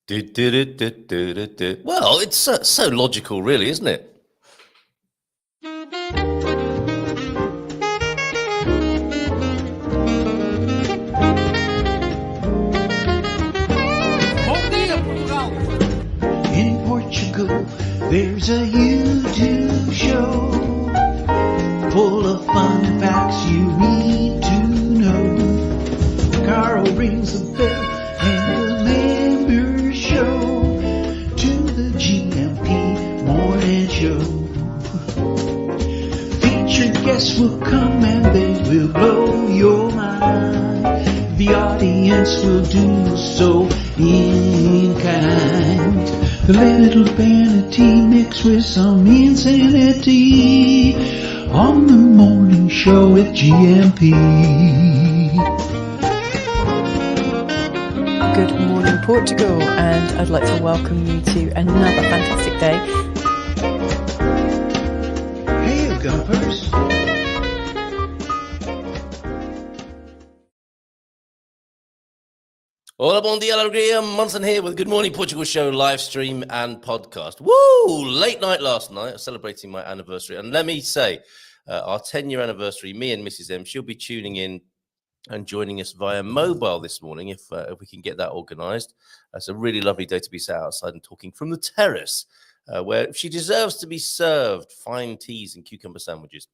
Well, it's so logical, really, isn't it? In Portugal, there's a YouTube show full of fun facts you need to know. Carl rings the bell and the members show to the GMP morning show. Featured guests will come and they will blow your mind. The audience will do so in kind. The little vanity mixed with some insanity on the morning show with GMP. Good morning, Portugal, and I'd like to welcome you to another fantastic day. Hey, Gumpers. Hola, bon dia, alegria. Munson here with Good Morning Portugal show, live stream and podcast. Woo! Late night last night, celebrating my anniversary. And let me say, our 10-year anniversary, me and Mrs. M, she'll be tuning in and joining us via mobile this morning if we can get that organised. It's a really lovely day to be sat outside and talking from the terrace, where she deserves to be served fine teas and cucumber sandwiches.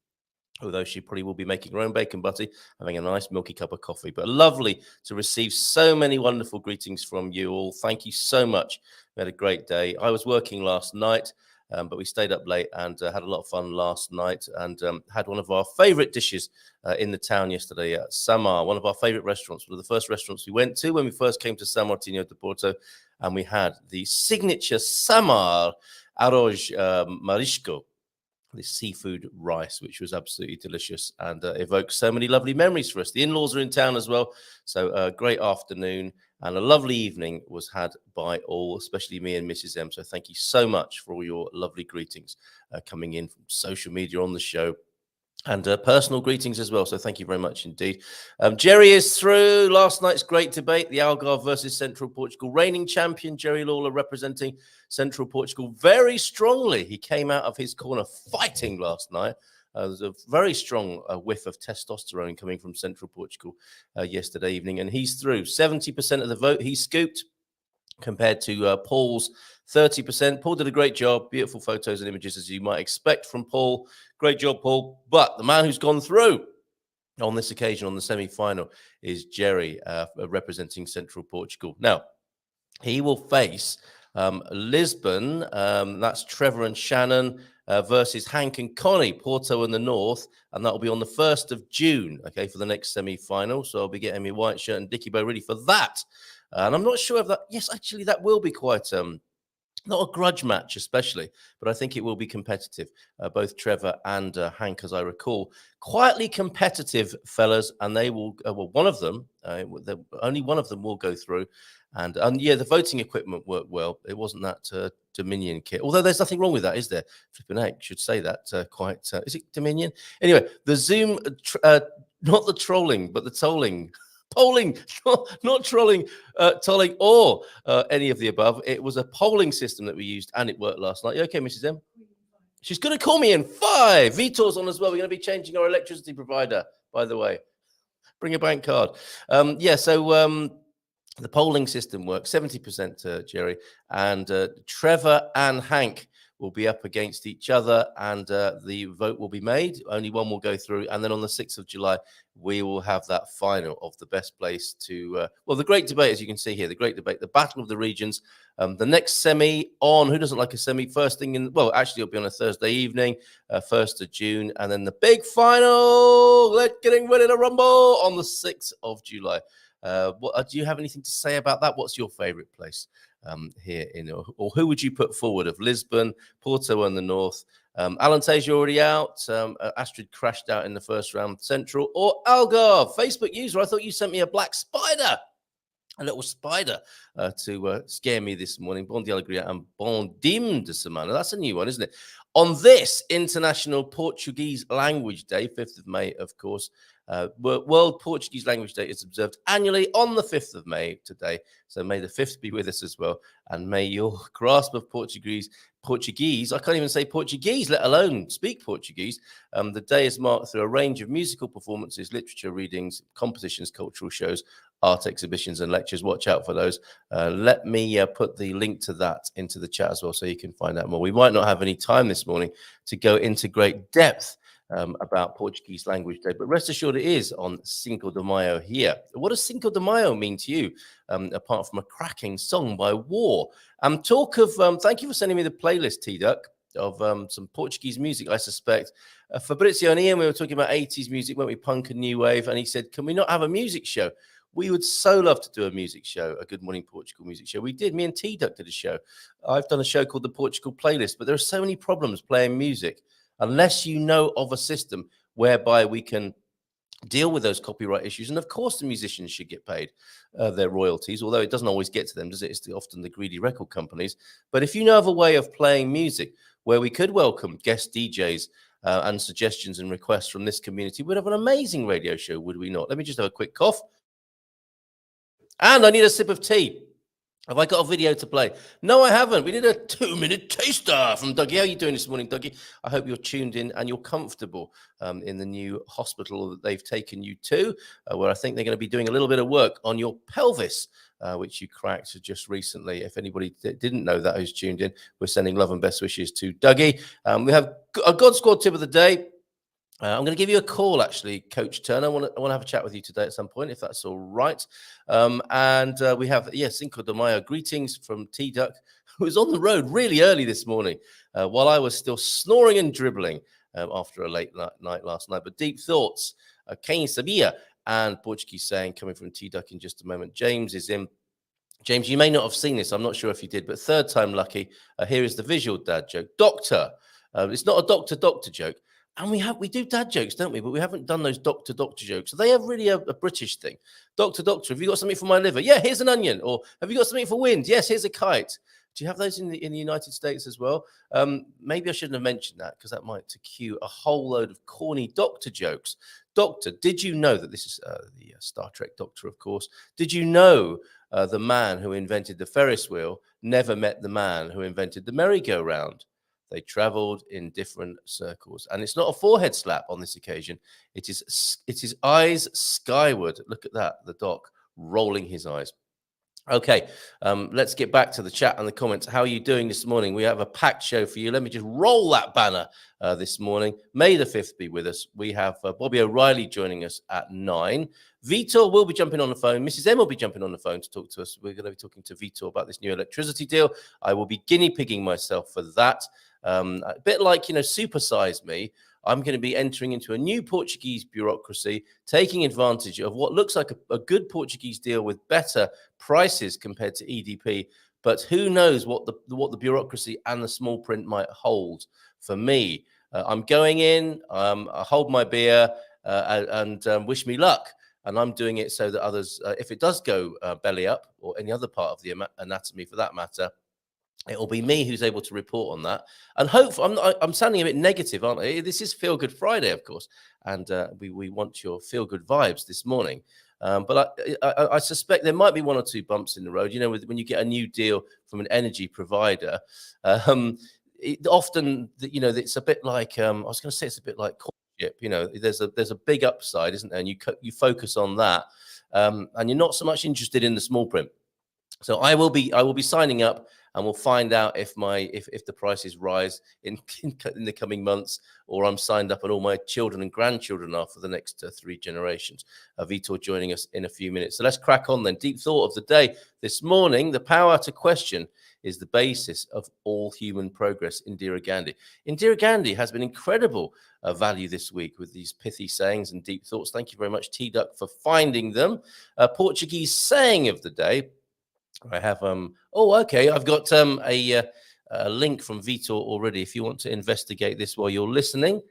Although she probably will be making her own bacon butty, having a nice milky cup of coffee. But lovely to receive so many wonderful greetings from you all. Thank you so much. We had a great day. I was working last night, but we stayed up late and had a lot of fun last night and had one of our favourite dishes in the town yesterday at Samar, one of our favourite restaurants, one of the first restaurants we went to when we first came to San Martino de Porto. And we had the signature Samar arroz marisco, this seafood rice, which was absolutely delicious and evokes so many lovely memories for us. The in-laws are in town as well, so a great afternoon and a lovely evening was had by all, especially me and Mrs. M. So thank you so much for all your lovely greetings coming in from social media on the show. And personal greetings as well. So thank you very much indeed. Jerry is through. Last night's great debate, the Algarve versus Central Portugal. Reigning champion Jerry Lawler representing Central Portugal very strongly. He came out of his corner fighting last night. There's a very strong whiff of testosterone coming from Central Portugal yesterday evening. And he's through. 70% of the vote he scooped compared to Paul's 30%. Paul did a great job. Beautiful photos and images, as you might expect from Paul. Great job, Paul. But the man who's gone through on this occasion, on the semi-final, is Jerry, representing Central Portugal. Now, he will face Lisbon. That's Trevor and Shannon versus Hank and Connie, Porto in the north. And that will be on the 1st of June, okay, for the next semi-final. So I'll be getting my white shirt and Dickie Bow ready for that. And I'm not sure if that, yes, actually, that will be quite, not a grudge match especially, but I think it will be competitive. Both Trevor and Hank, as I recall, quietly competitive fellas, and they will, well, one of them, only one of them will go through. And yeah, the voting equipment worked well. It wasn't that Dominion kit, although there's nothing wrong with that, is there? Flipping heck, should say that is it Dominion? Anyway, the Zoom, not the trolling, but the tolling. Polling, not trolling, tolling, or any of the above. It was a polling system that we used, and it worked last night. You okay, Mrs. M? She's going to call me in 5. Vitor's on as well. We're going to be changing our electricity provider, by the way. Bring a bank card. Yeah, so the polling system works. 70% Jerry, and Trevor and Hank will be up against each other, and the vote will be made. Only one will go through, and then on the 6th of July, we will have that final of the best place to, well, the great debate, as you can see here, the great debate, the Battle of the Regions. The next semi on, who doesn't like a semi? First thing in, well, actually, it'll be on a Thursday evening, 1st of June, and then the big final, getting ready to rumble on the 6th of July. Do you have anything to say about that? What's your favorite place here in, or who would you put forward of Lisbon, Porto in the north? Alan Tays, you're already out. Astrid crashed out in the first round. Central or Algarve? Facebook user, I thought you sent me a black spider, a little spider to scare me this morning. Bon dia alegria and bon dim de semana. That's a new one, isn't it? On this International Portuguese Language Day, 5th of May, of course, World Portuguese Language Day is observed annually on the 5th of May today. So may the 5th be with us as well. And may your grasp of Portuguese, I can't even say Portuguese, let alone speak Portuguese. The day is marked through a range of musical performances, literature readings, compositions, cultural shows, art exhibitions and lectures. Watch out for those. Let me put the link to that into the chat as well so you can find out more. We might not have any time this morning to go into great depth about Portuguese Language Day, but rest assured it is on Cinco de Mayo here. What does Cinco de Mayo mean to you, apart from a cracking song by War? Talk of, thank you for sending me the playlist, T-Duck, of some Portuguese music, I suspect. Fabrizio and Ian, we were talking about 80s music, weren't we, punk and new wave, and he said, can we not have a music show? We would so love to do a music show, a Good Morning Portugal music show. We did. Me and T-Duck did a show. I've done a show called the Portugal Playlist, but there are so many problems playing music. Unless you know of a system whereby we can deal with those copyright issues. And of course, the musicians should get paid their royalties, although it doesn't always get to them, does it? It's often the greedy record companies. But if you know of a way of playing music where we could welcome guest DJs and suggestions and requests from this community, we'd have an amazing radio show, would we not? Let me just have a quick cough. And I need a sip of tea. Have I got a video to play? No, I haven't. We did a 2-minute taster from Dougie. How are you doing this morning, Dougie? I hope you're tuned in and you're comfortable in the new hospital that they've taken you to, where I think they're going to be doing a little bit of work on your pelvis, which you cracked just recently. If anybody didn't know that who's tuned in, we're sending love and best wishes to Dougie. We have a God Squad tip of the day. I'm going to give you a call, actually, Coach Turner. I want to have a chat with you today at some point, if that's all right. We have, Cinco de Mayo. Greetings from T-Duck, who was on the road really early this morning while I was still snoring and dribbling after a late night last night. But deep thoughts, Quem Sabia, and Portuguese saying coming from T-Duck in just a moment. James is in. James, you may not have seen this. I'm not sure if you did, but third time lucky. Here is the visual dad joke. Doctor. It's not a doctor joke. And we do dad jokes, don't we? But we haven't done those doctor jokes. So they are really a British thing. Doctor, have you got something for my liver? Yeah, here's an onion. Or have you got something for wind? Yes, here's a kite. Do you have those in the United States as well? Maybe I shouldn't have mentioned that because that might cue a whole load of corny doctor jokes. Doctor, did you know that this is the Star Trek Doctor, of course? Did you know the man who invented the Ferris wheel never met the man who invented the merry-go-round? They traveled in different circles. And it's not a forehead slap on this occasion. It is eyes skyward. Look at that, the doc rolling his eyes. Okay, let's get back to the chat and the comments. How are you doing this morning? We have a packed show for you. Let me just roll that banner this morning. May the 5th be with us. We have Bobby O'Reilly joining us at 9. Vitor will be jumping on the phone. Mrs. M will be jumping on the phone to talk to us. We're going to be talking to Vitor about this new electricity deal. I will be guinea pigging myself for that. A bit like, Supersize Me. I'm going to be entering into a new Portuguese bureaucracy, taking advantage of what looks like a good Portuguese deal with better prices compared to EDP. But who knows what the bureaucracy and the small print might hold for me. I'm going in, I hold my beer and wish me luck. And I'm doing it so that others, if it does go belly up or any other part of the anatomy for that matter, it will be me who's able to report on that. And hopefully, I'm sounding a bit negative, aren't I? This is Feel Good Friday, of course. And we want your feel good vibes this morning. But I suspect there might be one or two bumps in the road. When you get a new deal from an energy provider, often, it's a bit like, I was going to say it's a bit like courtship. There's a big upside, isn't there? And you focus on that. And you're not so much interested in the small print. So I will be signing up, and we'll find out if the prices rise in the coming months, or I'm signed up and all my children and grandchildren are for the next 3 generations. Vitor joining us in a few minutes. So let's crack on then. Deep thought of the day this morning: the power to question is the basis of all human progress. Indira Gandhi. Indira Gandhi has been incredible value this week with these pithy sayings and deep thoughts. Thank you very much, T-Duck, for finding them. Portuguese saying of the day. I have I've got a link from Vitor already if you want to investigate this while you're listening.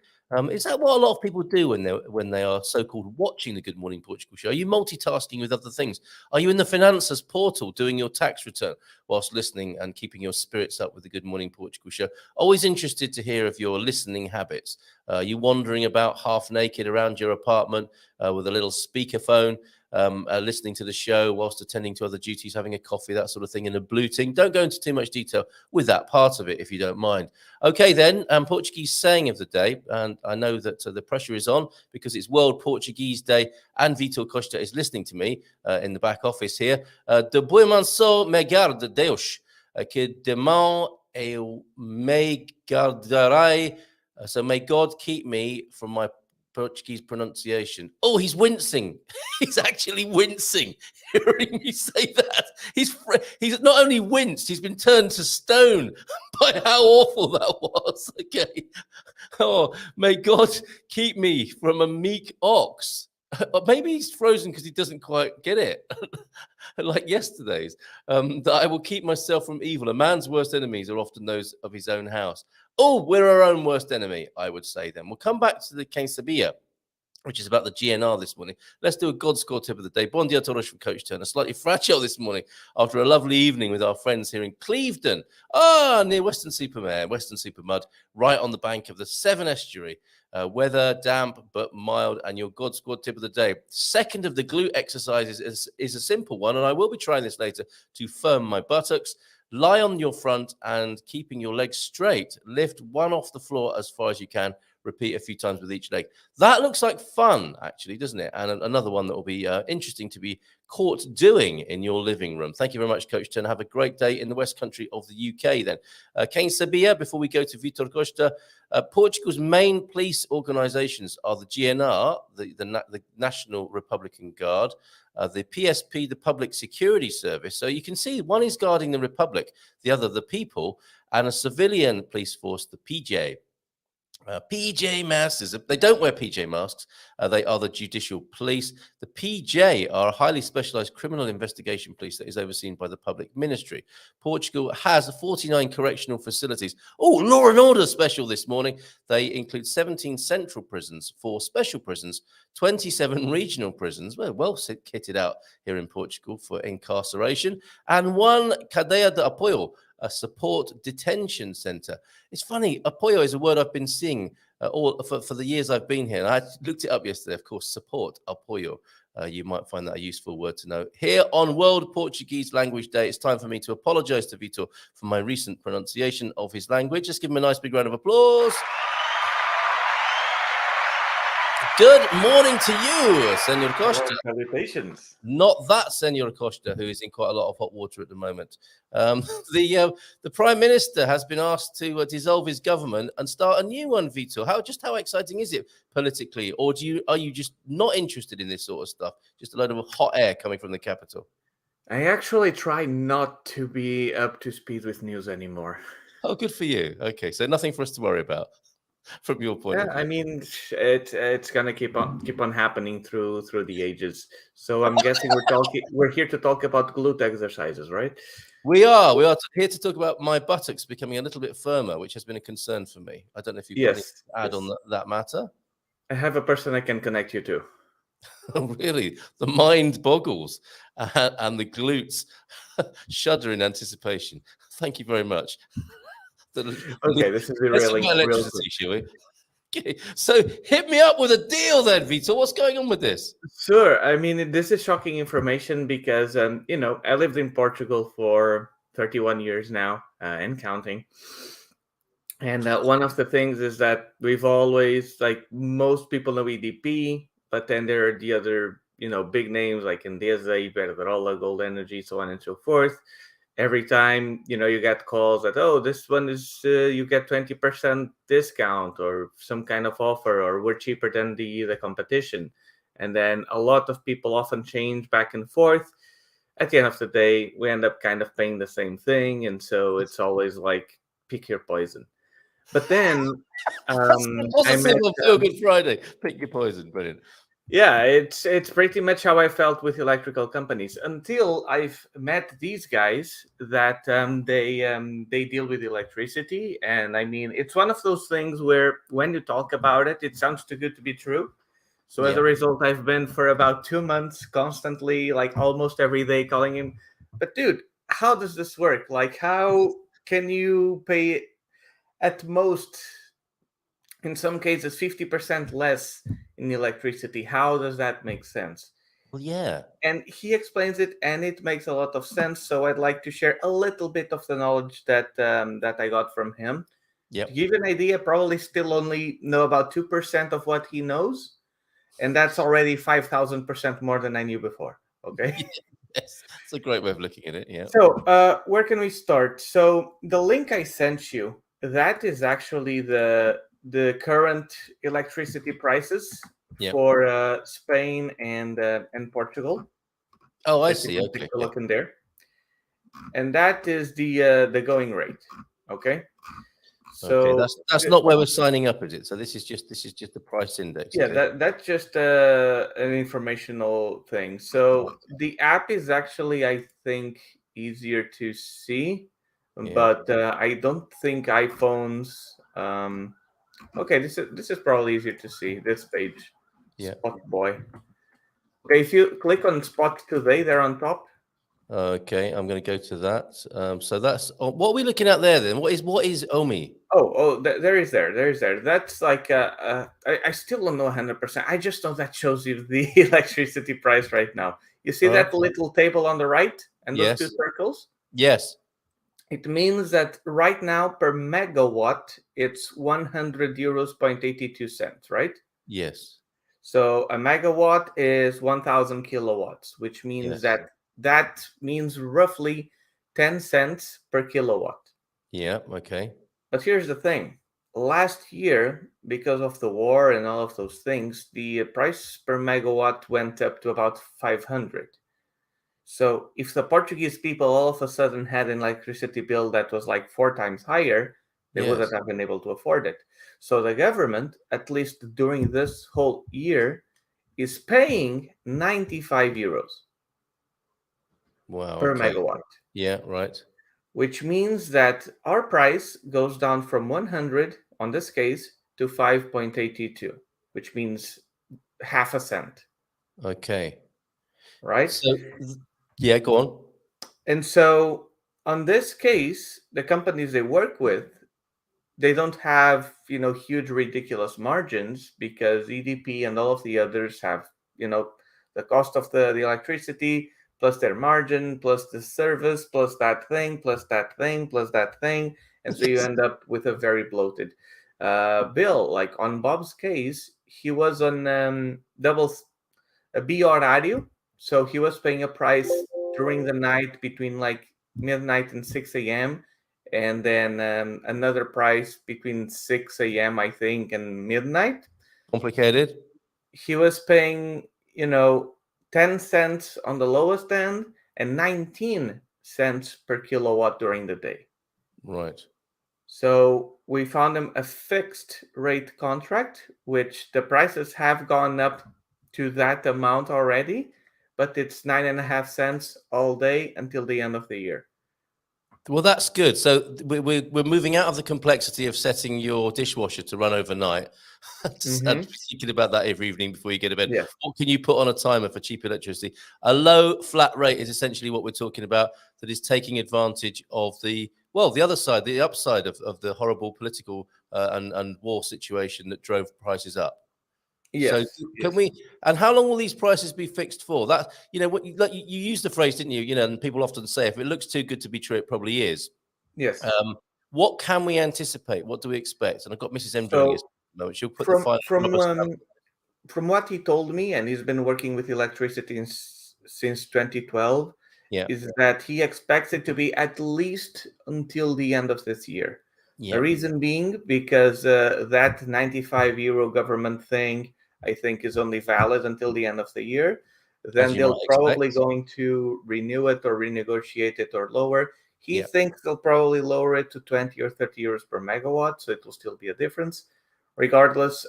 Is that what a lot of people do when they are so-called watching the Good Morning Portugal show? Are you multitasking with other things? Are you in the finances portal doing your tax return whilst listening and keeping your spirits up with the Good Morning Portugal show? Always interested to hear of your listening habits. Are you wandering about half naked around your apartment with a little speakerphone, listening to the show whilst attending to other duties, having a coffee, that sort of thing, and a bluting? Don't go into too much detail with that part of it, if you don't mind. Okay, then, Portuguese saying of the day, and I know that the pressure is on because it's World Portuguese Day, and Vitor Costa is listening to me in the back office here. De bom manso me guarde Deus, que de mão eu me guardarei. So may God keep me from my Portuguese pronunciation. Oh, he's wincing. He's actually wincing hearing me say that. He's not only winced, he's been turned to stone by how awful that was. Okay. Oh, may God keep me from a meek ox. Or maybe he's frozen because he doesn't quite get it. Like yesterday's. That I will keep myself from evil. A man's worst enemies are often those of his own house. Oh, we're our own worst enemy, I would say then. We'll come back to the Quem Sabia, which is about the GNR this morning. Let's do a God Score tip of the day. Bon dia a todos from Coach Turner. Slightly fragile this morning after a lovely evening with our friends here in Clevedon. Near Western Supermud, right on the bank of the Severn Estuary. Weather, damp, but mild, and your God Squad tip of the day. Second of the glute exercises is a simple one, and I will be trying this later to firm my buttocks. Lie on your front and keeping your legs straight. Lift one off the floor as far as you can. Repeat a few times with each leg. That looks like fun, actually, doesn't it? And another one that will be interesting to be caught doing in your living room. Thank you very much, Coach Turner. Have a great day in the West Country of the UK then. Quem Sabia, before we go to Vitor Costa, Portugal's main police organisations are the GNR, the National Republican Guard, the PSP, the Public Security Service. So you can see one is guarding the Republic, the other the people, and a civilian police force, the PJ. PJ Masters, they don't wear PJ masks. They are the judicial police. The PJ are a highly specialized criminal investigation police that is overseen by the public ministry. Portugal has 49 correctional facilities. Oh, law and order special this morning. They include 17 central prisons, 4 special prisons, 27 regional prisons. We're well kitted out here in Portugal for incarceration, and 1 cadeia de apoio, a support detention center. It's funny, apoyo is a word I've been seeing for the years I've been here. And I looked it up yesterday, of course, support, apoyo. You might find that a useful word to know. Here on World Portuguese Language Day, it's time for me to apologize to Vitor for my recent pronunciation of his language. Just give him a nice big round of applause. Good morning to you, Senor Costa. Salutations. Not that Senor Costa, who is in quite a lot of hot water at the moment. The Prime Minister has been asked to dissolve his government and start a new one, Vitor. How exciting is it politically? Or are you just not interested in this sort of stuff? Just a load of hot air coming from the capital? I actually try not to be up to speed with news anymore. Oh, good for you. Okay, so nothing for us to worry about from your point of view. I mean, it's gonna keep on happening through the ages. So I'm guessing we're here to talk about glute exercises, right? We are here to talk about my buttocks becoming a little bit firmer, which has been a concern for me. I don't know if you've got anything to add on that matter. I have a person I can connect you to. Oh, really? The mind boggles and the glutes shudder in anticipation. Thank you very much. Okay, this is really electricity, shall we? Okay, so hit me up with a deal then, Vitor. What's going on with this? Sure. I mean, this is shocking information because, I lived in Portugal for 31 years now and counting. And one of the things is that we've always, like most people know EDP, but then there are the other, big names like Endesa, Iberdrola, Gold Energy, so on and so forth. Every time, you get calls that, oh, this one is, you get 20% discount or some kind of offer, or we're cheaper than the competition. And then a lot of people often change back and forth. At the end of the day, we end up kind of paying the same thing. And so it's always like, pick your poison. But then, Feelgood Friday. Pick your poison. Brilliant. Yeah, it's pretty much how I felt with electrical companies until I've met these guys that they deal with electricity, and I mean it's one of those things where when you talk about it, it sounds too good to be true. So as Yeah. a result, I've been for about 2 months constantly, like almost every day, calling him. But dude, how does this work? Like, how can you pay at most, in some cases, 50% less in electricity? How does that make sense? Well, yeah. And he explains it, and it makes a lot of sense. So I'd like to share a little bit of the knowledge that I got from him. To Yep. give you an idea, probably still only know about 2% of what he knows, and that's already 5,000% more than I knew before. Okay. Yes. It's a great way of looking at it. Yeah. So, where can we start? So, the link I sent you, that is actually the current electricity prices Yeah. for Spain and Portugal Oh, I that you see. can take Okay. a Yeah. look in there, and that is the going rate. Okay. Okay. So, That's not where we're signing up, is it? So this is just the price index. yeah, Okay. that's just an informational thing. So the app is actually, I think, easier to see, Yeah. but I don't think iPhones. Okay, this is probably easier to see. This page, Yeah. Spot Boy. Okay, if you click on Spot Today, there on top. Okay. I'm going to go to that. So that's what are we looking at there then? What is Omi? There is there. That's like I still don't know 100%. I just know that shows you the electricity price right now. You see that Okay. little table on the right and those two Yes. circles? Yes. It means that right now per megawatt it's 100 euros point 82 cents, right? Yes. So a megawatt is 1000 kilowatts, which means Yes. that means roughly 10 cents per kilowatt. Yeah. Okay. But here's the thing. Last year, because of the war and all of those things, the price per megawatt went up to about 500. So if the Portuguese people all of a sudden had an electricity bill that was like 4 times higher, they wouldn't Yes. have been able to afford it. So the government, at least during this whole year, is paying 95 euros Wow. per Okay. megawatt, Yeah. Right. which means that our price goes down from 100 on this case to 5.82, which means half a cent, Okay. right? So yeah. Go on. And so on this case, the companies they work with, they don't have, huge ridiculous margins because EDP and all of the others have, the cost of the electricity plus their margin plus the service plus that thing plus that thing plus that thing, and so you Yes. end up with a very bloated bill. Like on Bob's case, he was on a B horário, so he was paying a price during the night between like midnight and 6 a.m., and then another price between 6 a.m., I think, and midnight. Complicated. He was paying, 10 cents on the lowest end and 19 cents per kilowatt during the day. Right. So we found him a fixed rate contract, which the prices have gone up to that amount already, but it's 9.5 cents all day until the end of the year. Well, that's good. So we're moving out of the complexity of setting your dishwasher to run overnight and thinking about that every evening before you go to bed. Yes. What can you put on a timer for cheap electricity? A low flat rate is essentially what we're talking about, that is taking advantage of the other side, the upside of the horrible political and war situation that drove prices up. So Yes. can Yes. we? And how long will these prices be fixed for? That what you used the phrase, didn't you? And people often say, if it looks too good to be true, it probably is. Yes. What can we anticipate? What do we expect? And I've got Mrs. M joining us. So No, she'll put the from final from numbers down. from what he told me, and he's been working with electricity since 2012, Yeah, is that he expects it to be at least until the end of this year. yeah. The reason being because that 95 euro government thing, I think, is only valid until the end of the year. As Then you might they'll probably expect. going to renew it or renegotiate it or lower. He Yeah. thinks they'll probably lower it to 20 or 30 euros per megawatt, so it will still be a difference. Regardless,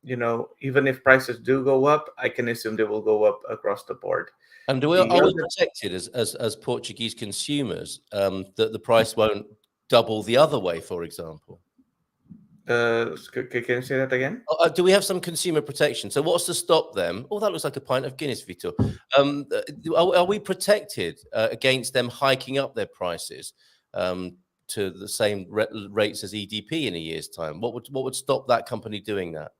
even if prices do go up, I can assume they will go up across the board. And are we protected as Portuguese consumers that the price won't double the other way, for example? Can you say that again? Do we have some consumer protection? So what's to stop them? Oh, that looks like a pint of Guinness, Vitor. Are we protected against them hiking up their prices to the same rates as EDP in a year's time? What would stop that company doing that?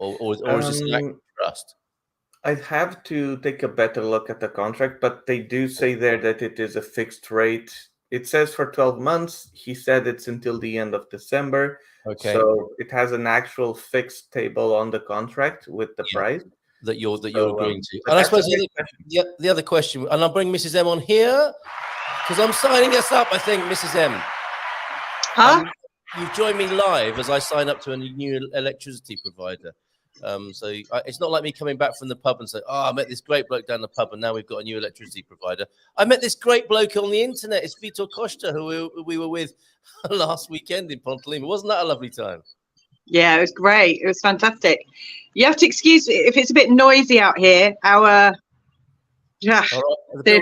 Or is this an act of trust? I'd have to take a better look at the contract, but they do say there that it is a fixed rate. It says for 12 months. He said it's until the end of December. Okay. So it has an actual fixed table on the contract with the price that you're agreeing to. but And I suppose the other question, and I'll bring Mrs. M on here because I'm signing us up, I think, Mrs. M. You've joined me live as I sign up to a new electricity provider. So it's not like me coming back from the pub and saying, I met this great bloke down the pub and now we've got a new electricity provider. I met this great bloke on the internet. It's Vitor Costa, who we were with last weekend in Pontelima. Wasn't that a lovely time? Yeah, it was great. It was fantastic. You have to excuse me if it's a bit noisy out here. The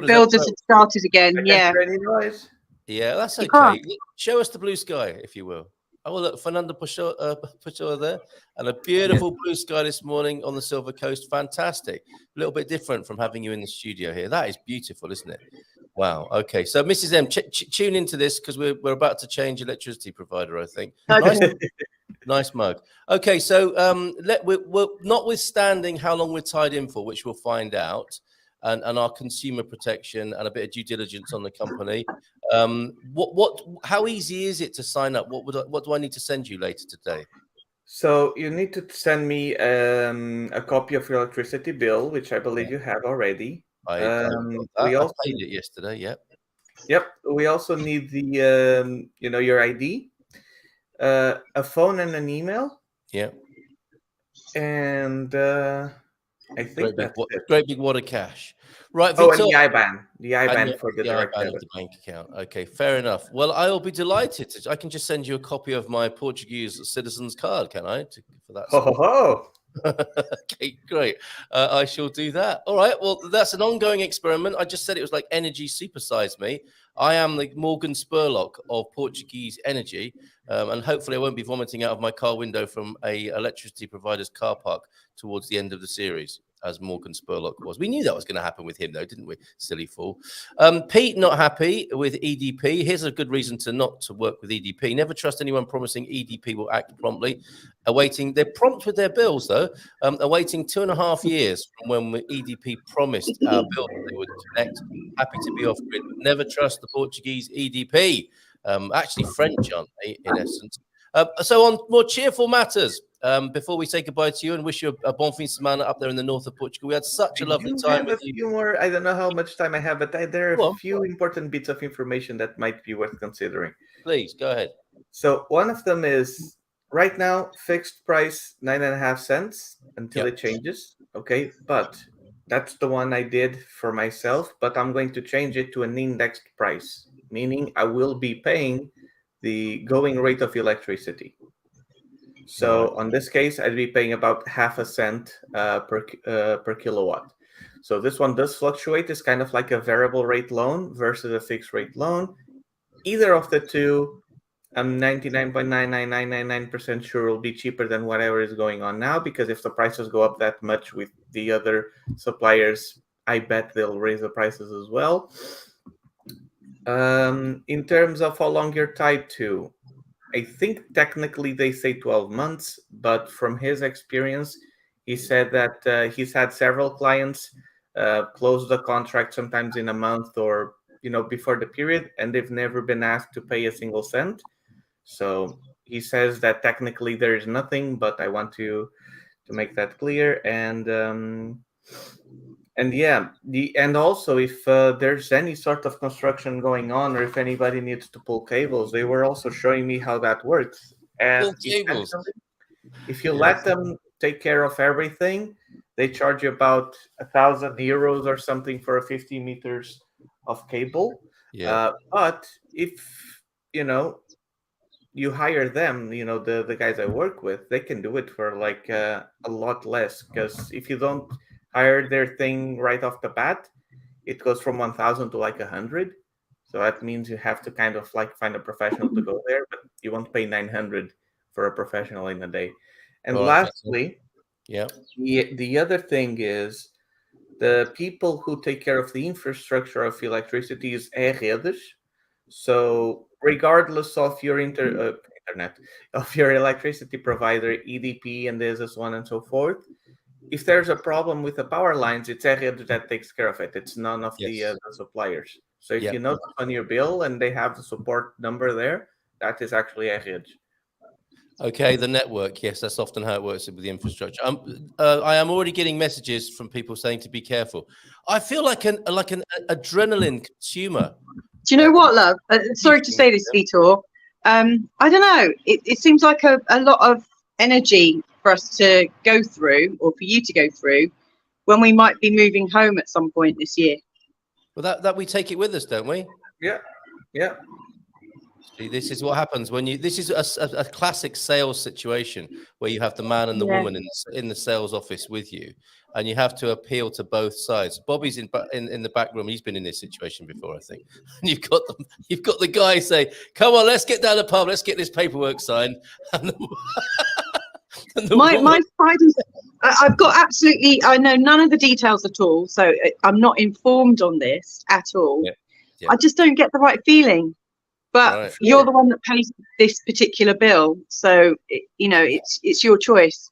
builders have started again. Yeah. Any noise? Yeah, that's okay. Show us the blue sky, if you will. Oh, look, Fernando Pessoa there. And a beautiful blue sky this morning on the Silver Coast. Fantastic. A little bit different from having you in the studio here. That is beautiful, isn't it? Wow. Okay. So, Mrs. M, tune into this because we're about to change electricity provider, I think. Nice mug. Okay. So, we're notwithstanding how long we're tied in for, which we'll find out, and our consumer protection and a bit of due diligence on the company. How easy is it to sign up? What do I need to send you later today? So you need to send me a copy of your electricity bill, which I believe you have already. I paid it yesterday. Yep. We also need the your ID, a phone and an email. Yeah. And I think that's it. Great big wad of cash. Right, Vitor, and the IBAN for the direct debit. The bank account. Okay, fair enough. Well, I'll be delighted. I can just send you a copy of my Portuguese citizen's card, can I? For that. Okay, great. I shall do that. All right. Well, that's an ongoing experiment. I just said it was like energy supersize me. I am the Morgan Spurlock of Portuguese energy, and hopefully I won't be vomiting out of my car window from a electricity provider's car park towards the end of the series, as Morgan Spurlock was. We knew that was going to happen with him, though, didn't we? Silly fool. Pete, not happy with EDP. Here's a good reason not to work with EDP. Never trust anyone promising EDP will act promptly. They're prompt with their bills, though. Awaiting 2.5 years from when EDP promised our bill they would connect. Happy to be off grid. Never trust the Portuguese EDP. Actually, French, aren't they, in essence? So on more cheerful matters, before we say goodbye to you and wish you a bon fin de semana up there in the north of Portugal. We had such a lovely time with you. I don't know how much time I have, but there are a few important bits of information that might be worth considering. Please, go ahead. So one of them is right now, fixed price, 9.5 cents until it changes. Okay, but that's the one I did for myself, but I'm going to change it to an indexed price, meaning I will be paying the going rate of electricity. So on this case, I'd be paying about 0.5 cent per kilowatt. So this one does fluctuate. It's kind of like a variable rate loan versus a fixed rate loan. Either of the two, I'm 99.99999% sure will be cheaper than whatever is going on now, because if the prices go up that much with the other suppliers, I bet they'll raise the prices as well. In terms of how long you're tied to, I think technically they say 12 months, but from his experience, he said that he's had several clients close the contract sometimes in a month or before the period, and they've never been asked to pay a single cent. So he says that technically there is nothing, but I want to make that clear. And also if there's any sort of construction going on, or if anybody needs to pull cables, they were also showing me how that works. And if you let them take care of everything, they charge you about 1,000 euros or something for a 50 meters of cable. But if you hire them, the guys I work with, they can do it for like a lot less. Because if you don't hire their thing right off the bat, it goes from 1,000 to like 100. So that means you have to kind of like find a professional to go there, but you won't pay 900 for a professional in a day. And All right, lastly, yeah. the other thing is the people who take care of the infrastructure of electricity is redes. So regardless of your internet, of your electricity provider, EDP, and this, so on and so forth, if there's a problem with the power lines, it's redes that takes care of it. It's none of the suppliers. So if you notice on your bill and they have the support number there, that is actually redes. Okay, the network. Yes, that's often how it works with the infrastructure. I am already getting messages from people saying to be careful. I feel like an adrenaline consumer. Do you know what, love? Sorry to say this, Vitor. I don't know. It seems like a lot of energy for us to go through, or for you to go through, when we might be moving home at some point this year. Well, that we take it with us, don't we? Yeah. See, this is what happens when you. This is a classic sales situation where you have the man and the woman in the sales office with you, and you have to appeal to both sides. Bobby's in the back room. He's been in this situation before, I think. And you've got the guy say, "Come on, let's get down the pub. Let's get this paperwork signed." And my side is, I've got absolutely. I know none of the details at all, so I'm not informed on this at all. Yeah. I just don't get the right feeling. But you're the one that pays this particular bill, so it's your choice.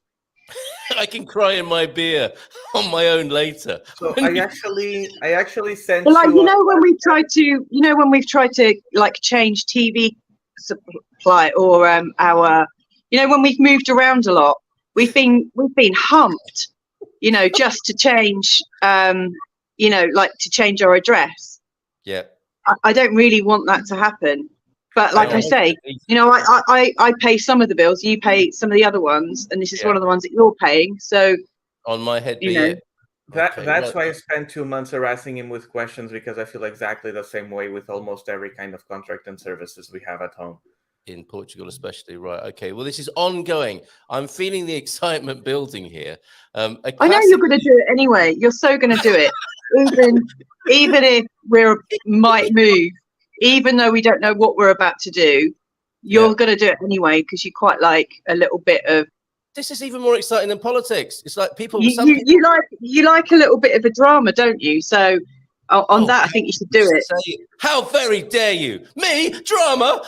I can cry in my beer on my own later. So I actually sent like when we've tried to like change TV supply or our when we've moved around a lot, we've been humped, just to change like to change our address. Yeah. I don't really want that to happen. But like I say, I pay some of the bills, you pay some of the other ones, and this is one of the ones that you're paying. So on my head, that's why I spent 2 months harassing him with questions, because I feel exactly the same way with almost every kind of contract and services we have at home. In Portugal, especially, right? Okay. Well, this is ongoing. I'm feeling the excitement building here. I know you're going to do it anyway. You're so going to do it, even if we might move. Even though we don't know what we're about to do, you're going to do it anyway, because you quite like a little bit of. This is even more exciting than politics. It's like people. You like a little bit of a drama, don't you? So on that, I think you should do it. How very dare you, me drama?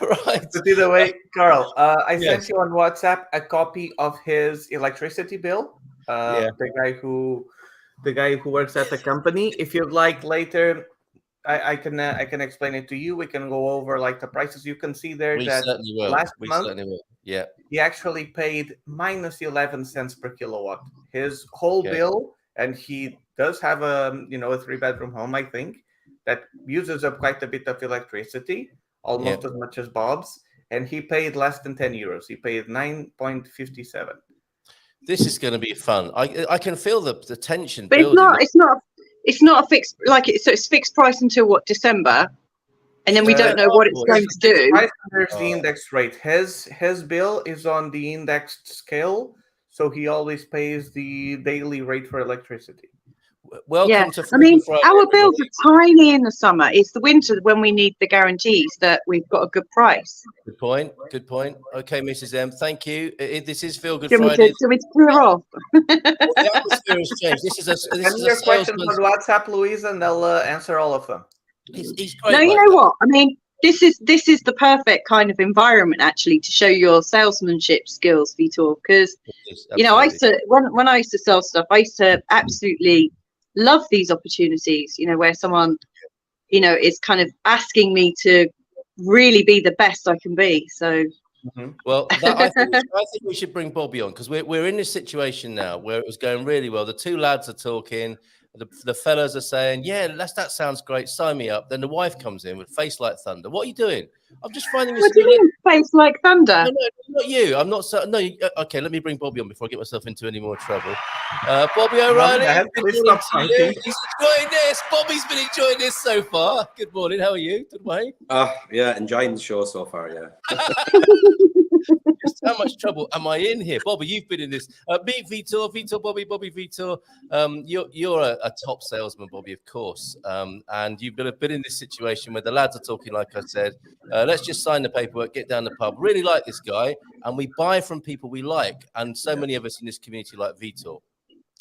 Right. But either way, Carl, I sent you on WhatsApp a copy of his electricity bill. The guy who works at the company. If you'd like later, I can explain it to you. We can go over like the prices. You can see there that last month he actually paid minus 11 cents per kilowatt. His whole bill, and he does have a 3-bedroom home, I think, that uses up quite a bit of electricity, almost as much as Bob's, and he paid less than 10 euros. He paid 9.57. This is going to be fun. I can feel the tension but building. It's not a fixed, so it's fixed price until what, December, and then we don't know what it's going to do. There's the index rate. His bill is on the indexed scale, so he always pays the daily rate for electricity. Welcome to Friday, our bills are tiny in the summer. It's the winter when we need the guarantees that we've got a good price. Good point. Okay, Mrs. M, thank you. This is Feelgood Friday. So it's clear off. The atmosphere has changed. This is a questions on WhatsApp, Louisa, and they'll answer all of them. He's great. No, you know what? I mean, this is the perfect kind of environment actually to show your salesmanship skills, Vitor. Because I used to when I used to sell stuff, I used to absolutely love these opportunities, where someone, is kind of asking me to really be the best I can be. So, well, I think we should bring Bobby on, because we're in this situation now where it was going really well. The two lads are talking. The fellas are saying, "Yeah, that sounds great. Sign me up." Then the wife comes in with face like thunder. "What are you doing?" I'm just finding this. What do you mean, face like thunder? No, not you. I'm not. No. Okay, let me bring Bobby on before I get myself into any more trouble. Bobby O'Reilly. Good morning to you. He's enjoying this. Bobby's been enjoying this so far. Good morning. How are you? Good way. Yeah, enjoying the show so far. Yeah. Just how much trouble am I in here, Bobby? You've been in this. Meet Vitor, Bobby, Vitor. You're a top salesman, Bobby, of course. And you've been in this situation where the lads are talking, like I said. Let's just sign the paperwork, get down the pub. Really like this guy, and we buy from people we like. And so many of us in this community like Vitor.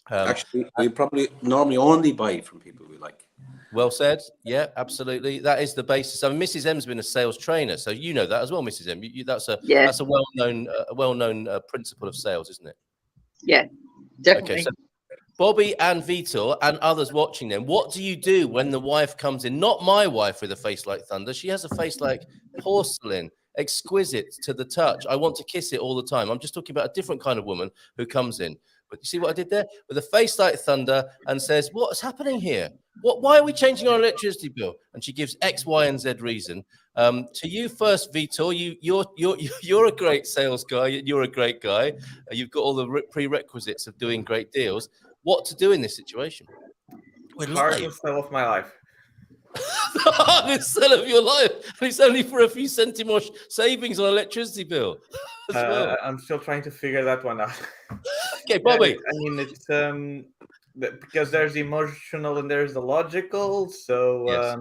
Actually, we probably normally only buy from people we like. Well said. Yeah, absolutely. That is the basis. I mean, Mrs. M's been a sales trainer, so you know that as well, Mrs. M. That's a well-known principle of sales, isn't it? Yeah, definitely. Okay, so Bobby and Vitor and others watching them, what do you do when the wife comes in? Not my wife with a face like thunder. She has a face like porcelain, exquisite to the touch. I want to kiss it all the time. I'm just talking about a different kind of woman who comes in. But you see what I did there? With a face like thunder and says, what's happening here? Why are we changing our electricity bill? And she gives X, Y, and Z reason. To you first, Vitor, you're a great sales guy. You're a great guy. You've got all the prerequisites of doing great deals. What to do in this situation? Hardest sell of my life. The hardest sell of your life. And it's only for a few centimos savings on electricity bill. I'm still trying to figure that one out. Okay, Bobby. I mean, it's because there's the emotional and there's the logical. So Yes.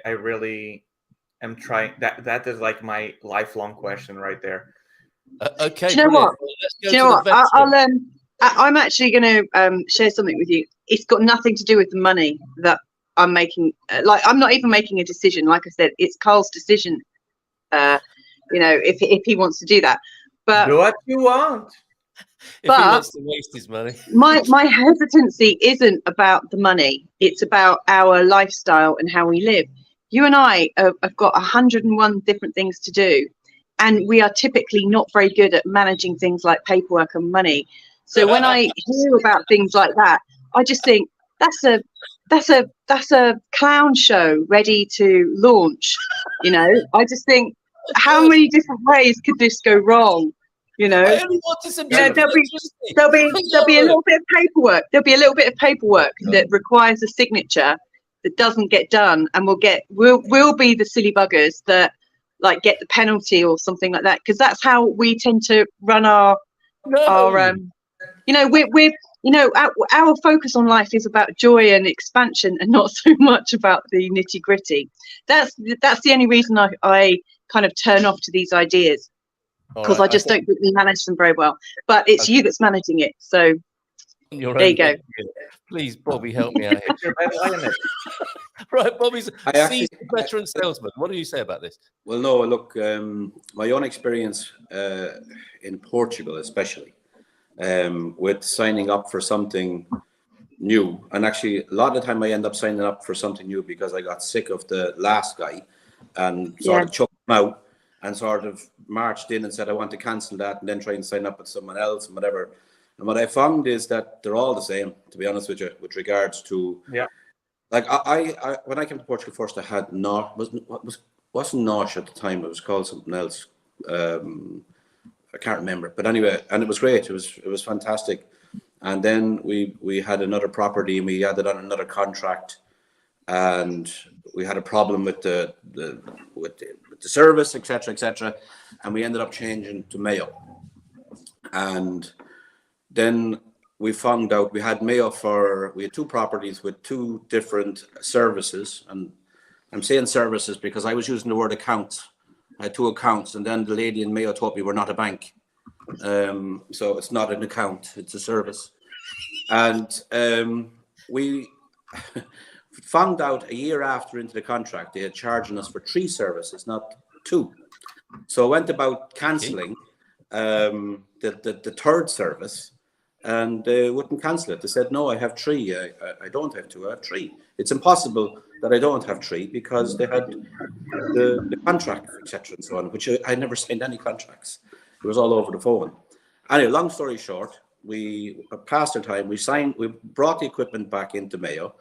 I really am trying. That is like my lifelong question right there. Okay. Do you know what? Do you know what? I'm actually going to share something with you. It's got nothing to do with the money that I'm making. Like, I'm not even making a decision. Like I said, it's Carl's decision. If he wants to do that. But do what you want. If he wants to waste his money. my hesitancy isn't about the money. It's about our lifestyle and how we live. You and I have got 101 different things to do, and we are typically not very good at managing things like paperwork and money. So when I hear about things like that, I just think that's a clown show ready to launch. I just think, how many different ways could this go wrong? There'll be a little bit of paperwork. There'll be a little bit of paperwork that requires a signature that doesn't get done, and we'll be the silly buggers that get the penalty or something like that, because that's how we tend to run our our focus on life is about joy and expansion, and not so much about the nitty gritty. That's the only reason I kind of turn off to these ideas, because I just don't think we manage them very well. But it's you that's managing it, so there you go. Please, Bobby, help me out here. Right, Bobby's a seasoned veteran salesman. What do you say about this? Well, no, look, my own experience in Portugal, especially, with signing up for something new, and actually a lot of the time I end up signing up for something new because I got sick of the last guy and sort of chucked him out and sort of marched in and said I want to cancel that, and then try and sign up with someone else and whatever. And what I found is that they're all the same, to be honest with you, with regards to like I when I came to Portugal first, I had wasn't Nosh at the time, it was called something else. I can't remember, but anyway, and it was great. It was fantastic. And then we had another property, and we added on another contract, and we had a problem with the service, etc., and we ended up changing to Mayo. And then we found out we had Mayo we had two properties with two different services, and I'm saying services because I was using the word accounts. I had two accounts, and then the lady in Mayo told me we're not a bank. So it's not an account, it's a service. And we found out a year after into the contract, they had charging us for 3 services, not 2. So I went about cancelling the third service, and they wouldn't cancel it. They said, no, I have 3. I don't have 2, I have 3. It's impossible that I don't have 3 because they had the contract, etc. and so on, which I never signed any contracts. It was all over the phone. Anyway, long story short, we passed the time. We brought the equipment back into Mayo,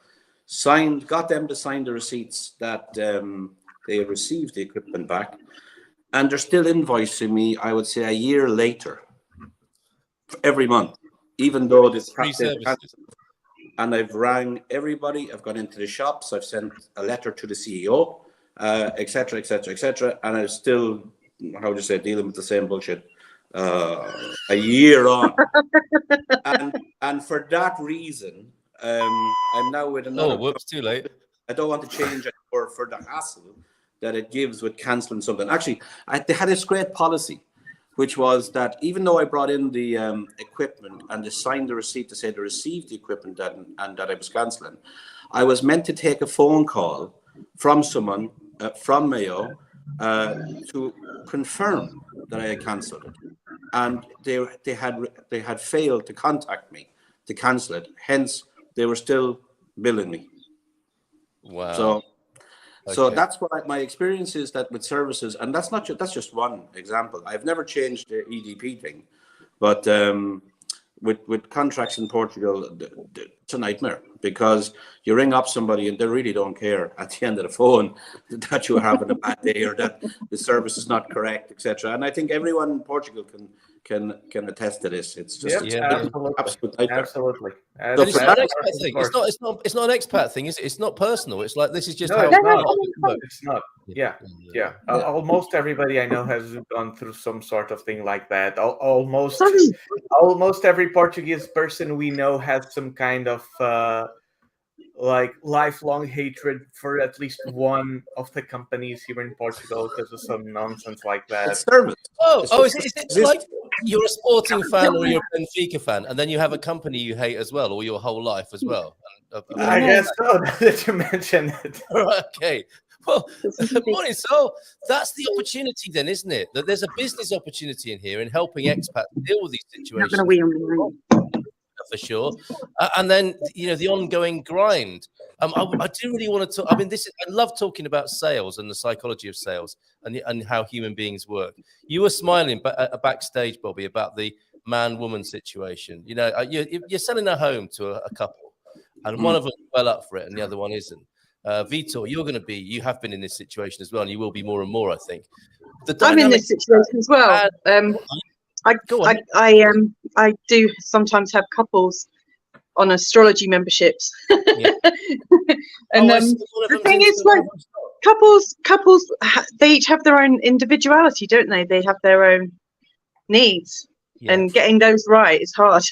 got them to sign the receipts that they received the equipment back, and they're still invoicing me, I would say, a year later, every month, even though this Free services. and I've rang everybody. I've gone into the shops. I've sent a letter to the CEO, etc., etc., etc., and I'm still, how would you say, dealing with the same bullshit a year on. and for that reason, I'm now with another. Oh, whoops! Too late. I don't want to change it for the hassle that it gives with cancelling something. Actually, they had this great policy, which was that even though I brought in the equipment and they signed the receipt to say they received the equipment and that I was cancelling, I was meant to take a phone call from someone from Mayo to confirm that I had cancelled it, and they had failed to contact me to cancel it. Hence, they were still billing me. Wow. So that's what my experience is, that with services, and that's just one example. I've never changed the EDP thing, but with contracts in Portugal, it's a nightmare, because you ring up somebody and they really don't care at the end of the phone that you're having a bad day or that the service is not correct, etc. And I think everyone in Portugal can attest to this. It's just absolutely. Absolutely. It's not an expat thing. It's not an expat thing, is it? It's not personal. It's like, this is just how it's not. Yeah. Almost everybody I know has gone through some sort of thing like that. Almost every Portuguese person we know has some kind of like lifelong hatred for at least one of the companies here in Portugal because of some nonsense like that. It's service. Is it like you're a Sporting fan or you're a Benfica fan, and then you have a company you hate as well, or your whole life as well? I guess so, that you mentioned it. Okay. Well, morning. So that's the opportunity then, isn't it? That there's a business opportunity in here in helping expats deal with these situations. Not going to wee on me. For sure. And then, the ongoing grind. I do really want to talk. I mean, I love talking about sales and the psychology of sales and how human beings work. You were smiling backstage, Bobby, about the man-woman situation. You're selling a home to a couple, and one of them is well up for it and the other one isn't. Vitor, you have been in this situation as well, and you will be more and more, I think. I'm in this situation as well. I do sometimes have couples on astrology memberships. Yeah. And the thing is, like, couples, they each have their own individuality, don't they? They have their own needs, and getting those right is hard.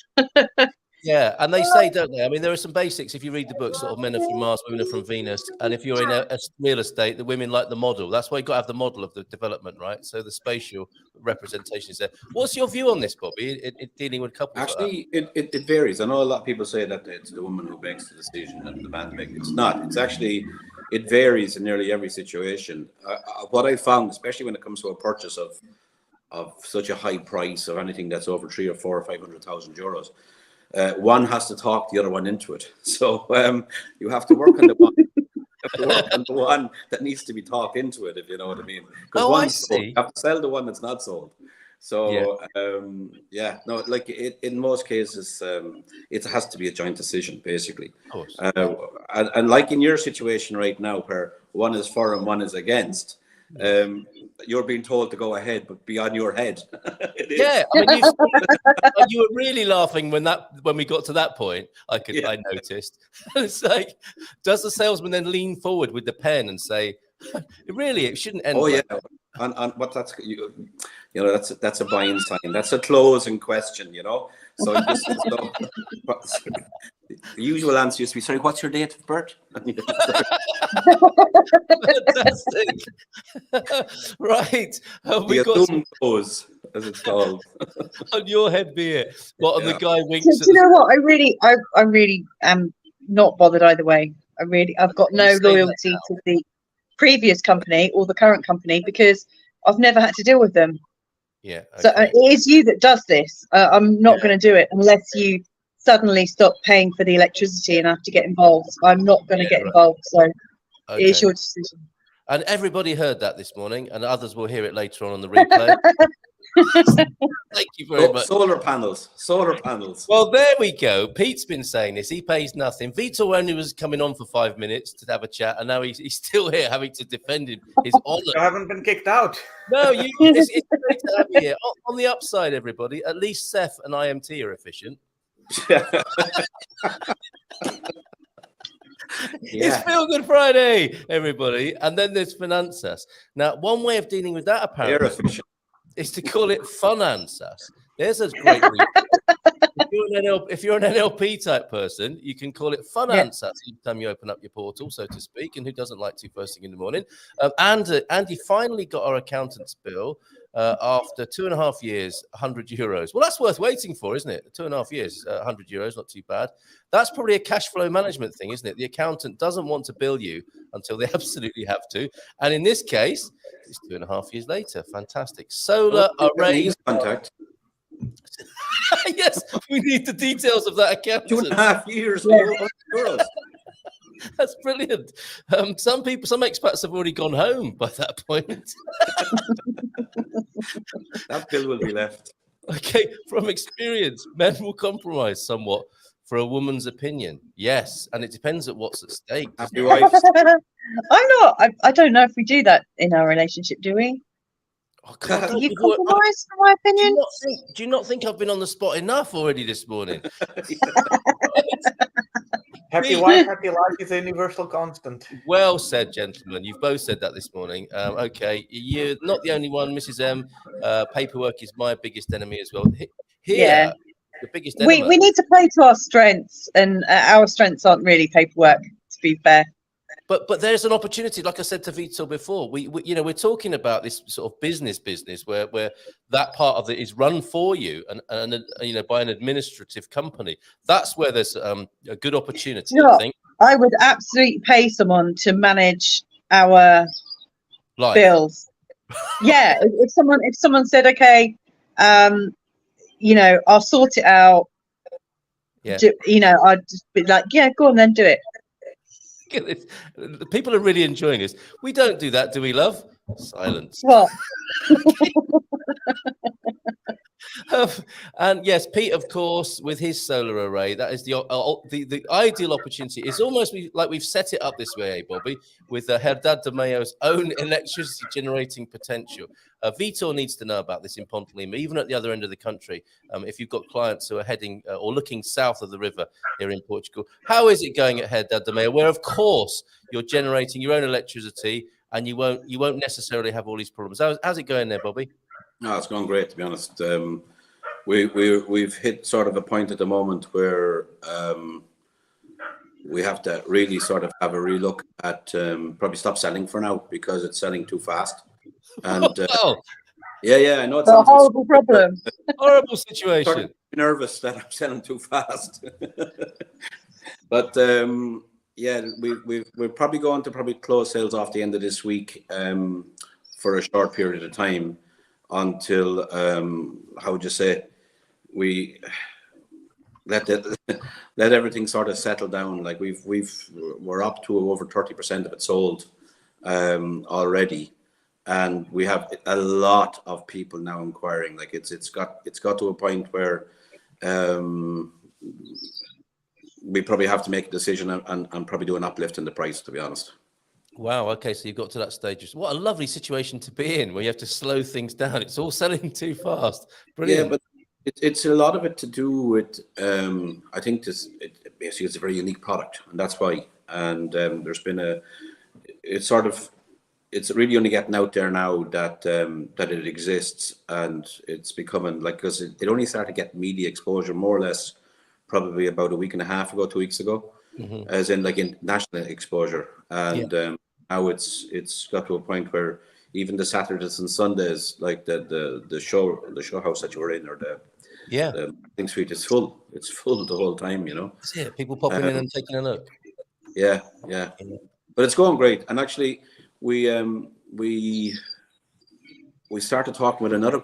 Yeah, and they say, don't they? I mean, there are some basics. If you read the book, sort of men are from Mars, women are from Venus. And if you're in a real estate, the women like the model. That's why you've got to have the model of the development, right? So the spatial representation is there. What's your view on this, Bobby, in dealing with couples? Actually, it varies. I know a lot of people say that it's the woman who makes the decision and the man makes it. It's not. It's actually, it varies in nearly every situation. What I found, especially when it comes to a purchase of such a high price of anything that's over 300,000 or 400,000 or 500,000 euros, one has to talk the other one into it. So you have to work on the one that needs to be talked into it, if you know what I mean. Because I see. You have to sell the one that's not sold. So in most cases, it has to be a joint decision, basically. Of course. And like in your situation right now, where one is for and one is against, you're being told to go ahead, but be on your head. Yeah, I mean, you were really laughing when we got to that point. I noticed. It's like, does the salesman then lean forward with the pen and say, "Really, it shouldn't end"? Oh yeah, but that's that's a buying sign. That's a closing question, So the usual answer used to be, "Sorry, what's your date of birth?" Fantastic. Right. We got some close, as it's called. On your head be it. What, and the guy winks. Do you know what? I really am not bothered either way. I've got no loyalty to the previous company or the current company because I've never had to deal with them. Yeah. Okay. So it is you that does this. I'm not going to do it unless you suddenly stop paying for the electricity and I have to get involved. I'm not going to get involved. So it is your decision. And everybody heard that this morning, and others will hear it later on the replay. Thank you very much. Solar panels. Well, there we go. Pete's been saying this. He pays nothing. Vitor only was coming on for 5 minutes to have a chat, and now he's still here having to defend his honour. I haven't been kicked out. No, it's great to have you here. On the upside, everybody, at least Seth and IMT are efficient. It's Feel Good Friday, everybody. And then there's Finanzas. Now, one way of dealing with that, apparently, is to call it Finansas. There's a great if you're an NLP type person, you can call it Finansas each time you open up your portal, so to speak. And who doesn't like to first thing in the morning? Andy finally got our accountant's bill after 2.5 years, €100. Well, that's worth waiting for, isn't it? 2.5 years, €100, not too bad. That's probably a cash flow management thing, isn't it? The accountant doesn't want to bill you until they absolutely have to. And in this case, it's 2.5 years later. Fantastic. Solar array contact. Yes, we need the details of that accountant. 2.5 years. That's brilliant. Some expats have already gone home by that point. That bill will be left. Okay, from experience, men will compromise somewhat for a woman's opinion. Yes, and it depends on what's at stake. I'm not. I don't know if we do that in our relationship, do we? Oh, God, do you compromise for my opinion? Do you not think I've been on the spot enough already this morning? Happy wife, happy life is a universal constant. Well said, gentlemen. You've both said that this morning. Okay, you're not the only one, Mrs. M. Paperwork is my biggest enemy as well. Here, the biggest enemy. We need to play to our strengths, and our strengths aren't really paperwork, to be fair. But there's an opportunity, like I said to Vito before. We're talking about this sort of business where that part of it is run for you and by an administrative company. That's where there's a good opportunity. I think I would absolutely pay someone to manage our bills. Yeah, if someone said, okay, I'll sort it out. Yeah. I'd just be like, yeah, go on then, do it. The people are really enjoying this. We don't do that, do we, love? Silence. What? And yes, Pete, of course, with his solar array, that is the ideal opportunity. It's almost like we've set it up this way, Bobby, with Herdad de Mayo's own electricity generating potential. Vitor needs to know about this in Pontelima, even at the other end of the country. If you've got clients who are heading or looking south of the river here in Portugal, how is it going at Herdad de Mayo, where, of course, you're generating your own electricity and you won't necessarily have all these problems? How's it going there, Bobby? No, it's going great, to be honest. We've hit sort of a point at the moment where we have to really sort of have a relook at probably stop selling for now because it's selling too fast. And yeah, I know it's a horrible problem. Horrible situation. Sort of nervous that I'm selling too fast. But we're probably going to close sales off the end of this week for a short period of time until how would you say, we let everything sort of settle down. Like we're up to over 30% of it sold already, and we have a lot of people now inquiring. Like it's got to a point where we probably have to make a decision and probably do an uplift in the price, to be honest. Wow. Okay. So you've got to that stage. What a lovely situation to be in, where you have to slow things down. It's all selling too fast. Brilliant. Yeah, but it's a lot of it to do with. I think basically it's a very unique product, and that's why. And there's been it's really only getting out there now that it exists, and it's becoming like, because it only started getting media exposure more or less probably about a week and a half ago, 2 weeks ago, as in like in national exposure, and now it's got to a point where even the Saturdays and Sundays, like the show house that you were in, or the thing suite, is full. It's full the whole time, That's it. People popping in and taking a look. Yeah. But it's going great. And actually, we started talking with another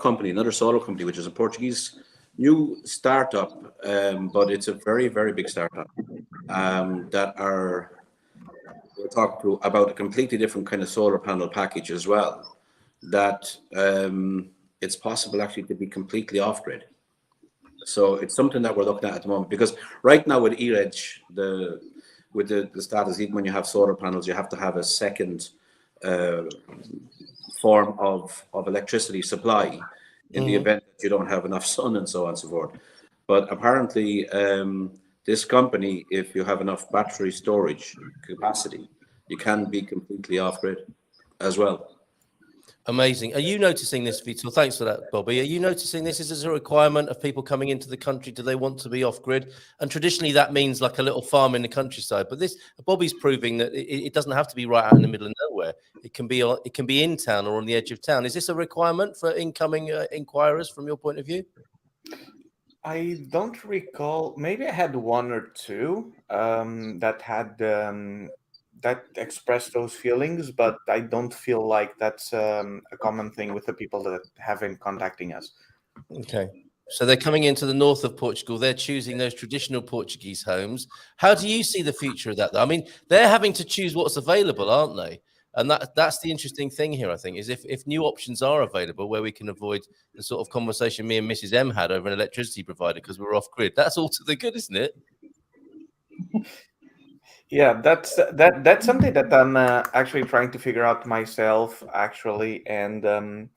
solar company, which is a Portuguese new startup, but it's a very, very big startup we'll talk to about a completely different kind of solar panel package as well, that it's possible actually to be completely off grid. So it's something that we're looking at the moment, because right now with EREG, with the status, even when you have solar panels, you have to have a second form of electricity supply in the event that you don't have enough sun and so on and so forth. But apparently, this company, if you have enough battery storage capacity, you can be completely off grid as well. Amazing. Are you noticing this, Vitor? Thanks for that, Bobby. Are you noticing this? Is this a requirement of people coming into the country? Do they want to be off grid? And traditionally, that means like a little farm in the countryside. But this, Bobby's proving that it doesn't have to be right out in the middle of nowhere. It can be in town or on the edge of town. Is this a requirement for incoming inquirers from your point of view? I don't recall. Maybe I had one or two that had that expressed those feelings, but I don't feel like that's a common thing with the people that have been contacting us. Okay. So they're coming into the north of Portugal. They're choosing those traditional Portuguese homes. How do you see the future of that? I mean, they're having to choose what's available, aren't they? And that's the interesting thing here, I think, is if new options are available where we can avoid the sort of conversation me and Mrs. M had over an electricity provider because we're off grid. That's all to the good, isn't it? Yeah, that's something that I'm actually trying to figure out myself, actually, and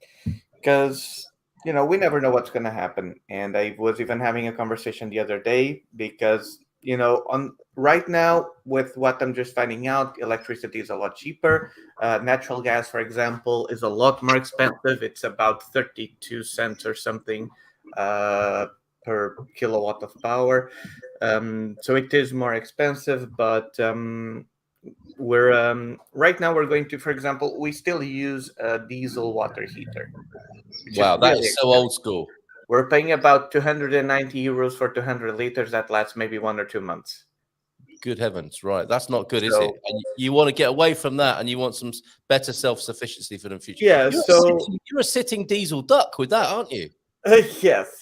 because we never know what's going to happen. And I was even having a conversation the other day because on right now with what I'm just finding out, electricity is a lot cheaper. Natural gas, for example, is a lot more expensive. It's about 32 cents or something per kilowatt of power. So it is more expensive, but we're right now we're going to, for example, we still use a diesel water heater. Wow, that is so old school. We're paying about 290 euros for 200 liters. That lasts maybe 1 or 2 months. Good heavens, right? That's not good, is it? And you want to get away from that, and you want some better self-sufficiency for the future. Yeah, you're a sitting diesel duck with that, aren't you? Yes.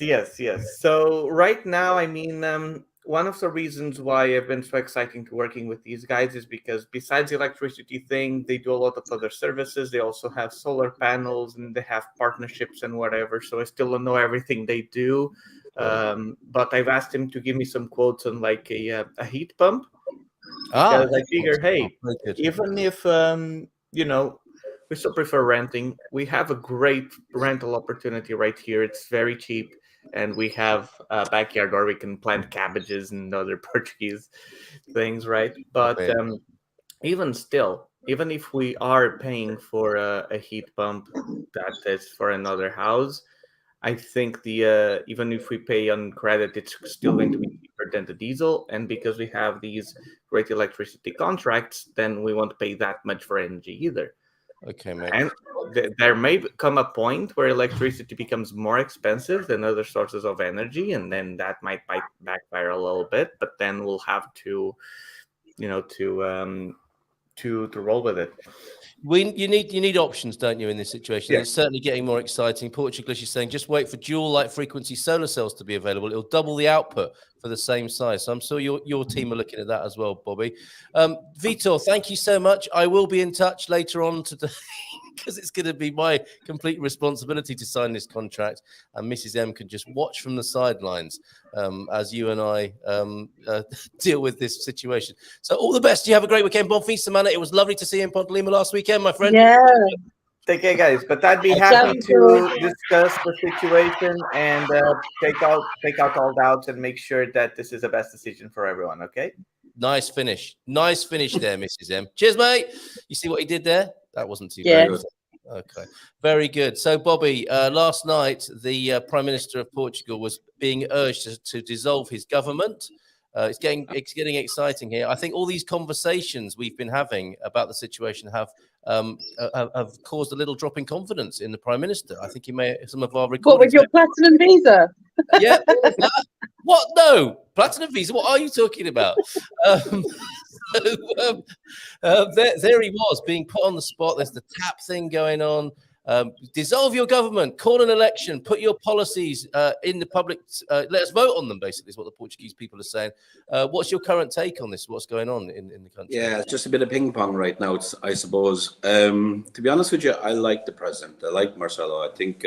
So right now, I mean, one of the reasons why I've been so excited to working with these guys is because besides the electricity thing, they do a lot of other services. They also have solar panels and they have partnerships and whatever. So I still don't know everything they do. But I've asked him to give me some quotes on like a heat pump. Because I figure, hey, even if, we still prefer renting, we have a great rental opportunity right here. It's very cheap. And we have a backyard where we can plant cabbages and other Portuguese things, right? But even still, even if we are paying for a heat pump that is for another house, I think even if we pay on credit, it's still going to be cheaper than the diesel. And because we have these great electricity contracts, then we won't pay that much for energy either. Okay, mate. And there may come a point where electricity becomes more expensive than other sources of energy, and then that might backfire a little bit. But then we'll have to roll with it. You need options, don't you, in this situation? Yeah. It's certainly getting more exciting. Portugal is saying just wait for dual light frequency solar cells to be available. It'll double the output for the same size. So I'm sure your team are looking at that as well, Bobby. Vitor, thank you so much. I will be in touch later on today because it's going to be my complete responsibility to sign this contract, and Mrs. M can just watch from the sidelines as you and I deal with this situation. So all the best. You have a great weekend. Bon fin semana. It was lovely to see you in Ponte Lima last weekend, my friend. Yeah. Take care, guys. But I'd be happy to discuss the situation and take out all doubts and make sure that this is the best decision for everyone. Okay. Nice finish there, Mrs. M. Cheers, mate. You see what he did there? That wasn't too bad. Okay, very good. So, Bobby, last night the Prime Minister of Portugal was being urged to dissolve his government. It's getting exciting here. I think all these conversations we've been having about the situation have caused a little drop in confidence in the Prime Minister. I think he may some of our recordings. What with your platinum visa? Yeah. What? No, platinum visa. What are you talking about? There he was being put on the spot. There's the tap thing going on. Dissolve your government, call an election, put your policies in the public. Let us vote on them, basically, is what the Portuguese people are saying. What's your current take on this? What's going on in the country? Yeah, it's just a bit of ping pong right now, I suppose. To be honest with you, I like the president. I like Marcelo. I think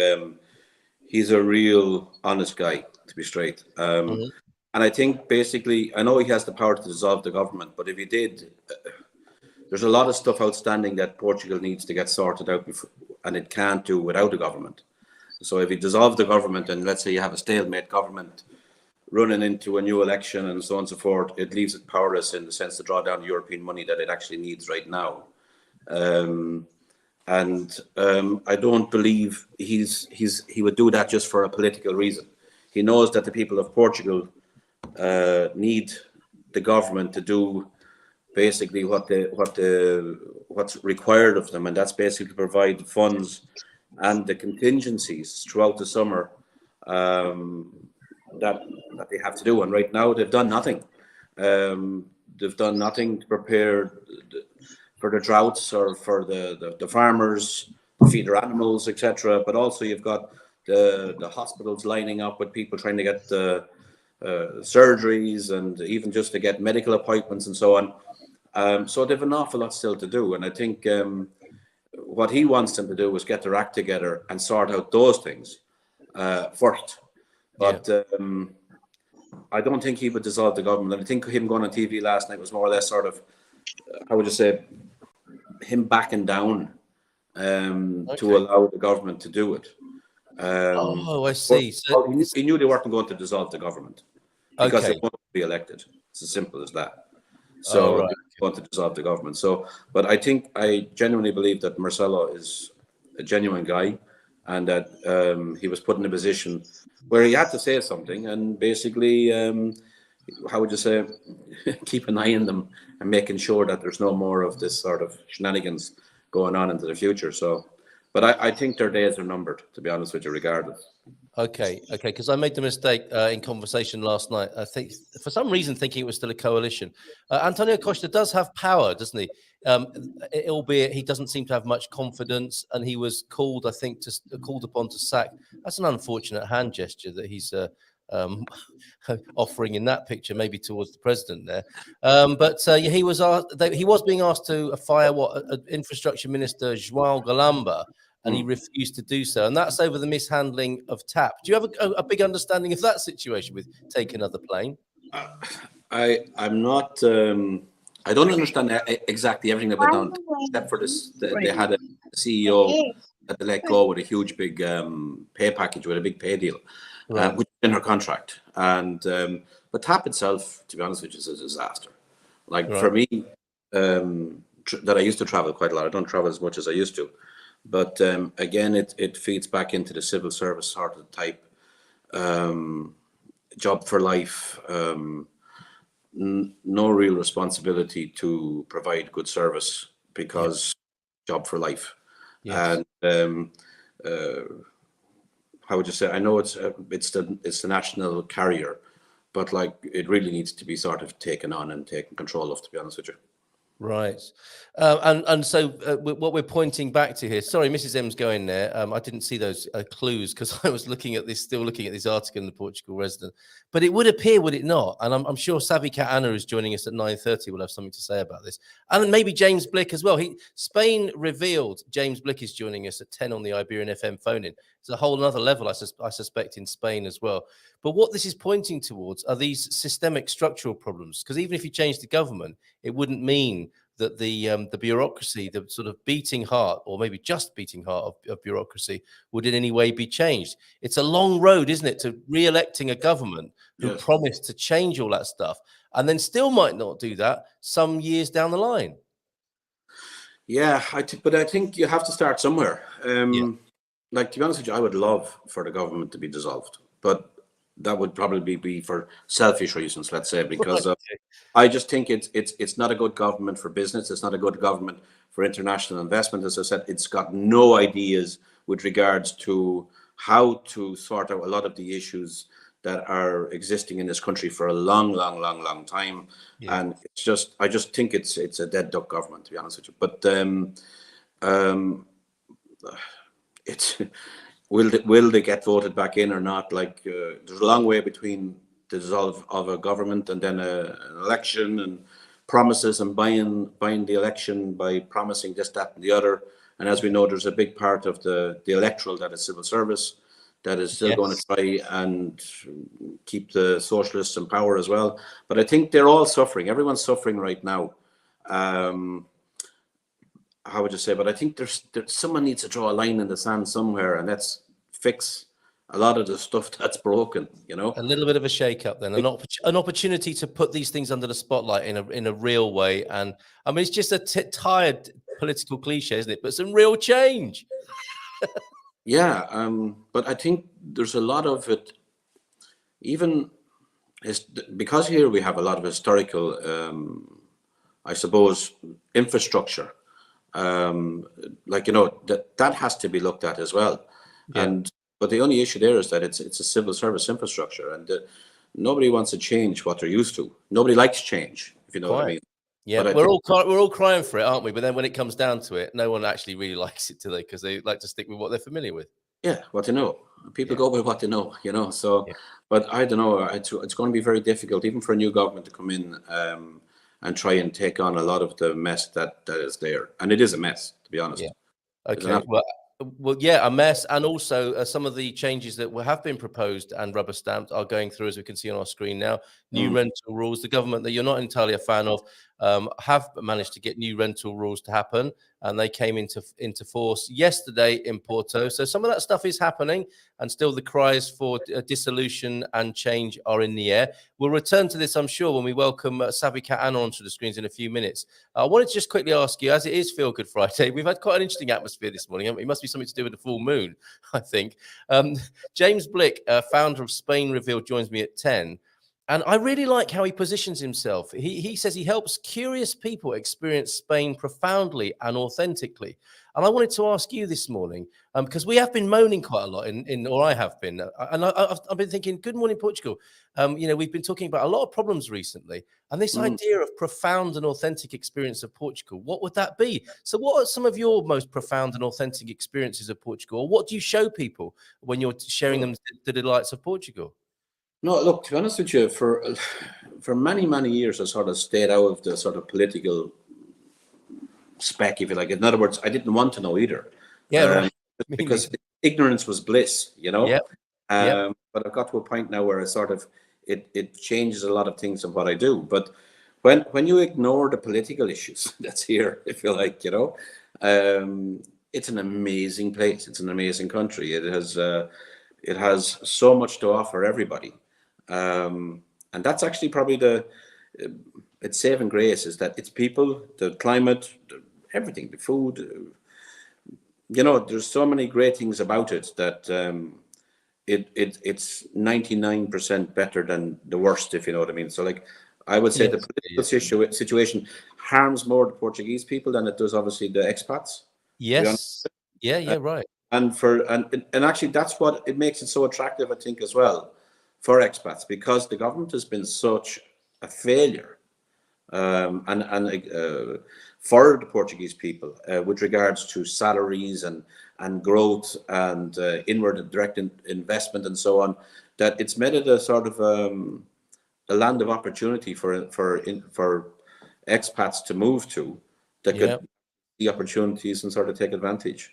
he's a real honest guy, to be straight. Mhm. And I think basically, I know he has the power to dissolve the government, but if he did, there's a lot of stuff outstanding that Portugal needs to get sorted out before, and it can't do without a government. So if he dissolves the government, and let's say you have a stalemate government running into a new election and so on and so forth, it leaves it powerless in the sense to draw down European money that it actually needs right now. I don't believe he would do that just for a political reason. He knows that the people of Portugal need the government to do basically what's required of them, and that's basically provide funds and the contingencies throughout the summer that they have to do. And right now they've done nothing. They've done nothing to prepare for the droughts or for the farmers to feed their animals, etc. But also you've got the hospitals lining up with people trying to get the surgeries and even just to get medical appointments and so on. So they've an awful lot still to do. And I think what he wants them to do is get their act together and sort out those things first. But I don't think he would dissolve the government. I think him going on TV last night was more or less sort of, how would you say, him backing down to allow the government to do it. I see. So he knew they weren't going to dissolve the government because they wanted to be elected. It's as simple as that. So they want to dissolve the government. So, but I genuinely believe that Marcelo is a genuine guy, and that he was put in a position where he had to say something, and basically, how would you say, keep an eye on them and making sure that there's no more of this sort of shenanigans going on into the future. So, but I think their days are numbered, to be honest with you, regardless. Okay, because I made the mistake in conversation last night. I think for some reason thinking it was still a coalition. Antonio Costa does have power, doesn't he? Albeit he doesn't seem to have much confidence, and he was called, I think, called upon to sack. That's an unfortunate hand gesture that he's offering in that picture, maybe towards the president there. He was being asked to fire infrastructure minister João Galamba. And he refused to do so. And that's over the mishandling of TAP. Do you have a big understanding of that situation with Take Another Plane? I'm not, I don't understand exactly everything that went on, except for this. They had a CEO that they let go with a huge big pay package, with a big pay deal, which is in her contract. And but TAP itself, to be honest with you, is a disaster. Like for me, that I used to travel quite a lot. I don't travel as much as I used to. But again, it feeds back into the civil service sort of type job for life, no real responsibility to provide good service because job for life. Yes. And how would you say? I know it's the national carrier, but like it really needs to be sort of taken on and taken control of, to be honest with you. Right. And so what we're pointing back to here, sorry, Mrs. M's going there. I didn't see those clues because I was still looking at this article in the Portugal Resident. But it would appear, would it not? And I'm sure Savvy Cat Ana is joining us at 9:30. We'll have something to say about this. And maybe James Blick as well. Spain revealed James Blick is joining us at 10 on the Iberian FM phone-in. It's a whole other level, I suspect, in Spain as well. But what this is pointing towards are these systemic structural problems. Because even if you change the government, it wouldn't mean that the bureaucracy, the sort of beating heart, or maybe just beating heart of bureaucracy, would in any way be changed. It's a long road, isn't it, to re-electing a government who promised to change all that stuff, and then still might not do that some years down the line. Yeah, but I think you have to start somewhere. Like, to be honest with you, I would love for the government to be dissolved, but that would probably be for selfish reasons, let's say, because I just think it's not a good government for business. It's not a good government for international investment. As I said, it's got no ideas with regards to how to sort out a lot of the issues that are existing in this country for a long time. Yeah. And I just think it's a dead duck government, to be honest with you. But will they get voted back in or not? Like there's a long way between the dissolve of a government and then an election, and promises and buying the election by promising this, that, and the other. And as we know, there's a big part of the electoral that is civil service. that is still going to try and keep the socialists in power as well. But I think they're all suffering. Everyone's suffering right now. How would you say? But I think there's someone needs to draw a line in the sand somewhere, and let's fix a lot of the stuff that's broken. You know, a little bit of a shake-up, then an opportunity to put these things under the spotlight in a real way. And I mean, it's just a tired political cliche, isn't it? But some real change. Yeah, but I think there's a lot of it. Even because here we have a lot of historical, I suppose, infrastructure. Like, you know, that has to be looked at as well. Yeah. But the only issue there is that it's a civil service infrastructure, and nobody wants to change what they're used to. Nobody likes change, if you know what I mean. Yeah, but we're all crying for it, aren't we? But then when it comes down to it, no one actually really likes it, do they? Because they like to stick with what they're familiar with. Yeah, what they know. People go by what they know, you know. So, but I don't know. It's going to be very difficult, even for a new government to come in and try and take on a lot of the mess that is there, and it is a mess, to be honest. Yeah. Okay. Well, yeah, a mess, and also some of the changes that have been proposed and rubber stamped are going through, as we can see on our screen now. New rental rules. The government that you're not entirely a fan of have managed to get new rental rules to happen, and they came into force yesterday in Porto. So some of that stuff is happening, and still the cries for dissolution and change are in the air. We'll return to this, I'm sure, when we welcome Savvy Cat Ana onto the screens in a few minutes. I wanted to just quickly ask you, as it is Feel Good Friday, we've had quite an interesting atmosphere this morning. It must be something to do with the full moon, I think. James Blick, founder of Spain Revealed, joins me at 10. And I really like how he positions himself. He says he helps curious people experience Spain profoundly and authentically. And I wanted to ask you this morning, because we have been moaning quite a lot or I have been, and I've been thinking, good morning, Portugal. You know, we've been talking about a lot of problems recently, and this idea of profound and authentic experience of Portugal, what would that be? So what are some of your most profound and authentic experiences of Portugal? Or what do you show people when you're sharing them the delights of Portugal? No, look, to be honest with you, for many, many years, I sort of stayed out of the sort of political spec, if you like. In other words, I didn't want to know either. Yeah, right. Because ignorance was bliss, you know? Yep. But I've got to a point now where I sort of, it changes a lot of things of what I do. But when you ignore the political issues that's here, if you like, you know, it's an amazing place. It's an amazing country. It has so much to offer everybody. And that's actually probably its saving grace, is that it's people, the climate, everything, the food. You know, there's so many great things about it that it's 99% better than the worst, if you know what I mean. So, like, I would say the political situation harms more the Portuguese people than it does, obviously, the expats. Yes. Yeah, right. And actually, that's what it makes it so attractive, I think, as well, for expats, because the government has been such a failure, and for the Portuguese people with regards to salaries and growth and inward direct investment and so on, that it's made it a sort of a land of opportunity for expats to move to, that could see opportunities and sort of take advantage.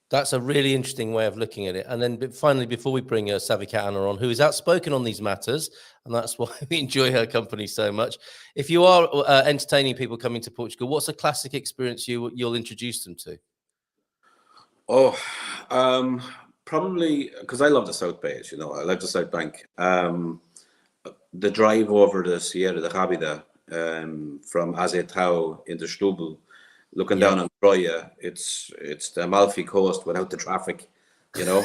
That's a really interesting way of looking at it. And then finally, before we bring Savvy Cat Ana on, who is outspoken on these matters, and that's why we enjoy her company so much. If you are entertaining people coming to Portugal, what's a classic experience you'll introduce them to? Oh, probably, because I love the South Bay, you know, I like the South Bank. The drive over the Sierra de Rábida from Azeitão into Setúbal, looking down on Troia, it's the Amalfi Coast without the traffic, you know.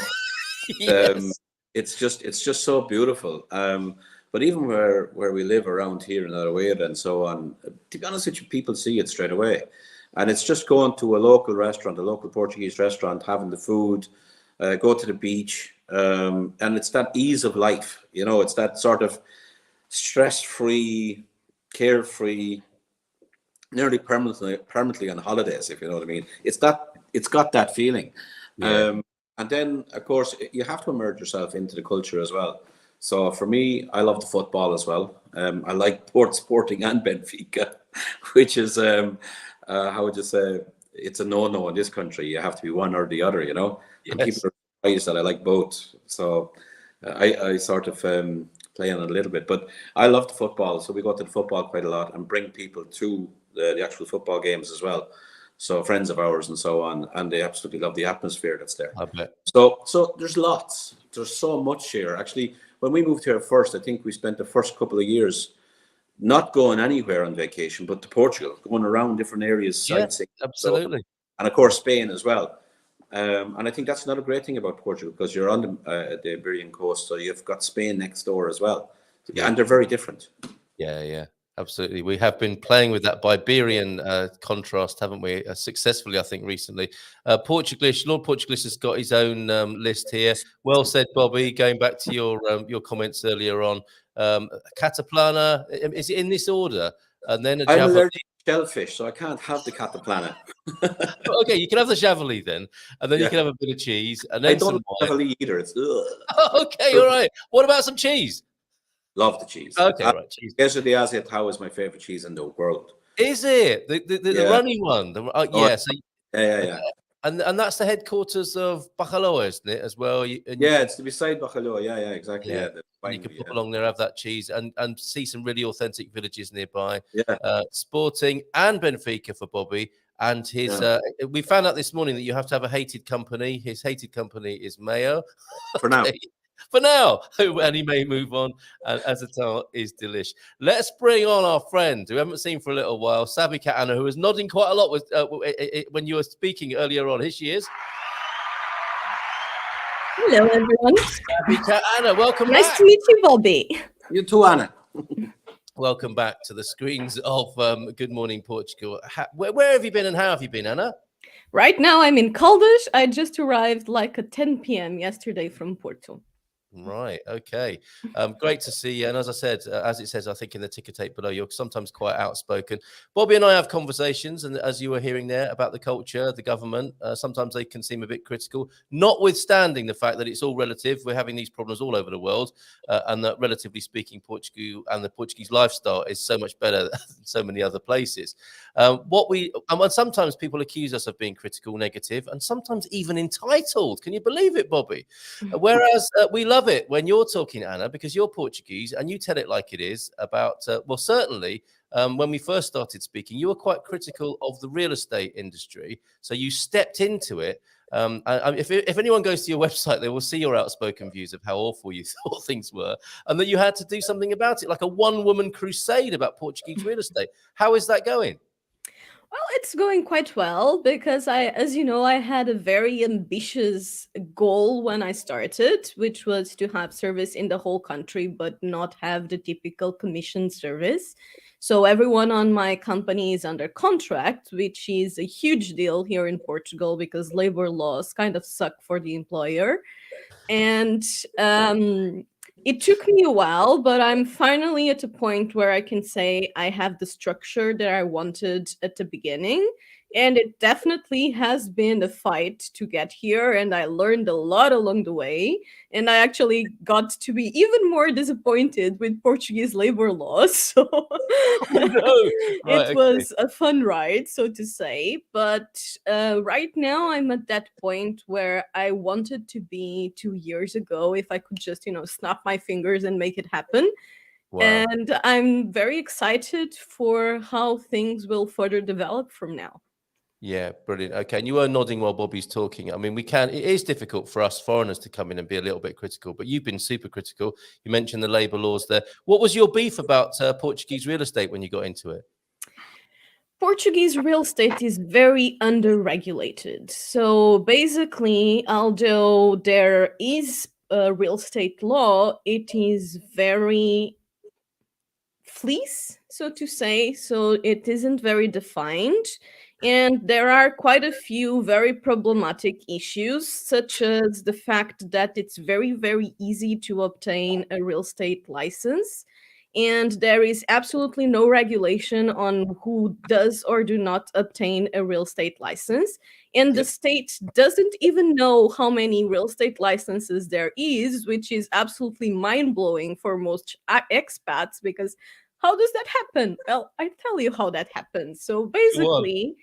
It's just so beautiful. But even where we live around here in Araújo and so on, to be honest with you, people see it straight away. And it's just going to a local restaurant, a local Portuguese restaurant, having the food, go to the beach, and it's that ease of life, you know. It's that sort of stress-free, carefree, nearly permanently on holidays, if you know what I mean. It's got that feeling. And then, of course, you have to immerse yourself into the culture as well. So for me, I love the football as well. I like Port Sporting and Benfica, which is, how would you say, it's a no-no in this country. You have to be one or the other, you know. And people are surprised that I like both. So I sort of play on it a little bit. But I love the football, so we go to the football quite a lot and bring people to the actual football games as well. So friends of ours and so on, and they absolutely love the atmosphere that's there. I bet. So there's lots. There's so much here. Actually, when we moved here first, I think we spent the first couple of years not going anywhere on vacation, but to Portugal, going around different areas, Yeah, sightseeing. absolutely. And of course, Spain as well. And I think that's another great thing about Portugal, because you're on the Iberian coast, so you've got Spain next door as well. Yeah, and they're very different. Yeah, absolutely. We have been playing with that Iberian contrast, haven't we? Successfully, I think, recently. Lord Portuguese has got his own list here. Well said, Bobby. Going back to your comments earlier on, Cataplana, is it in this order? And then I'm allergic to shellfish, so I can't have the Cataplana. Okay, you can have the javeli then, and then you can have a bit of cheese, and then I don't some like javeli either. It's okay, all right. What about some cheese? Love the cheese. Okay, right. Cheese. Queso de Azeitão is my favorite cheese in the world. Is it the runny one? Yeah. And that's the headquarters of Bacalhau, isn't it, as well? It's beside Bacalhau. Yeah, exactly. Yeah, you can pop along there, have that cheese, and see some really authentic villages nearby. Yeah. Sporting and Benfica for Bobby. And his, we found out this morning that you have to have a hated company. His hated company is Mayo. For now. For now, and he may move on. And Azeitão is delish. Let's bring on our friend who we haven't seen for a little while, Savvy Cat Ana, who was nodding quite a lot with when you were speaking earlier on. Here she is. Hello, everyone. Savvy Cat Ana, welcome back. Nice to meet you, Bobby. You too, Anna. Welcome back to the screens of Good Morning Portugal. Where have you been and how have you been, Anna? Right now, I'm in Caldas. I just arrived like at 10 p.m. yesterday from Porto. Right. Okay. Great to see you. And as I said, as it says, I think in the ticker tape below, you're sometimes quite outspoken. Bobby and I have conversations, and as you were hearing there, about the culture, the government. Sometimes they can seem a bit critical, notwithstanding the fact that it's all relative. We're having these problems all over the world, and that, relatively speaking, Portugal and the Portuguese lifestyle is so much better than so many other places. And sometimes people accuse us of being critical, negative, and sometimes even entitled. Can you believe it, Bobby? Whereas we love it when you're talking, Anna, because you're Portuguese and you tell it like it is about, certainly when we first started speaking, you were quite critical of the real estate industry. So you stepped into it. If anyone goes to your website, they will see your outspoken views of how awful you thought things were and that you had to do something about it, like a one-woman crusade about Portuguese real estate. How is that going? Well, it's going quite well because as you know, I had a very ambitious goal when I started, which was to have service in the whole country, but not have the typical commission service. So everyone on my company is under contract, which is a huge deal here in Portugal because labor laws kind of suck for the employer. And it took me a while, but I'm finally at a point where I can say I have the structure that I wanted at the beginning. And it definitely has been a fight to get here. And I learned a lot along the way. And I actually got to be even more disappointed with Portuguese labor laws. So it was a fun ride, so to say. But right now I'm at that point where I wanted to be 2 years ago if I could just, snap my fingers and make it happen. Wow. And I'm very excited for how things will further develop from now. Yeah, brilliant. Okay, and you were nodding while Bobby's talking. I mean, it is difficult for us foreigners to come in and be a little bit critical, but you've been super critical. You mentioned the labour laws there. What was your beef about Portuguese real estate when you got into it? Portuguese real estate is very under-regulated. So basically, although there is a real estate law, it is very fleece, so to say. So it isn't very defined. And there are quite a few very problematic issues, such as the fact that it's very, very easy to obtain a real estate license. And there is absolutely no regulation on who does or do not obtain a real estate license. And the state doesn't even know how many real estate licenses there is, which is absolutely mind-blowing for most expats, because how does that happen? Well, I tell you how that happens. So basically,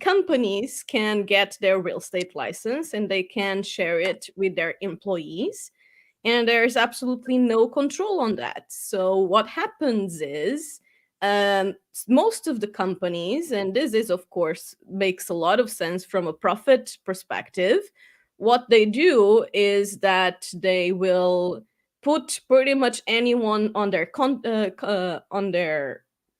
companies can get their real estate license and they can share it with their employees. And there's absolutely no control on that. So what happens is most of the companies, and this is, of course, makes a lot of sense from a profit perspective, what they do is that they will put pretty much anyone on their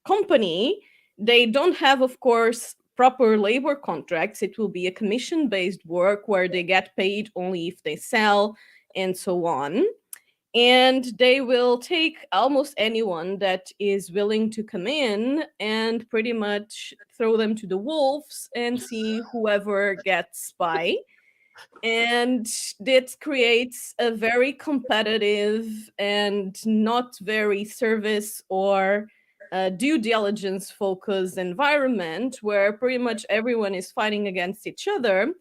company. They don't have, of course, proper labor contracts. It will be a commission-based work where they get paid only if they sell and so on. And they will take almost anyone that is willing to come in and pretty much throw them to the wolves and see whoever gets by. And that creates a very competitive and not very service or due diligence focused environment where pretty much everyone is fighting against each other.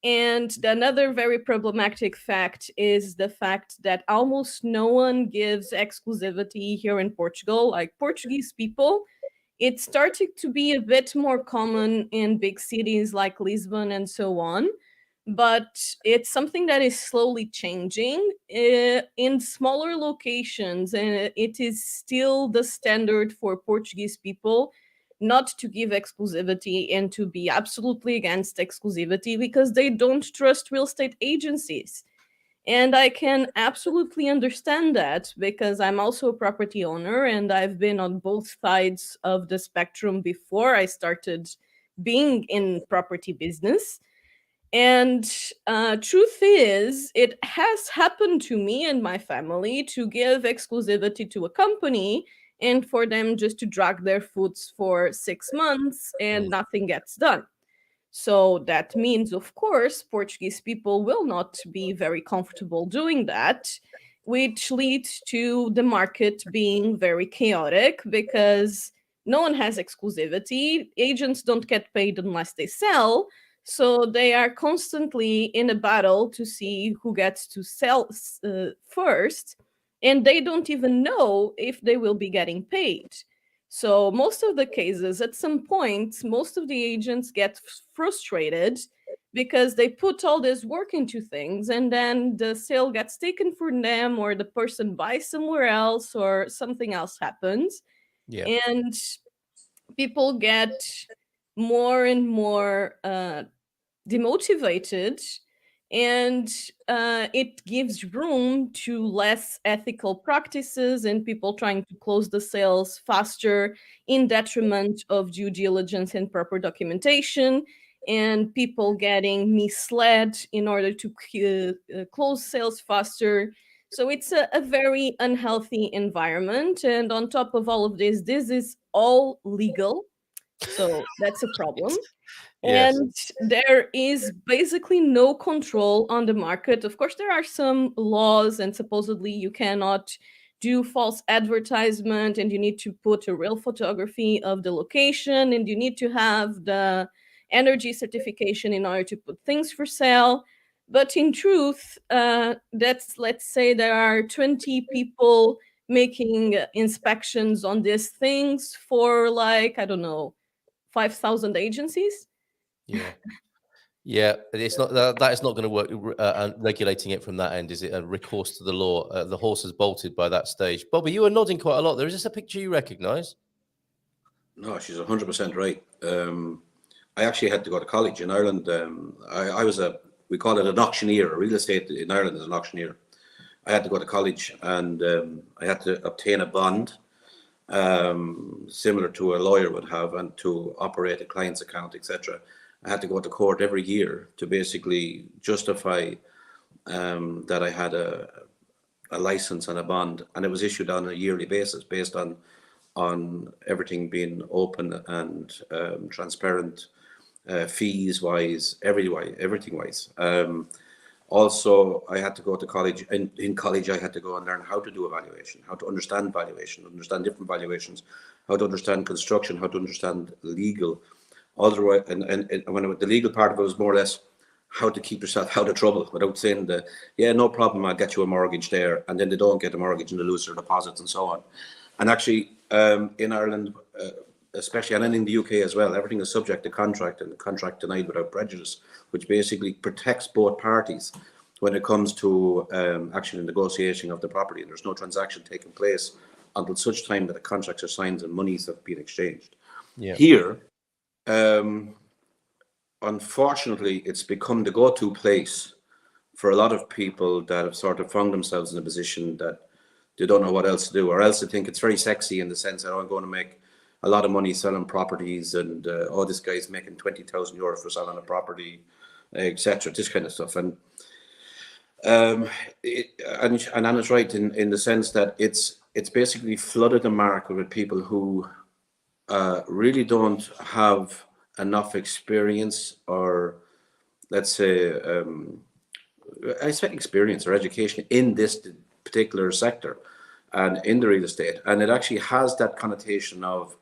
And another very problematic fact is the fact that almost no one gives exclusivity here in Portugal. Like Portuguese people, it's starting to be a bit more common in big cities like Lisbon and so on. But it's something that is slowly changing in smaller locations. And it is still the standard for Portuguese people not to give exclusivity and to be absolutely against exclusivity because they don't trust real estate agencies. And I can absolutely understand that because I'm also a property owner and I've been on both sides of the spectrum before I started being in property business. And truth is, it has happened to me and my family to give exclusivity to a company and for them just to drag their foots for 6 months and nothing gets done. So that means, of course, Portuguese people will not be very comfortable doing that, which leads to the market being very chaotic because no one has exclusivity. Agents don't get paid unless they sell. So they are constantly in a battle to see who gets to sell first. And they don't even know if they will be getting paid. So most of the cases, at some point, most of the agents get frustrated because they put all this work into things and then the sale gets taken from them or the person buys somewhere else or something else happens. Yeah. And people get more and more demotivated, and it gives room to less ethical practices and people trying to close the sales faster in detriment of due diligence and proper documentation, and people getting misled in order to close sales faster. So it's a very unhealthy environment. And on top of all of this is all legal. So that's a problem. Yes. And there is basically no control on the market. Of course, there are some laws, and supposedly you cannot do false advertisement, and you need to put a real photography of the location, and you need to have the energy certification in order to put things for sale. But in truth, let's say there are 20 people making inspections on these things for, like, I don't know, 5,000 agencies. Yeah. Yeah, it's not that is not going to work. Regulating it from that end, is it? A recourse to the law. The horse has bolted by that stage. Bobby, you were nodding quite a lot there. Is this a picture you recognise? No, she's 100% right. I actually had to go to college in Ireland. I was we call it an auctioneer. Real estate in Ireland is an auctioneer. I had to go to college and I had to obtain a bond, similar to a lawyer would have, and to operate a client's account, etc. I had to go to court every year to basically justify that I had a license and a bond, and it was issued on a yearly basis based on everything being open and transparent, fees wise, everything wise. Also, I had to go to college. In college, I had to go and learn how to do a valuation, how to understand valuation, understand different valuations, how to understand construction, how to understand legal. All the way, and when the legal part of it was more or less how to keep yourself out of trouble without saying yeah, no problem, I'll get you a mortgage there, and then they don't get a mortgage and they lose their deposits and so on. And actually, in Ireland, especially, and then in the UK as well, everything is subject to contract and contract denied without prejudice, which basically protects both parties when it comes to actually negotiation of the property. And there's no transaction taking place until such time that the contracts are signed and monies have been exchanged. Yeah. Here, unfortunately, it's become the go-to place for a lot of people that have sort of found themselves in a position that they don't know what else to do, or else they think it's very sexy in the sense that, oh, I'm going to make a lot of money selling properties, and oh, this guy's making 20,000 euros for selling a property, etc. This kind of stuff. And Anna's right in the sense that it's basically flooded the market with people who really don't have enough experience, or let's say, I say experience or education in this particular sector and in the real estate. And it actually has that connotation of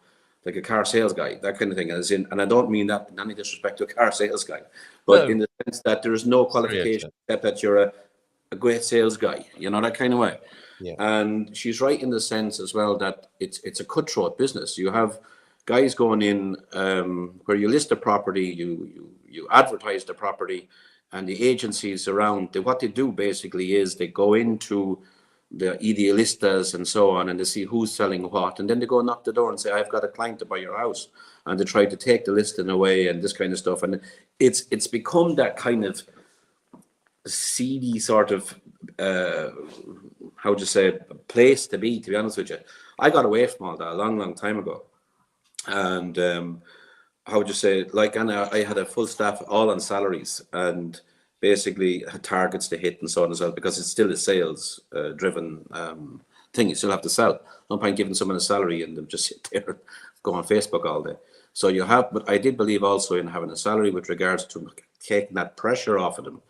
like a car sales guy, that kind of thing. As in, and I don't mean that in any disrespect to a car sales guy, but in the sense that there is no qualification except that you're a great sales guy, you know, that kind of way. Yeah. And she's right in the sense as well that it's a cutthroat business. You have guys going in where you list a property, you advertise the property, and the agencies around, what they do basically is they go into the idealistas and so on, and they see who's selling what, and then they go knock the door and say, I've got a client to buy your house, and they try to take the listing away and this kind of stuff. And it's become that kind of seedy sort of how would you say, place to be honest with you. I got away from all that a long time ago. And how would you say, like, Anna, I had a full staff all on salaries and basically had targets to hit and so on as well, because it's still a sales driven thing. You still have to sell. No point giving someone a salary and them just sit there and go on Facebook all day. So you have, but I did believe also in having a salary with regards to taking that pressure off of them,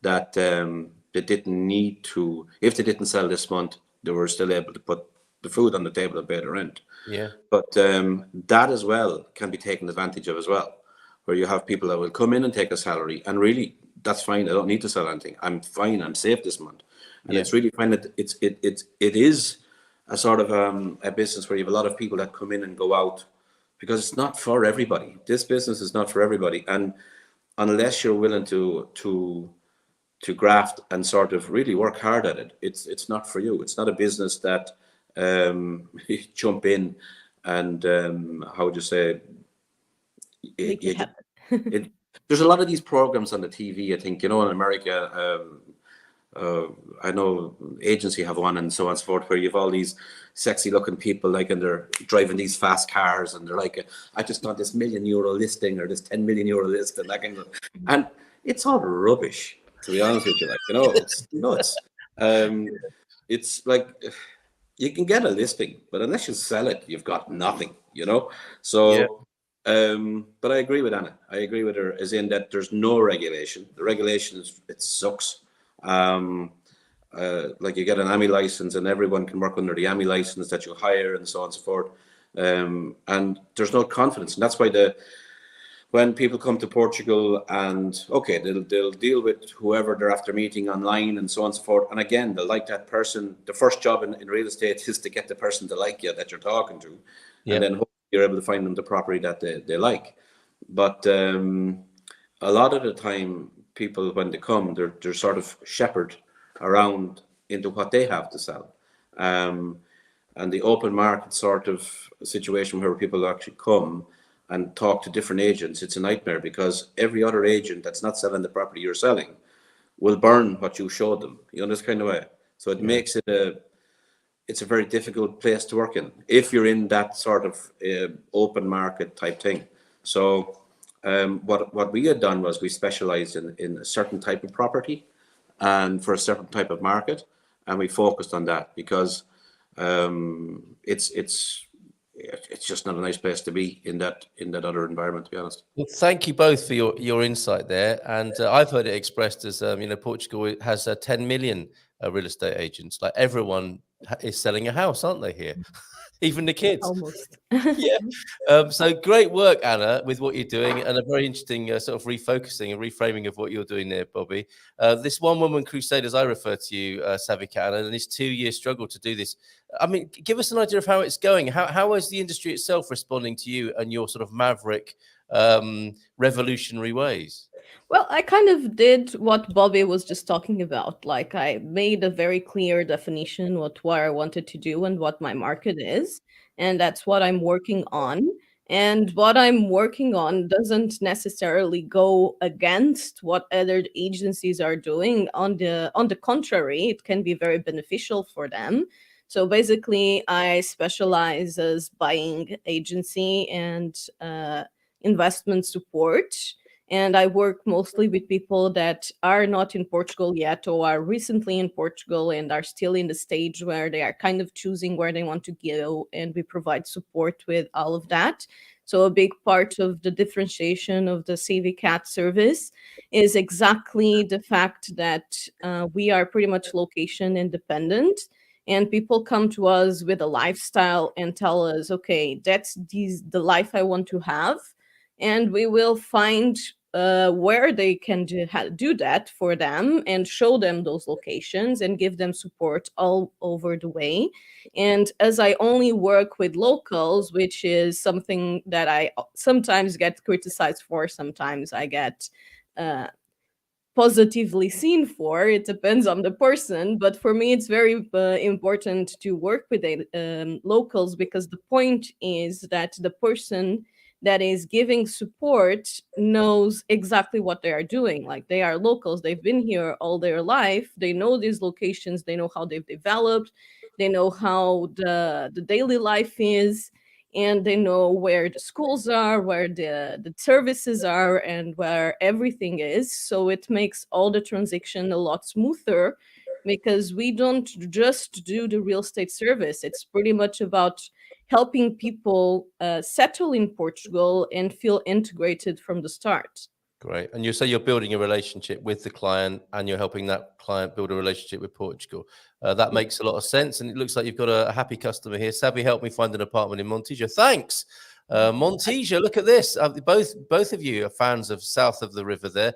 that they didn't need to, if they didn't sell this month, they were still able to put the food on the table and pay the rent. Yeah. But that as well can be taken advantage of as well, where you have people that will come in and take a salary, and really that's fine. I don't need to sell anything. I'm fine. I'm safe this month. And it's really fine that it is a sort of a business where you have a lot of people that come in and go out, because it's not for everybody. This business is not for everybody, and unless you're willing to graft and sort of really work hard at it, it's not for you. It's not a business that you jump in and how would you say, there's a lot of these programs on the TV. I think, you know, in America, I know agency have one and so on and so forth, where you have all these sexy looking people, like, and they're driving these fast cars, and they're like, I just want this €1 million listing, or this €10 million listing, that kind of, and it's all rubbish, to be honest with you. Like, you know, it's nuts. It's like, you can get a listing, but unless you sell it, you've got nothing, you know? So, but I agree with Anna. I agree with her, as in that there's no regulation. The regulation it sucks. Like, you get an AMI license and everyone can work under the AMI license that you hire and so on and so forth. And there's no confidence. And that's why when people come to Portugal and, okay, they'll deal with whoever they're after meeting online and so on and so forth. And again, they'll like that person. The first job in real estate is to get the person to like you, that you're talking to. And then hopefully you're able to find them the property that they like. But a lot of the time, people, when they come, they're sort of shepherded around into what they have to sell. And the open market sort of situation where people actually come and talk to different agents, it's a nightmare, because every other agent that's not selling the property you're selling will burn what you showed them, you know, this kind of way. So it makes it it's a very difficult place to work in if you're in that sort of open market type thing. So what we had done was we specialized in a certain type of property and for a certain type of market, and we focused on that, because it's just not a nice place to be in that other environment, to be honest. Well, thank you both for your insight there. And I've heard it expressed as, you know, Portugal has 10 million real estate agents. Like, everyone is selling a house, aren't they, here? Even the kids. Almost. Yeah. So great work, Anna, with what you're doing, and a very interesting sort of refocusing and reframing of what you're doing there, Bobby. This one-woman crusade, as I refer to you, Savvy Cat Ana, and this 2-year struggle to do this. I mean, give us an idea of how it's going. How is the industry itself responding to you and your sort of maverick, revolutionary ways? Well, I kind of did what Bobby was just talking about. Like, I made a very clear definition what I wanted to do and what my market is, and that's what I'm working on. And what I'm working on doesn't necessarily go against what other agencies are doing. On the contrary, it can be very beneficial for them. So basically, I specialize as buying agency and investment support, and I work mostly with people that are not in Portugal yet or are recently in Portugal and are still in the stage where they are kind of choosing where they want to go, and we provide support with all of that. So a big part of the differentiation of the Savvy Cat service is exactly the fact that we are pretty much location independent, and people come to us with a lifestyle and tell us, okay, the life I want to have, and we will find where they can do that for them and show them those locations and give them support all over the way. And as I only work with locals, which is something that I sometimes get criticized for, sometimes I get uh, positively seen for. It depends on the person, but for me, it's very important to work with locals, because the point is that the person that is giving support knows exactly what they are doing. Like, they are locals, they've been here all their life, they know these locations, they know how they've developed, they know how the daily life is, and they know where the schools are, where the services are, and where everything is. So it makes all the transaction a lot smoother, because we don't just do the real estate service. It's pretty much about helping people settle in Portugal and feel integrated from the start. Great. And you say you're building a relationship with the client and you're helping that client build a relationship with Portugal. That makes a lot of sense. And it looks like you've got a happy customer here. Savvy helped me find an apartment in Montija. Thanks. Montija, look at this. Both of you are fans of south of the river there,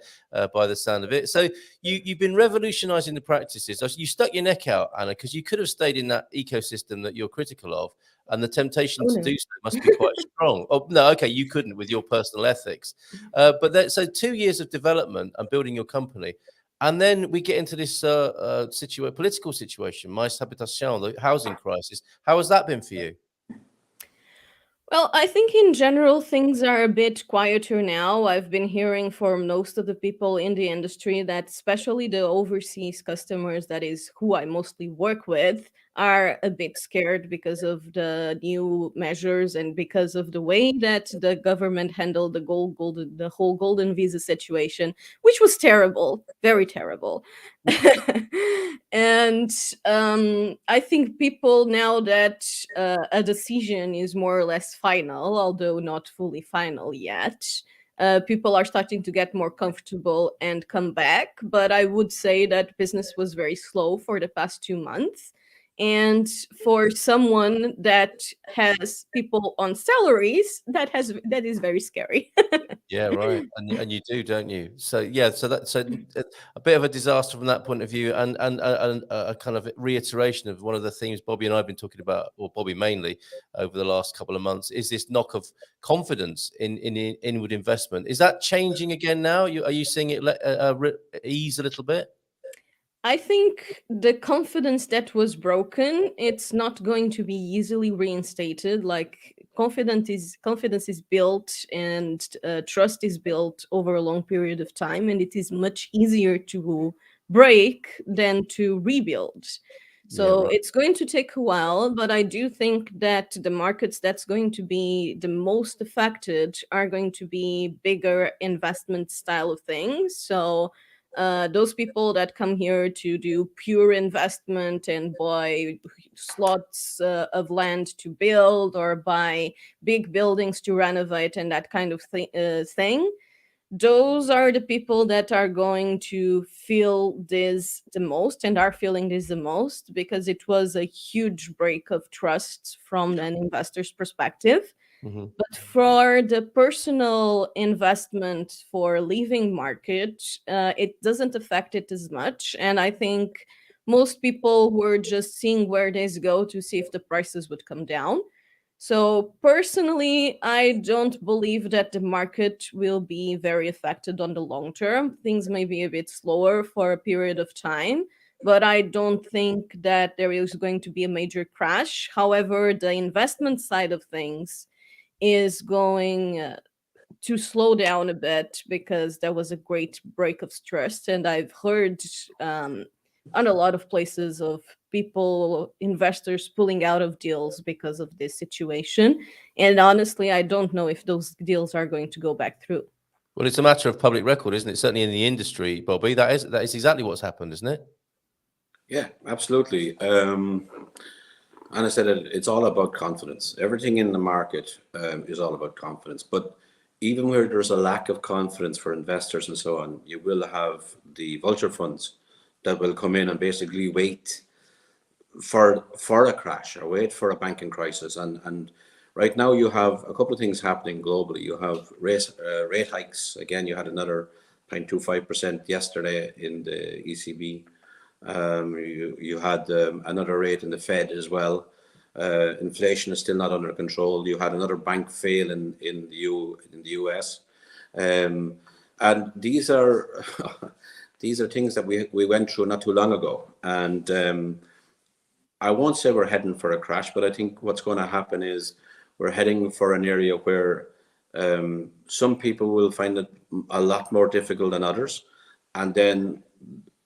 by the sound of it. So you've been revolutionizing the practices. You stuck your neck out, Anna, because you could have stayed in that ecosystem that you're critical of. And the temptation to do so must be quite strong. Oh, no, okay, you couldn't with your personal ethics. So 2 years of development and building your company. And then we get into this political situation, mais habitation, the housing crisis. How has that been for you? Well, I think in general things are a bit quieter now. I've been hearing from most of the people in the industry that especially the overseas customers, that is who I mostly work with, are a bit scared because of the new measures and because of the way that the government handled the whole golden visa situation, which was terrible, very terrible. And I think people, now that a decision is more or less final, although not fully final yet, people are starting to get more comfortable and come back. But I would say that business was very slow for the past 2 months. And for someone that has people on salaries, that is very scary. Yeah, right. And you do, don't you? So yeah, so a bit of a disaster from that point of view, and a kind of reiteration of one of the themes Bobby and I have been talking about, or Bobby mainly, over the last couple of months, is this knock of confidence in inward investment. Is that changing again now? Are you seeing it ease a little bit? I think the confidence that was broken, it's not going to be easily reinstated. Like, confidence is built, and trust is built over a long period of time, and it is much easier to break than to rebuild. So it's going to take a while, but I do think that the markets that's going to be the most affected are going to be bigger investment style of things. So those people that come here to do pure investment and buy slots of land to build, or buy big buildings to renovate and that kind of thing, those are the people that are going to feel this the most and are feeling this the most, because it was a huge break of trust from an investor's perspective. Hmm. But for the personal investment for living market, it doesn't affect it as much. And I think most people were just seeing where these go to see if the prices would come down. So personally, I don't believe that the market will be very affected on the long term. Things may be a bit slower for a period of time, but I don't think that there is going to be a major crash. However, the investment side of things is going to slow down a bit, because there was a great break of trust. And I've heard on a lot of places of people, investors pulling out of deals because of this situation. And honestly, I don't know if those deals are going to go back through. Well, it's a matter of public record, isn't it? Certainly in the industry, Bobby, that is exactly what's happened, isn't it? Yeah, absolutely. And I said it's all about confidence. Everything in the market is all about confidence. But even where there's a lack of confidence for investors and so on, you will have the vulture funds that will come in and basically wait for a crash or wait for a banking crisis. And right now you have a couple of things happening globally. You have rate hikes. Again, you had another 0.25% yesterday in the ECB. You had another rate in the Fed as well. Inflation is still not under control. You had another bank fail in the US, and these are these are things that we went through not too long ago. And I won't say we're heading for a crash, but I think what's going to happen is we're heading for an area where some people will find it a lot more difficult than others, and then.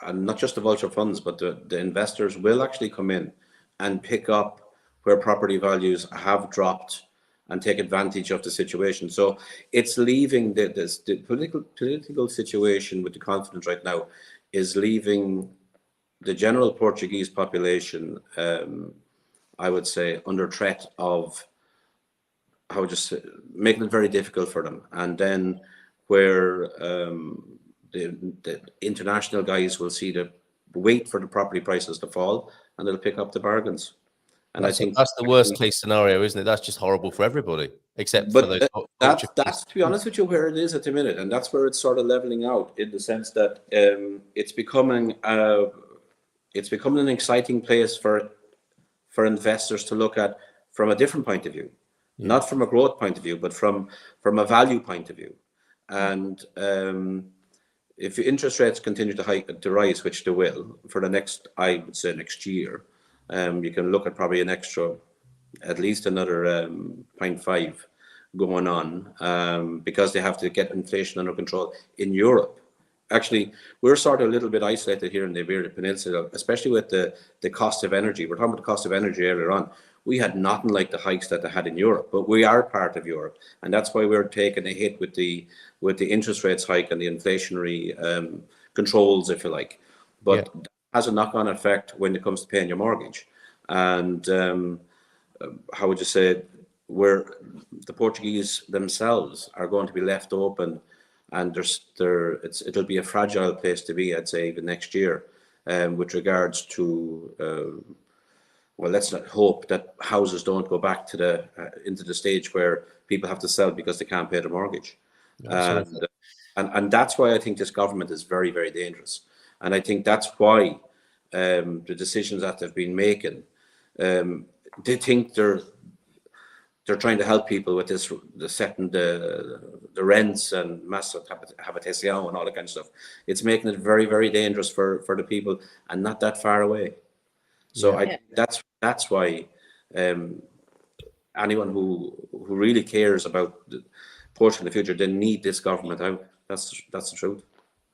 And not just the vulture funds, but the investors will actually come in and pick up where property values have dropped and take advantage of the situation. So it's leaving the political situation with the confidence right now is leaving the general Portuguese population, I would say, under threat of, how would you say, making it very difficult for them. And then where the international guys will see the wait for the property prices to fall, and they'll pick up the bargains. And I think that's the worst case scenario, isn't it? That's just horrible for everybody, except for those. That's to be honest with you where it is at the minute, and that's where it's sort of leveling out in the sense that it's becoming an exciting place for investors to look at from a different point of view, not from a growth point of view, but from a value point of view. And if interest rates continue to rise, which they will for the next, I would say next year, you can look at probably an extra, at least another 0.5 going on, because they have to get inflation under control in Europe. Actually, we're sort of a little bit isolated here in the Iberian Peninsula, especially with the cost of energy. We're talking about the cost of energy earlier on. We had nothing like the hikes that they had in Europe, but we are part of Europe, and that's why we're taking a hit with the interest rates hike and the inflationary controls, if you like. But that has a knock-on effect when it comes to paying your mortgage. And how would you say, where the Portuguese themselves are going to be left open, and it'll be a fragile place to be, I'd say, even next year, with regards to. Well, let's not hope that houses don't go back to into the stage where people have to sell because they can't pay their mortgage. And that's why I think this government is very, very dangerous. And I think that's why the decisions that they've been making, they think they're trying to help people with this, setting the rents and mass habitation and all that kind of stuff. It's making it very, very dangerous for the people, and not that far away. So I that's why anyone who really cares about Portugal in the future, they need this government out. That's the truth.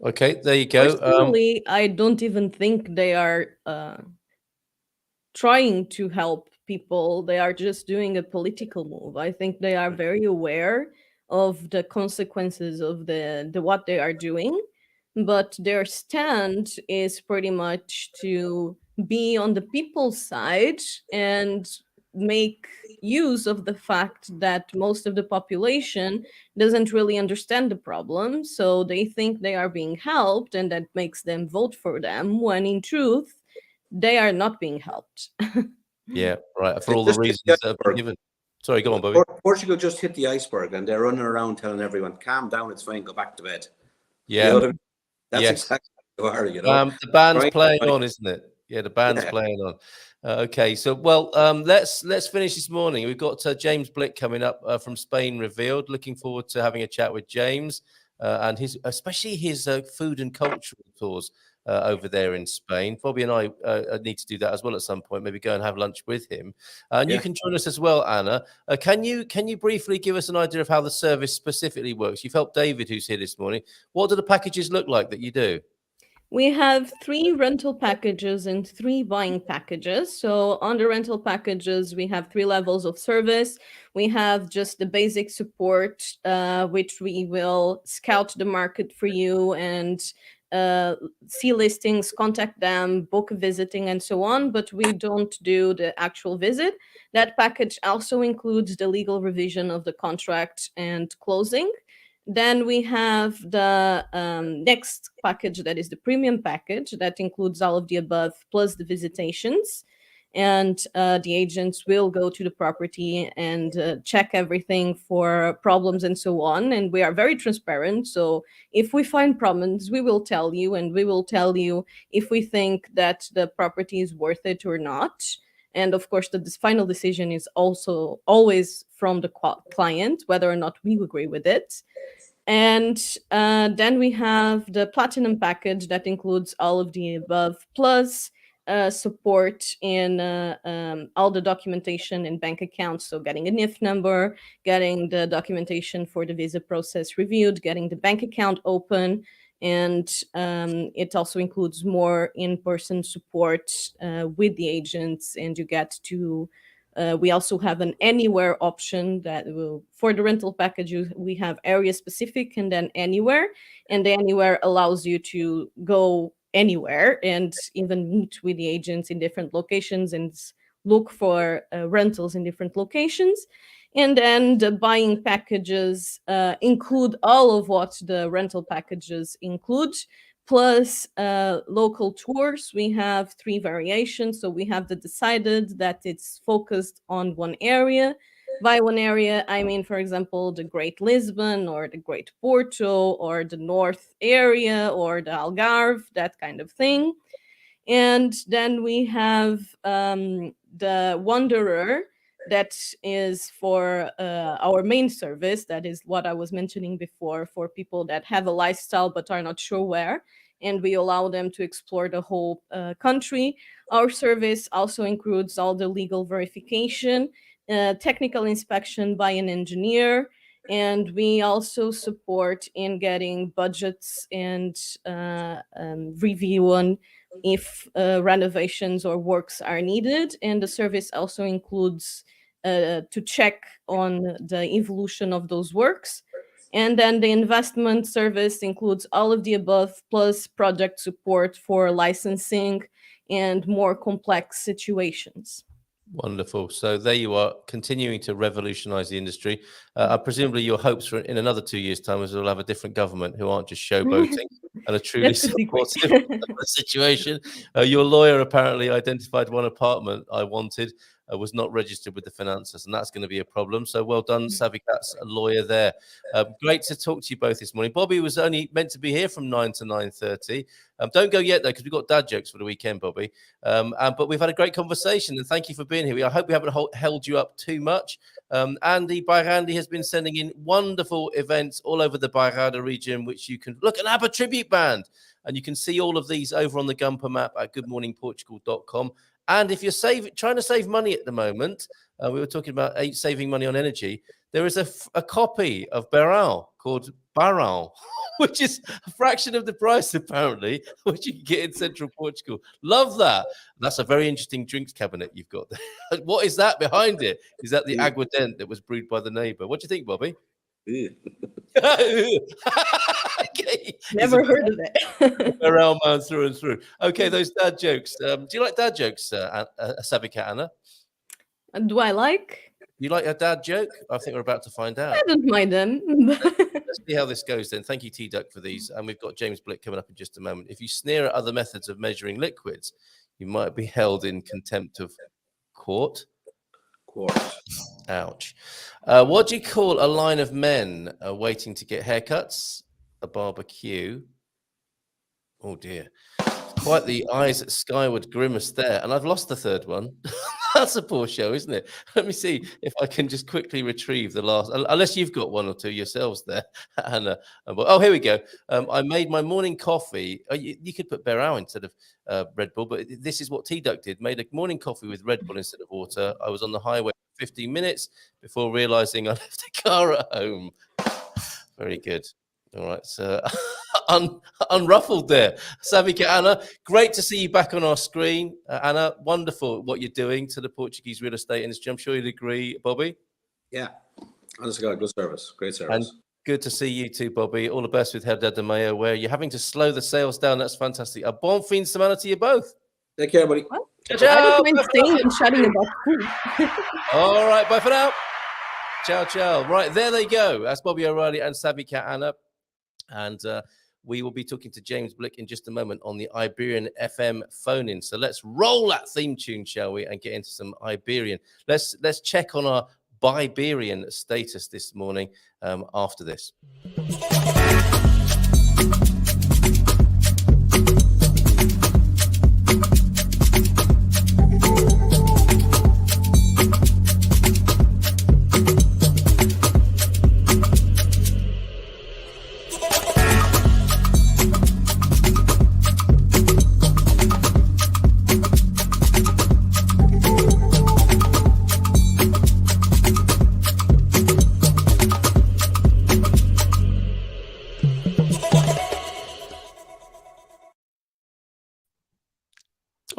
Okay, there you go. Personally, I don't even think they are trying to help people. They are just doing a political move. I think they are very aware of the consequences of the what they are doing, but their stand is pretty much to be on the people's side and make use of the fact that most of the population doesn't really understand the problem, so they think they are being helped, and that makes them vote for them, when in truth they are not being helped. Yeah, right. For It all the just hit the reasons that have been iceberg. given. Sorry, go on, Bobby. Portugal just hit the iceberg, and they're running around telling everyone, "Calm down, it's fine, go back to bed." You know Yeah. what I mean? That's Yes. exactly what they are. You know, The band's Trying to playing find- on, isn't it? Yeah, the band's Yeah. playing on. Okay, so well, let's finish this morning. We've got James Blick coming up from Spain Revealed. Looking forward to having a chat with James and especially his food and cultural tours over there in Spain. Bobby and I need to do that as well at some point. Maybe go and have lunch with him. And you can join us as well, Anna. Can you briefly give us an idea of how the service specifically works? You've helped David, who's here this morning. What do the packages look like that you do? We have 3 rental packages and 3 buying packages. So on the rental packages, we have 3 levels of service. We have just the basic support, which we will scout the market for you and see listings, contact them, book visiting, and so on. But we don't do the actual visit. That package also includes the legal revision of the contract and closing. Then we have the next package, that is the premium package, that includes all of the above plus the visitations. And the agents will go to the property and check everything for problems and so on. And we are very transparent. So if we find problems, we will tell you, and we will tell you if we think that the property is worth it or not. And of course, the final decision is also always from the client, whether or not we agree with it. And then we have the platinum package that includes all of the above, plus support in all the documentation and bank accounts. So getting a NIF number, getting the documentation for the visa process reviewed, getting the bank account open. And it also includes more in-person support with the agents, and you get to we also have an anywhere option that will, for the rental package, we have area specific and then anywhere. And the anywhere allows you to go anywhere and even meet with the agents in different locations and look for rentals in different locations. And then the buying packages include all of what the rental packages include, plus local tours. We have 3 variations. So we have the decided that it's focused on one area. By one area, I mean, for example, the Great Lisbon or the Great Porto or the North area or the Algarve, that kind of thing. And then we have the Wanderer, that is for our main service. That is what I was mentioning before, for people that have a lifestyle but are not sure where. And we allow them to explore the whole country. Our service also includes all the legal verification, technical inspection by an engineer, and we also support in getting budgets and review on if renovations or works are needed. And the service also includes to check on the evolution of those works. And then the investment service includes all of the above, plus project support for licensing and more complex situations. Wonderful. So there you are, continuing to revolutionize the industry. Presumably your hopes for in another 2 years' time is we'll have a different government who aren't just showboating and are truly supportive of the situation. Your lawyer apparently identified one apartment I wanted was not registered with the finances, and that's going to be a problem. So well done, Savvy Cat's lawyer there. Great to talk to you both this morning. Bobby was only meant to be here from 9 to 9:30. Don't go yet, though, because we've got dad jokes for the weekend, Bobby. But we've had a great conversation, and thank you for being here. I hope we haven't held you up too much. Andy Bairandi has been sending in wonderful events all over the Bairrada region, which you can look at ABBA tribute band. And you can see all of these over on the Gumper map at goodmorningportugal.com. And if you're trying to save money at the moment, we were talking about saving money on energy. There is a copy of Barão called Barão, which is a fraction of the price, apparently, which you can get in central Portugal. Love that. That's a very interesting drinks cabinet you've got there. What is that behind it? Is that the aguardente that was brewed by the neighbour? What do you think, Bobby? Okay. Never heard of it. Barão man through and through. Okay, those dad jokes. Do you like dad jokes, Savvy Cat Ana? Do I like? You like a dad joke? I think we're about to find out. I don't mind them. Let's see how this goes then. Thank you, T-Duck, for these. And we've got James Blick coming up in just a moment. If you sneer at other methods of measuring liquids, you might be held in contempt of court. Ouch. What do you call a line of men waiting to get haircuts? A barbecue. Oh, dear. Quite the eyes skyward grimace there. And I've lost the third one. That's a poor show, isn't it? Let me see if I can just quickly retrieve the last, unless you've got one or two yourselves there. And oh, here we go. I made my morning coffee. You could put Berau instead of Red Bull, but this is what T-Duck did. Made a morning coffee with Red Bull instead of water. I was on the highway for 15 minutes before realizing I left the car at home. Very good. All right, so unruffled there. Savvy Cat Ana, great to see you back on our screen. Anna, wonderful what you're doing to the Portuguese real estate industry. I'm sure you'd agree, Bobby. Yeah, honestly, God, good service, great service. And good to see you too, Bobby. All the best with Herda de Mayo, where you're having to slow the sales down. That's fantastic. A bon fin semana to you both. Take care, buddy. I don't mind staying and chatting about food. All right, bye for now. Ciao, ciao. Right, there they go. That's Bobby O'Reilly and Savvy Cat Ana. And we will be talking to James Blick in just a moment on the Iberian FM phone-in. So let's roll that theme tune, shall we, and get into some Iberian. Let's check on our Biberian status this morning after this.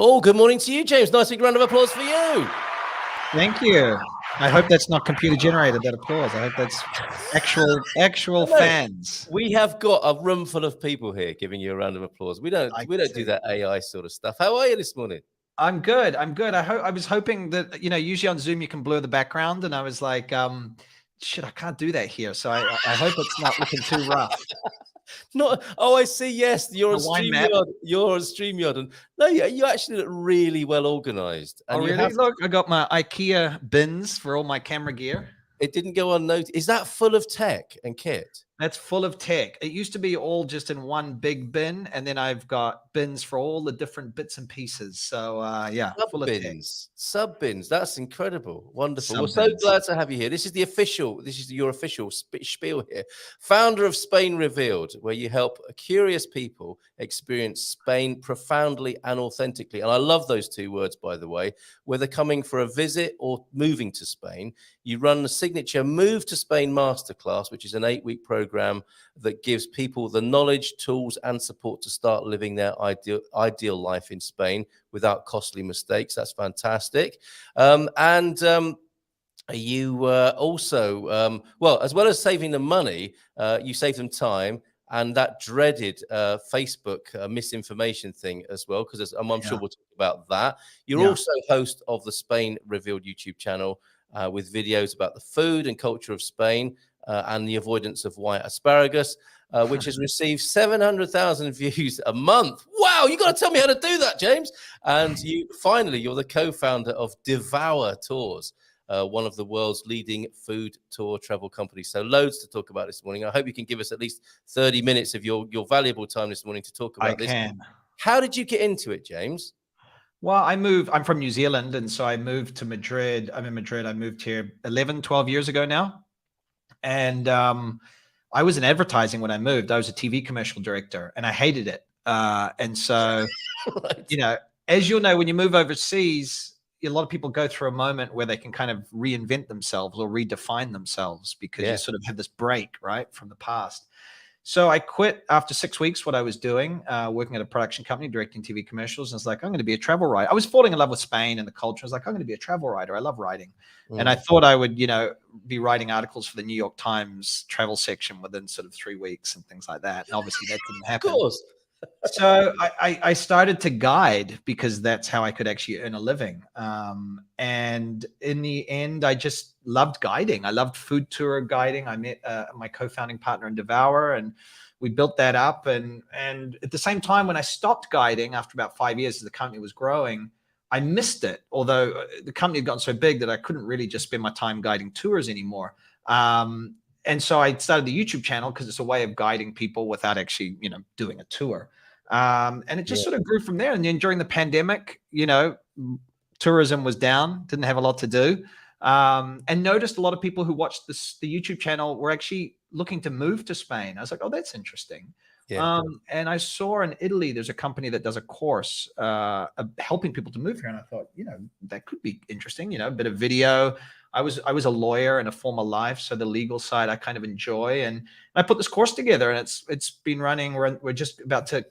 Oh, good morning to you, James. Nice big round of applause for you. Thank you. I hope that's not computer generated, that applause. I hope that's actual fans. We have got a room full of people here giving you a round of applause. We don't do that AI sort of stuff. How are you this morning? I'm good. I was hoping that, usually on Zoom you can blur the background, and I was like, shit, I can't do that here. So I hope it's not looking too rough. I see. Yes, you're on StreamYard. You're on StreamYard, and no, you actually look really well organized. And really? Look, I got my IKEA bins for all my camera gear. It didn't go unnoticed. Is that full of tech and kit? That's full of tech. It used to be all just in one big bin, and then I've got bins for all the different bits and pieces. So yeah, full of tech. Sub bins. That's incredible. Wonderful. We're so glad to have you here. This is your official spiel here. Founder of Spain Revealed, where you help curious people experience Spain profoundly and authentically. And I love those two words, by the way. Whether coming for a visit or moving to Spain, you run the signature Move to Spain Masterclass, which is an 8-week program that gives people the knowledge, tools, and support to start living their ideal life in Spain without costly mistakes. That's fantastic. You also, as well as saving them money, you save them time and that dreaded Facebook misinformation thing as well, because I'm sure we'll talk about that. You're also host of the Spain Revealed YouTube channel with videos about the food and culture of Spain and the avoidance of white asparagus, which has received 700,000 views a month. Wow, you got to tell me how to do that, James. And you're the co-founder of Devour Tours, one of the world's leading food tour travel companies. So loads to talk about this morning. I hope you can give us at least 30 minutes of your valuable time this morning to talk about this. How did you get into it, James? Well, I'm from New Zealand, and so I moved to Madrid. I'm in Madrid. I moved here 12 years ago now. And I was in advertising when I moved. I was a TV commercial director, and I hated it. And so, right. As you'll know, when you move overseas, a lot of people go through a moment where they can kind of reinvent themselves or redefine themselves because you sort of have this break, right, from the past. So I quit after 6 weeks what I was doing, working at a production company, directing TV commercials. And it's like, I'm going to be a travel writer. I was falling in love with Spain and the culture. I was like, I'm going to be a travel writer. I love writing. And I thought I would, be writing articles for the New York Times travel section within sort of 3 weeks and things like that. And obviously that didn't happen. Of course. So I started to guide because that's how I could actually earn a living. And in the end, I just loved guiding. I loved food tour guiding. I met my co-founding partner in Devour, and we built that up. And at the same time, when I stopped guiding after about 5 years as the company was growing, I missed it. Although the company had gotten so big that I couldn't really just spend my time guiding tours anymore. And so I started the YouTube channel because it's a way of guiding people without actually, doing a tour. And it just sort of grew from there. And then during the pandemic, tourism was down, didn't have a lot to do. And noticed a lot of people who watched the YouTube channel were actually looking to move to Spain. I was like, oh, that's interesting. Yeah. And I saw in Italy, there's a company that does a course helping people to move here. And I thought, that could be interesting, a bit of video. I was a lawyer in a former life, so the legal side I kind of enjoy, and I put this course together, and it's been running. We're just about to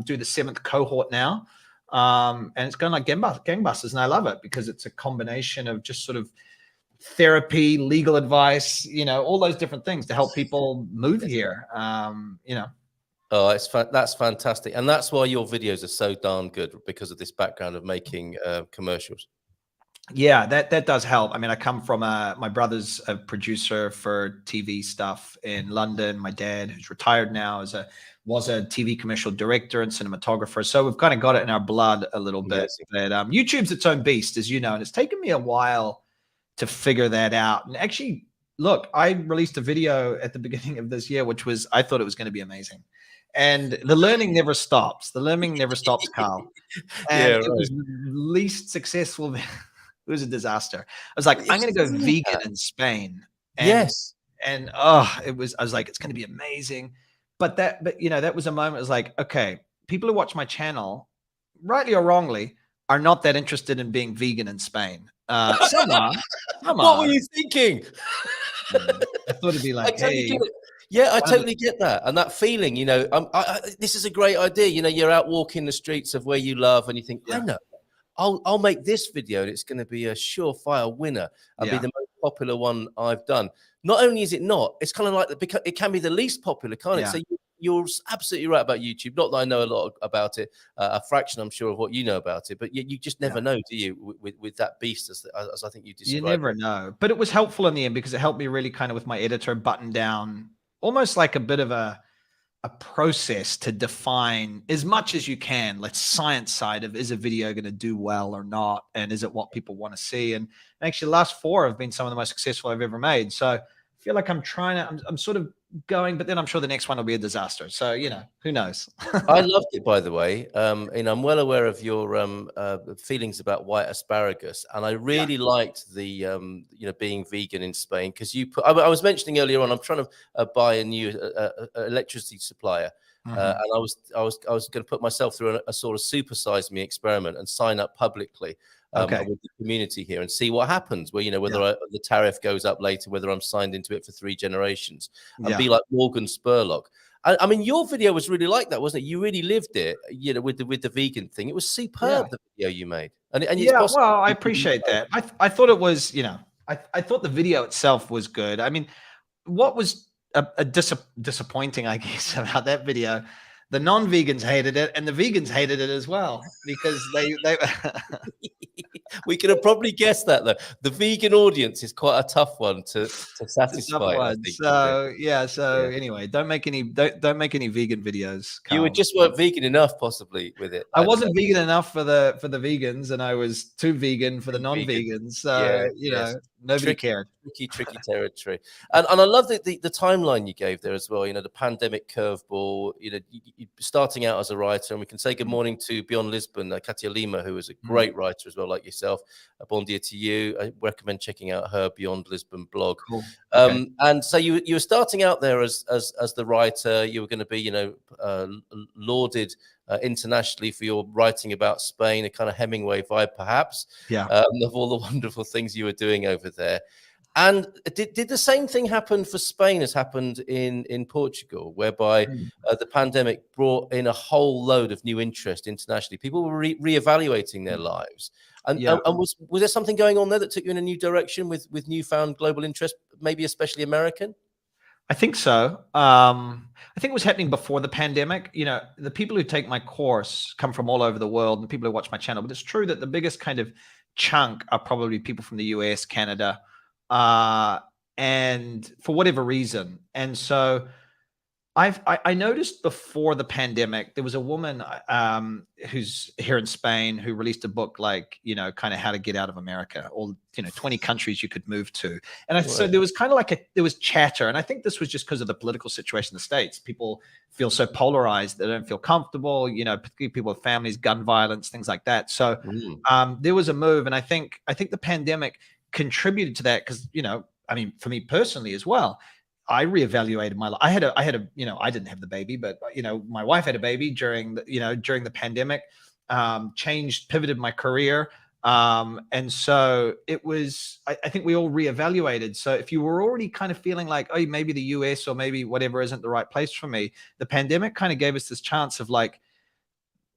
do the 7th cohort now, and it's going like gangbusters, and I love it because it's a combination of just sort of therapy, legal advice, all those different things to help people move here. Oh, that's fantastic, and that's why your videos are so darn good, because of this background of making commercials. Yeah, that does help. I mean, I come from my brother's a producer for TV stuff in London. My dad, who's retired now, was a TV commercial director and cinematographer. So we've kind of got it in our blood a little bit. Yes. But YouTube's its own beast, as you know, and it's taken me a while to figure that out. And actually, look, I released a video at the beginning of this year, I thought it was going to be amazing. And the learning never stops. The learning never stops, Carl. And Yeah, right. it was the least successful. It was a disaster. I was like, I'm going to go vegan in Spain. And, yes. And I was like, it's going to be amazing. But that was a moment. I was like, okay, people who watch my channel, rightly or wrongly, are not that interested in being vegan in Spain. Some are. What were you thinking? I thought it'd be like, hey. Yeah, I totally get that. And that feeling, this is a great idea. You're out walking the streets of where you love and you think, I know, I'll make this video and it's going to be a surefire winner and be the most popular one I've done. Not only is it not, it's kind of like, it can be the least popular, can't it? So you're absolutely right about YouTube. Not that I know a lot about it, a fraction, I'm sure, of what you know about it, but you just never know, do you, with that beast, as I think you described. You never know. But it was helpful in the end because it helped me really kind of with my editor button down almost like a bit of a process to define as much as you can, let's science side of, is a video going to do well or not? And is it what people want to see? And actually the last 4 have been some of the most successful I've ever made. So I feel like I'm sort of going, but then I'm sure the next one will be a disaster. So, who knows? I loved it, by the way. I'm well aware of your feelings about white asparagus, and I really liked the being vegan in Spain, because I was mentioning earlier on, I'm trying to buy a new electricity supplier, and I was going to put myself through a sort of supersize me experiment and sign up publicly. With the community here and see what happens, where whether the tariff goes up later, whether I'm signed into it for 3 generations, and be like Morgan Spurlock. I mean, your video was really like that, wasn't it? You really lived it, with the vegan thing. It was superb, the video you made. And it's well, I appreciate that. I thought it was, I thought the video itself was good. I mean, what was a disappointing, I guess, about that video, the non-vegans hated it and the vegans hated it as well, because they we could have probably guessed that, though. The vegan audience is quite a tough one to satisfy. Anyway, don't make any vegan videos, Carl. You just weren't vegan enough, possibly, with it. I wasn't vegan enough for the vegans, and I was too vegan for the non-vegans. So nobody cared. Tricky territory. And I love the timeline you gave there as well. The pandemic curveball. You starting out as a writer, and we can say good morning to Beyond Lisbon, Katia Lima, who is a great writer as well, like yourself. Bon dia to you. I recommend checking out her Beyond Lisbon blog. Cool. Okay. And so you were starting out there as the writer. You were going to be lauded internationally for your writing about Spain, a kind of Hemingway vibe, perhaps. Of all the wonderful things you were doing over there. And did the same thing happen for Spain as happened in Portugal, whereby the pandemic brought in a whole load of new interest internationally? People were reevaluating their lives. And was there something going on there that took you in a new direction with newfound global interest, maybe especially American? I think so. I think it was happening before the pandemic. You know, the people who take my course come from all over the world and people who watch my channel. But it's true that the biggest kind of chunk are probably people from the US, Canada, and for whatever reason. And so I noticed before the pandemic, there was a woman who's here in Spain who released a book like, you know, kind of how to get out of America, or, you know, 20 countries you could move to. And so there was kind of like there was chatter. And I think this was just because of the political situation in the States. People feel so polarized, they don't feel comfortable, you know, particularly people with families, gun violence, things like that. So there was a move. And I think the pandemic contributed to that because, you know, I mean, for me personally as well, I reevaluated my life. I had a, you know, I didn't have the baby, but, you know, my wife had a baby during the pandemic, pivoted my career. And so it was, I think we all reevaluated. So if you were already kind of feeling like, oh, maybe the US or maybe whatever isn't the right place for me, the pandemic kind of gave us this chance of like,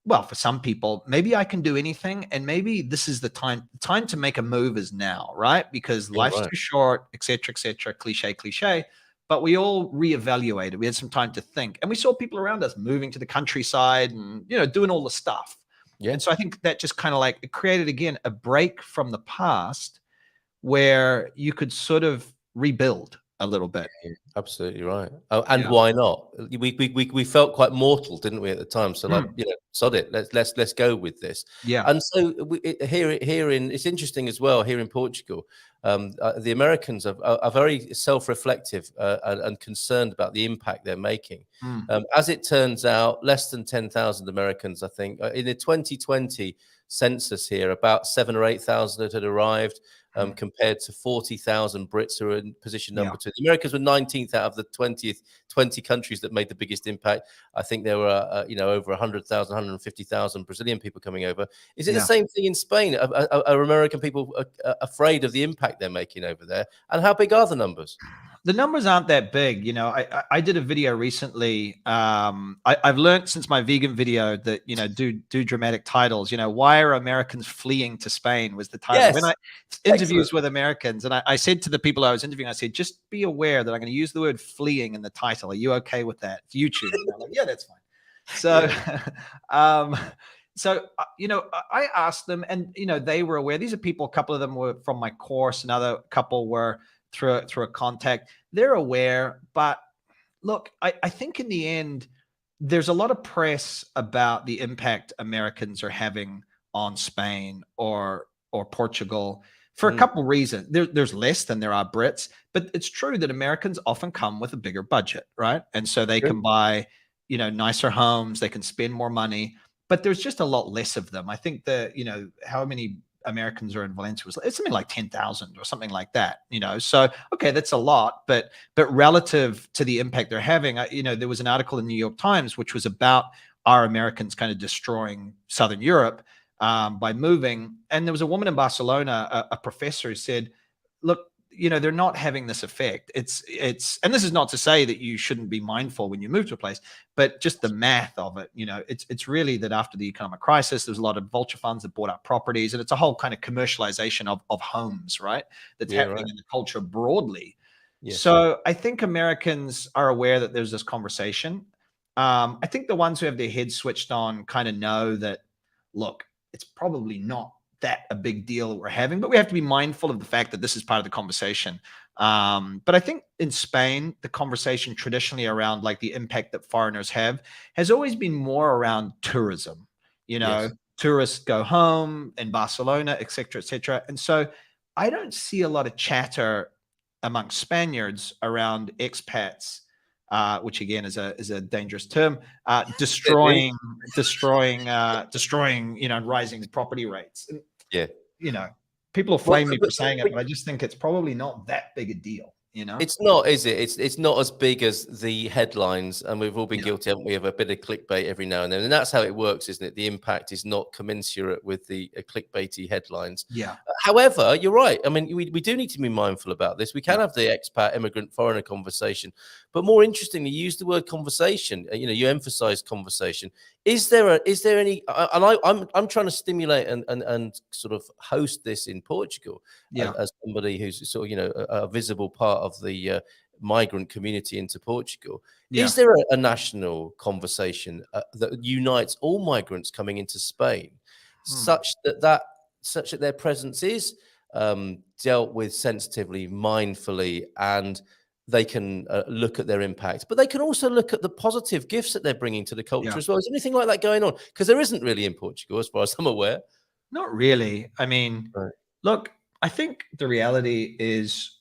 well, for some people, maybe I can do anything, and maybe this is the time. The time to make a move is now, right? Because life's too short, etc., etc. Cliche. But we all reevaluated. We had some time to think, and we saw people around us moving to the countryside and, you know, doing all the stuff. Yeah. And so I think that just kind of like it created again a break from the past where you could sort of rebuild a little bit. Absolutely right. Oh, and why not? We felt quite mortal, didn't we, at the time? So like, you know, sod it. Let's go with this. Yeah. And so it's interesting as well here in Portugal. The Americans are very self-reflective and concerned about the impact they're making. As it turns out, less than 10,000 Americans, I think, in the 2020 census here, about 7,000 or 8,000 had arrived. Compared to 40,000 Brits who are in position number 2. The Americans were 19th out of the 20 countries that made the biggest impact. I think there were, you know, over 100,000, 150,000 Brazilian people coming over. Is it the same thing in Spain? Are American people afraid of the impact they're making over there? And how big are the numbers? The numbers aren't that big. You know, I did a video recently. I've learned since my vegan video that, you know, do dramatic titles. You know, why are Americans fleeing to Spain was the title. When I interviews with Americans, and I said to the people I was interviewing, I said, just be aware that I'm going to use the word fleeing in the title. Are you okay with that? It's YouTube. And they're like, yeah, that's fine. So, you know, I asked them, and, you know, they were aware. These are people, a couple of them were from my course, another couple were through a contact. They're aware, but look, I think in the end, there's a lot of press about the impact Americans are having on Spain or Portugal for a couple of reasons. There's less than there are Brits, but it's true that Americans often come with a bigger budget, right? And so they can buy, you know, nicer homes, they can spend more money, but there's just a lot less of them. I think that, you know, how many Americans are in Valencia it's something like 10,000 or something like that, you know. So okay, that's a lot, but relative to the impact they're having, you know, there was an article in the New York Times which was about are Americans kind of destroying Southern Europe by moving, and there was a woman in Barcelona, a professor, who said, look, you know, they're not having this effect. It's, and this is not to say that you shouldn't be mindful when you move to a place, but just the math of it, you know, it's really that after the economic crisis, there's a lot of vulture funds that bought up properties, and it's a whole kind of commercialization of homes, right? That's happening in the culture broadly. So I think Americans are aware that there's this conversation. I think the ones who have their heads switched on kind of know that, look, it's probably not that a big deal that we're having, but we have to be mindful of the fact that this is part of the conversation. But I think in Spain, the conversation traditionally around like the impact that foreigners have has always been more around tourism. You know, tourists go home in Barcelona, et cetera, et cetera. And so I don't see a lot of chatter amongst Spaniards around expats, which again is a dangerous term, destroying, you know, rising property rates. And, you know, people will flame me for saying it, but I just think it's probably not that big a deal. You know, it's not, is it? It's not as big as the headlines, and we've all been guilty, haven't we, of a bit of clickbait every now and then, and that's how it works, isn't it? The impact is not commensurate with the clickbaity headlines. However, you're right. I mean, we do need to be mindful about this. We can have the expat, immigrant, foreigner conversation, but more interestingly, you use the word conversation. You know, you emphasize conversation. Is there any? And I'm trying to stimulate and sort of host this in Portugal as somebody who's sort of, you know, a visible part of the migrant community into Portugal. Yeah. Is there a national conversation that unites all migrants coming into Spain, such that their presence is dealt with sensitively, mindfully, and they can look at their impact, but they can also look at the positive gifts that they're bringing to the culture as well? Is there anything like that going on? Because there isn't really in Portugal, as far as I'm aware. Not really. I mean, look, I think the reality is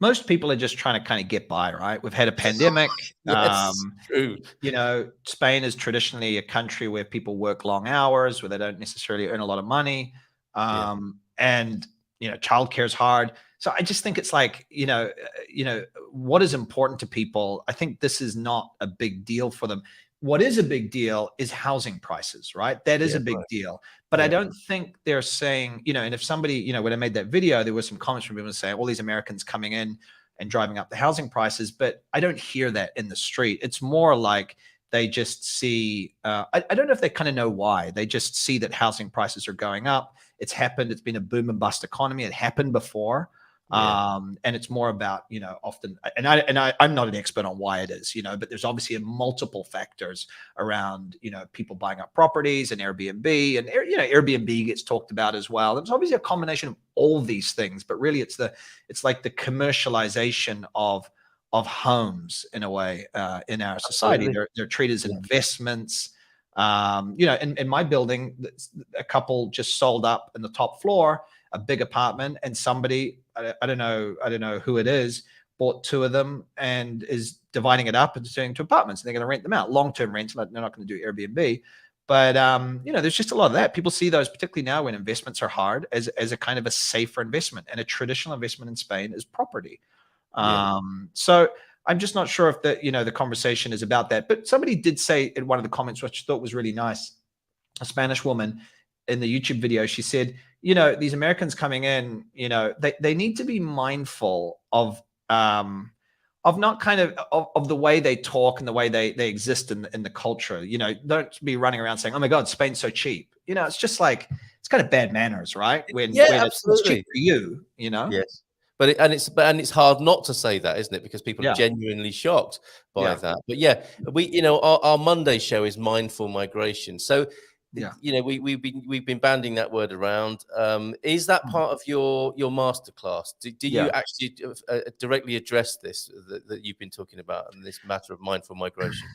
most people are just trying to kind of get by, right? We've had a pandemic. Yes, true. You know, Spain is traditionally a country where people work long hours, where they don't necessarily earn a lot of money. And, you know, childcare is hard. So I just think it's like, what is important to people? I think this is not a big deal for them. What is a big deal is housing prices, right? That is a big deal. But I don't think they're saying, and if somebody, when I made that video, there were some comments from people saying all these Americans coming in and driving up the housing prices, but I don't hear that in the street. It's more like they just see, I don't know if they kind of know why. They just see that housing prices are going up. It's happened. It's been a boom and bust economy. It happened before. And it's more about, often, and I'm not an expert on why it is, but there's obviously multiple factors around, people buying up properties and Airbnb, and, Airbnb gets talked about as well. There's obviously a combination of all these things, but really it's like the commercialization of homes in a way, in our society. They're treated as investments. In my building, a couple just sold up in the top floor, a big apartment, and somebody, I don't know who it is, bought two of them and is dividing it up and turning into apartments, and they're going to rent them out, long-term rental. They're not going to do Airbnb, but there's just a lot of that. People see those, particularly now when investments are hard, as a kind of a safer investment, and a traditional investment in Spain is property. So I'm just not sure if the conversation is about that. But somebody did say in one of the comments, which I thought was really nice, a Spanish woman in the YouTube video, she said, these Americans coming in, they need to be mindful of not kind of the way they talk and the way they exist in the culture. Don't be running around saying, oh my God, Spain's so cheap. It's just like, it's kind of bad manners, right? When it's cheap for you, Yes. But it's hard not to say that, isn't it? Because people are genuinely shocked by that. But we, our Monday show is mindful migration. So, we've been banding that word around. Is that part of your masterclass? Do you actually directly address this that you've been talking about, and this matter of mindful migration?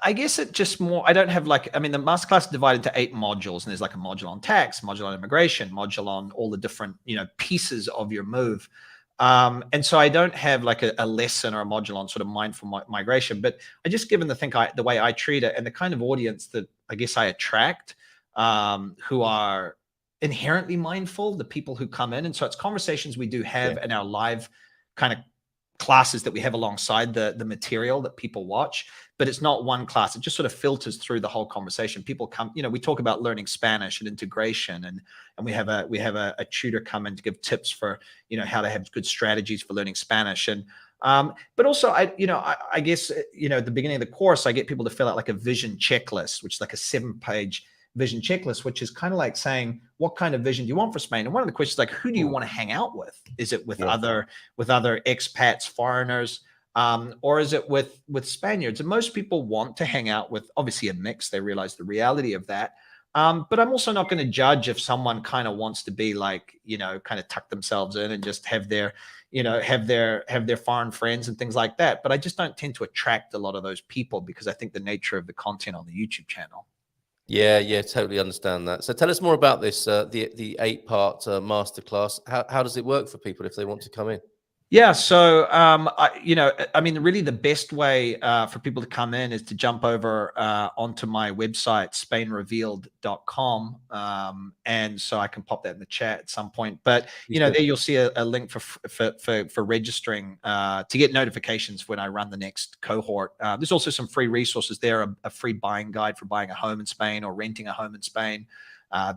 I guess it just more, I don't have the masterclass is divided into 8 modules, and there's like a module on tax, module on immigration, module on all the different, pieces of your move. And so I don't have like a lesson or a module on sort of mindful migration, but I just, given the way I treat it and the kind of audience that I guess I attract, who are inherently mindful, the people who come in. And so it's conversations we do have in our live kind of classes that we have alongside the material that people watch, but it's not one class. It just sort of filters through the whole conversation. People come, we talk about learning Spanish and integration, and we have a tutor come in to give tips for, how to have good strategies for learning Spanish. And, but also I guess, at the beginning of the course, I get people to fill out like a vision checklist, which is like a 7-page vision checklist, which is kind of like saying, what kind of vision do you want for Spain? And one of the questions is like, who do you want to hang out with? Is it with other expats, foreigners, or is it with Spaniards? And most people want to hang out with, obviously, a mix. They realize the reality of that. But I'm also not going to judge if someone kind of wants to be like, kind of tuck themselves in and just have their foreign friends and things like that. But I just don't tend to attract a lot of those people, because I think the nature of the content on the YouTube channel. Yeah, totally understand that. So tell us more about this, the 8-part masterclass. How does it work for people if they want to come in? Yeah, so really the best way for people to come in is to jump over onto my website, spainrevealed.com, and so I can pop that in the chat at some point. But there you'll see a link for registering to get notifications when I run the next cohort. There's also some free resources there, a free buying guide for buying a home in Spain or renting a home in Spain.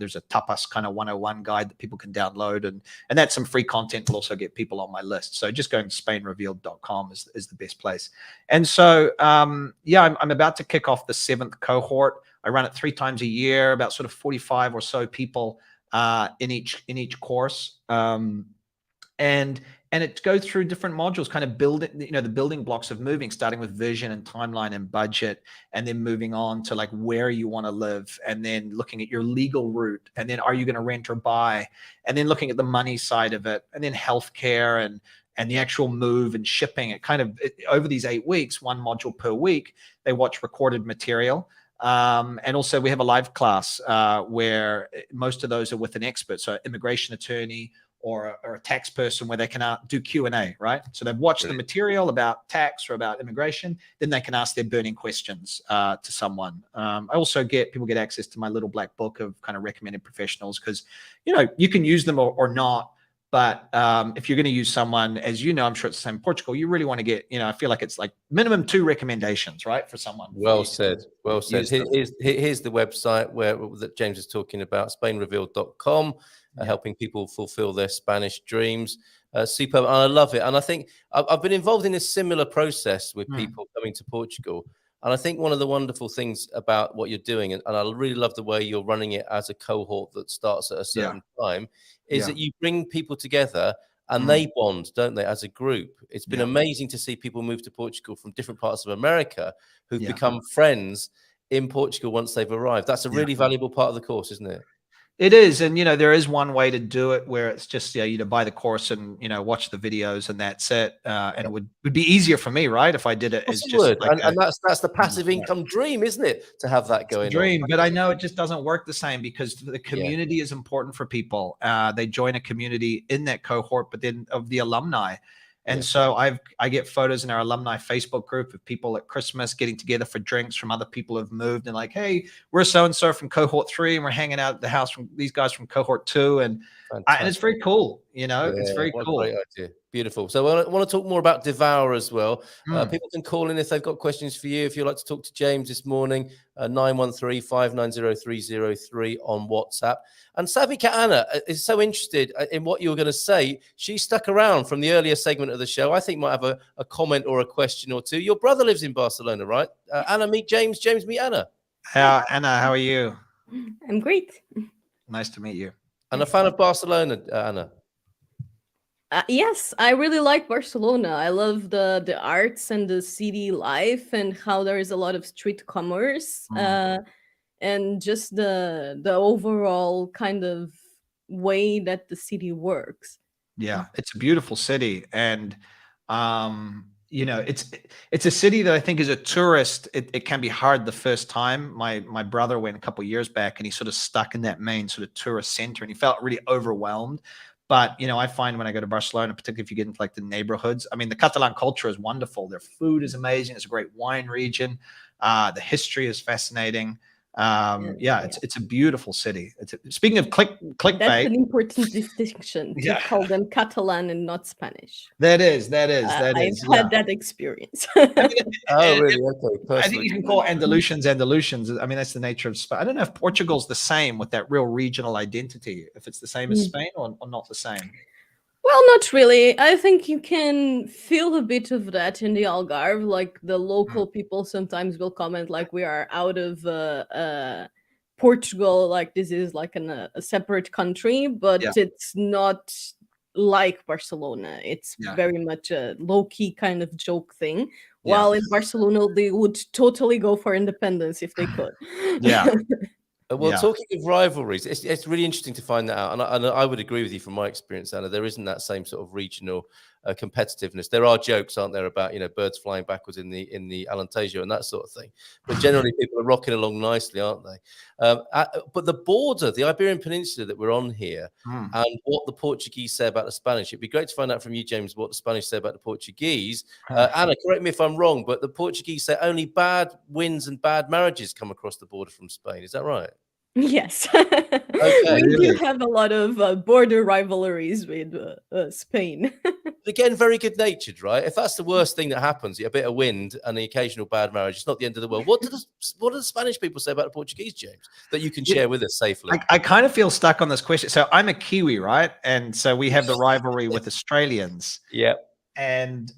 There's a tapas kind of 101 guide that people can download, and that's some free content. Will also get people on my list. So just going to spainrevealed.com is the best place. And so, I'm about to kick off the 7th cohort. I run it 3 times a year, about sort of 45 or so people in each course. And and it goes through different modules, kind of build it, the building blocks of moving, starting with vision and timeline and budget, and then moving on to like where you want to live, and then looking at your legal route, and then are you going to rent or buy, and then looking at the money side of it, and then healthcare and the actual move and shipping. It kind of over these 8 weeks, 1 module per week, they watch recorded material. And also we have a live class where most of those are with an expert, so immigration attorney or a tax person, where they can do Q&A, right? So they've watched the material about tax or about immigration, then they can ask their burning questions to someone. I also people get access to my little black book of kind of recommended professionals, because, you can use them or not. But if you're going to use someone, as you know, I'm sure it's the same in Portugal, you really want to get, I feel like it's like minimum 2 recommendations, right, for someone. Well said. Well said. Here's the website that James is talking about, spainrevealed.com, helping people fulfill their Spanish dreams. Superb. And I love it. And I think I've been involved in a similar process with people coming to Portugal. And I think one of the wonderful things about what you're doing, and I really love the way you're running it as a cohort that starts at a certain time, is that you bring people together and they bond, don't they, as a group? It's been amazing to see people move to Portugal from different parts of America who've become friends in Portugal once they've arrived. That's a really valuable part of the course, isn't it? It is. And, there is one way to do it where it's just, you buy the course and, watch the videos and that's it. And it would be easier for me, right, if I did it as just like and that's the passive income dream, isn't it, to have that going on? But I know it just doesn't work the same, because the community is important for people. They join a community in that cohort, but then of the alumni. And so I get photos in our alumni Facebook group of people at Christmas getting together for drinks from other people who've moved, and like, hey, we're so-and-so from cohort 3 and we're hanging out at the house from these guys from cohort 2. And it's very cool. It's very cool. Great idea. Beautiful. So I want to talk more about Devour as well. People can call in if they've got questions for you. If you'd like to talk to James this morning, 913-590-303 on WhatsApp. And Savvy Cat Ana is so interested in what you were going to say. She stuck around from the earlier segment of the show. I think might have a comment or a question or two. Your brother lives in Barcelona, right? Anna, meet James. James, meet Anna. Anna, how are you? I'm great. Nice to meet you. And a fan of Barcelona, Anna? Yes, I really like Barcelona. I love the arts and the city life, and how there is a lot of street commerce, and just the overall kind of way that the city works. Yeah, it's a beautiful city, and it's a city that I think as a tourist, it can be hard the first time. My brother went a couple of years back, and he sort of stuck in that main sort of tourist center, and he felt really overwhelmed. But, I find when I go to Barcelona, particularly if you get into like the neighborhoods, I mean, the Catalan culture is wonderful. Their food is amazing. It's a great wine region. The history is fascinating. It's a beautiful city. Speaking of clickbait, that's an important distinction to call them Catalan and not Spanish. That is. I've had that experience. Really? Okay, perfect. I think you can call Andalusians. I mean, that's the nature of Spain. I don't know if Portugal's the same with that real regional identity, if it's the same as Spain or not the same. Well, not really. I think you can feel a bit of that in the Algarve. Like the local people sometimes will comment like we are out of Portugal, like this is like a separate country, but it's not like Barcelona. It's very much a low-key kind of joke thing. While in Barcelona, they would totally go for independence if they could. Well, talking of rivalries, it's really interesting to find that out. And I would agree with you from my experience, Anna. There isn't that same sort of regional competitiveness. There are jokes, aren't there, about birds flying backwards in the Alentejo and that sort of thing. But generally, people are rocking along nicely, aren't they? But the border, the Iberian Peninsula that we're on here, and what the Portuguese say about the Spanish. It'd be great to find out from you, James, what the Spanish say about the Portuguese. Anna, correct me if I'm wrong, but the Portuguese say only bad winds and bad marriages come across the border from Spain. Is that right? Yes. We do have a lot of border rivalries with Spain. Again, very good-natured, right? If that's the worst thing that happens, a bit of wind and the occasional bad marriage, it's not the end of the world. What do the Spanish people say about the Portuguese, James, that you can share with us safely? I kind of feel stuck on this question. So I'm a Kiwi, right? And so we have the rivalry with Australians. Yeah. And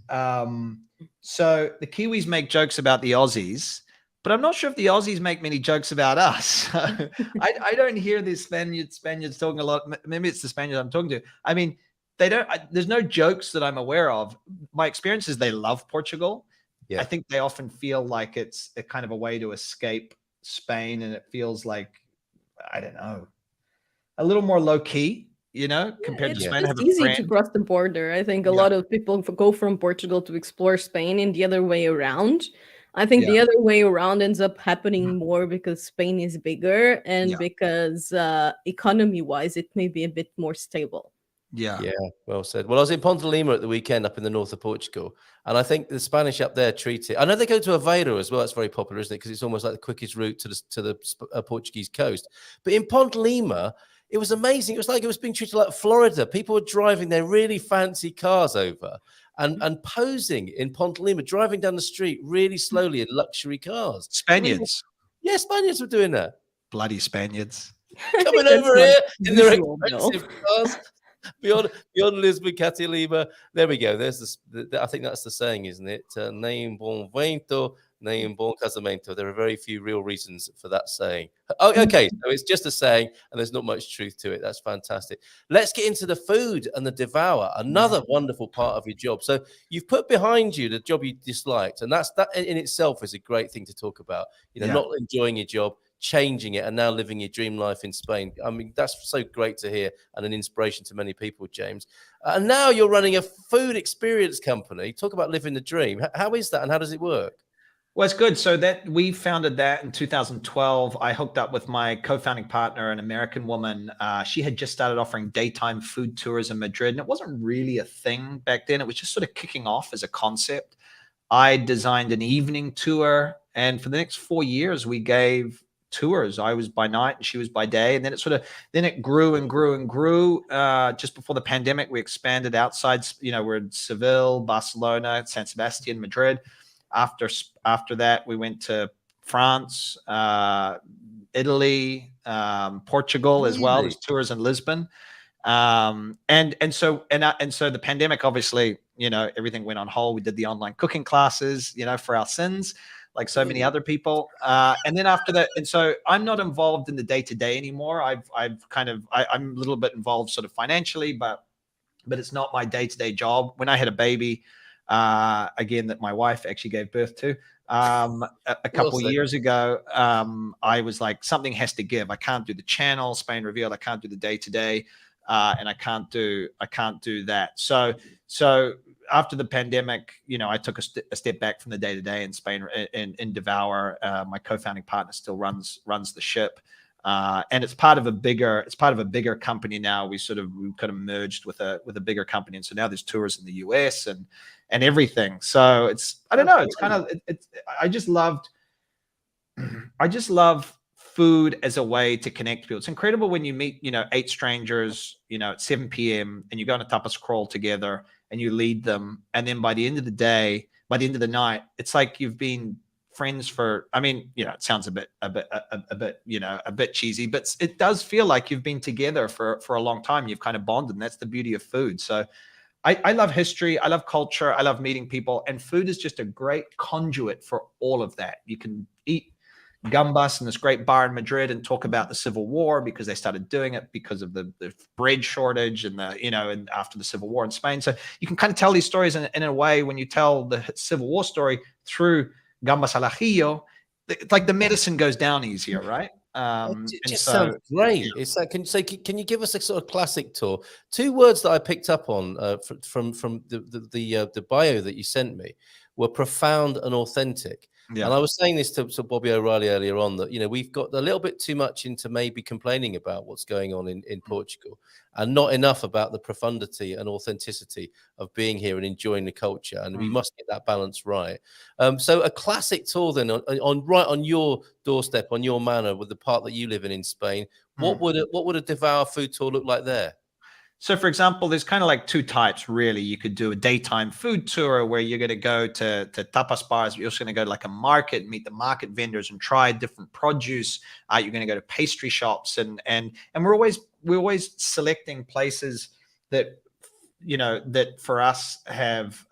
so the Kiwis make jokes about the Aussies, but I'm not sure if the Aussies make many jokes about us. I don't hear the Spaniards talking a lot. Maybe it's the Spaniards I'm talking to. I mean, they don't. There's no jokes that I'm aware of. My experience is they love Portugal. Yeah. I think they often feel like it's a kind of a way to escape Spain, and it feels like, I don't know, a little more low key, compared to It's Spain. I have just a easy friend. to cross the border. I think a Yeah. lot of people go from Portugal to explore Spain and the other way around. I think Yeah. the other way around ends up happening more because Spain is bigger and Yeah. because economy-wise, it may be a bit more stable. Yeah. Yeah, well said. Well, I was in Ponte Lima at the weekend up in the north of Portugal, and I think the Spanish up there treat it. I know they go to Aveiro as well. That's very popular, isn't it? Because it's almost like the quickest route to the Portuguese coast. But in Ponte Lima, it was amazing. It was like it was being treated like Florida. People were driving their really fancy cars over and posing in Ponte Lima, driving down the street really slowly in luxury cars. Spaniards. Yeah, Spaniards were doing that. Bloody Spaniards. Coming that's over not here in their usual, though. expensive cars. Beyond Lisbon, Cati Lima. There we go. There's I think that's the saying, isn't it? Nem bom vento, nem bom casamento. There are very few real reasons for that saying. Oh, okay. So it's just a saying, and there's not much truth to it. That's fantastic. Let's get into the food and the devour. Another wonderful part of your job. So you've put behind you the job you disliked, and that in itself is a great thing to talk about. Not enjoying your job, changing it, and now living your dream life in Spain. I mean, that's so great to hear and an inspiration to many people, James. And now you're running a food experience company. Talk about living the dream. How is that and how does it work? Well, it's good. So that we founded that in 2012. I hooked up with my co-founding partner, an American woman. She had just started offering daytime food tours in Madrid, and it wasn't really a thing back then. It was just sort of kicking off as a concept. I designed an evening tour, and for the next 4 years, we gave tours. I was by night and she was by day, and then it grew and grew and grew. Just before the pandemic, we expanded outside. We're in Seville, Barcelona, San Sebastian, Madrid. After that, we went to France, Italy, Portugal as well. There's tours in Lisbon, and so the pandemic, obviously, everything went on hold. We did the online cooking classes, for our sins, like so many other people. And then after that, and so I'm not involved in the day-to-day anymore. I'm a little bit involved sort of financially, but it's not my day-to-day job. When I had a baby, again, that my wife actually gave birth to, a couple of years ago, I was like, something has to give. I can't do the channel, Spain Revealed. I can't do the day-to-day, and I can't do that. So after the pandemic, I took a step back from the day-to-day in Spain. In Devour, my co-founding partner still runs the ship, and it's part of a bigger company now. We kind of merged with a bigger company, and so now there's tours in the US and everything. So I don't know. It's kind of I just love food as a way to connect people. It's incredible when you meet 8 strangers at 7 p.m. and you go on a tapas crawl together and you lead them, and then by the end of the night, it's like you've been friends for, it sounds a bit cheesy, but it does feel like you've been together for a long time. You've kind of bonded, and that's the beauty of food. So I love history, I love culture, I love meeting people, and food is just a great conduit for all of that. You can eat gambas in this great bar in Madrid and talk about the Civil War, because they started doing it because of the bread shortage and and after the Civil War in Spain. So you can kind of tell these stories in a way. When you tell the Civil War story through gambas al ajillo, it's like the medicine goes down easier, right? It just sounds great. Yeah. It's like, can you give us a sort of classic tour? 2 words that I picked up on from the bio that you sent me were profound and authentic. Yeah. And I was saying this to Bobby O'Reilly earlier on, that we've got a little bit too much into maybe complaining about what's going on in Portugal, and not enough about the profundity and authenticity of being here and enjoying the culture. And we must get that balance right. So a classic tour then on your doorstep, on your manor, with the part that you live in Spain. What would a Devour food tour look like there? So, for example, there's kind of like 2 types, really. You could do a daytime food tour where you're going to go to tapas bars. You're also going to go to like a market, meet the market vendors, and try different produce. You're going to go to pastry shops, and we're always selecting places that that for us have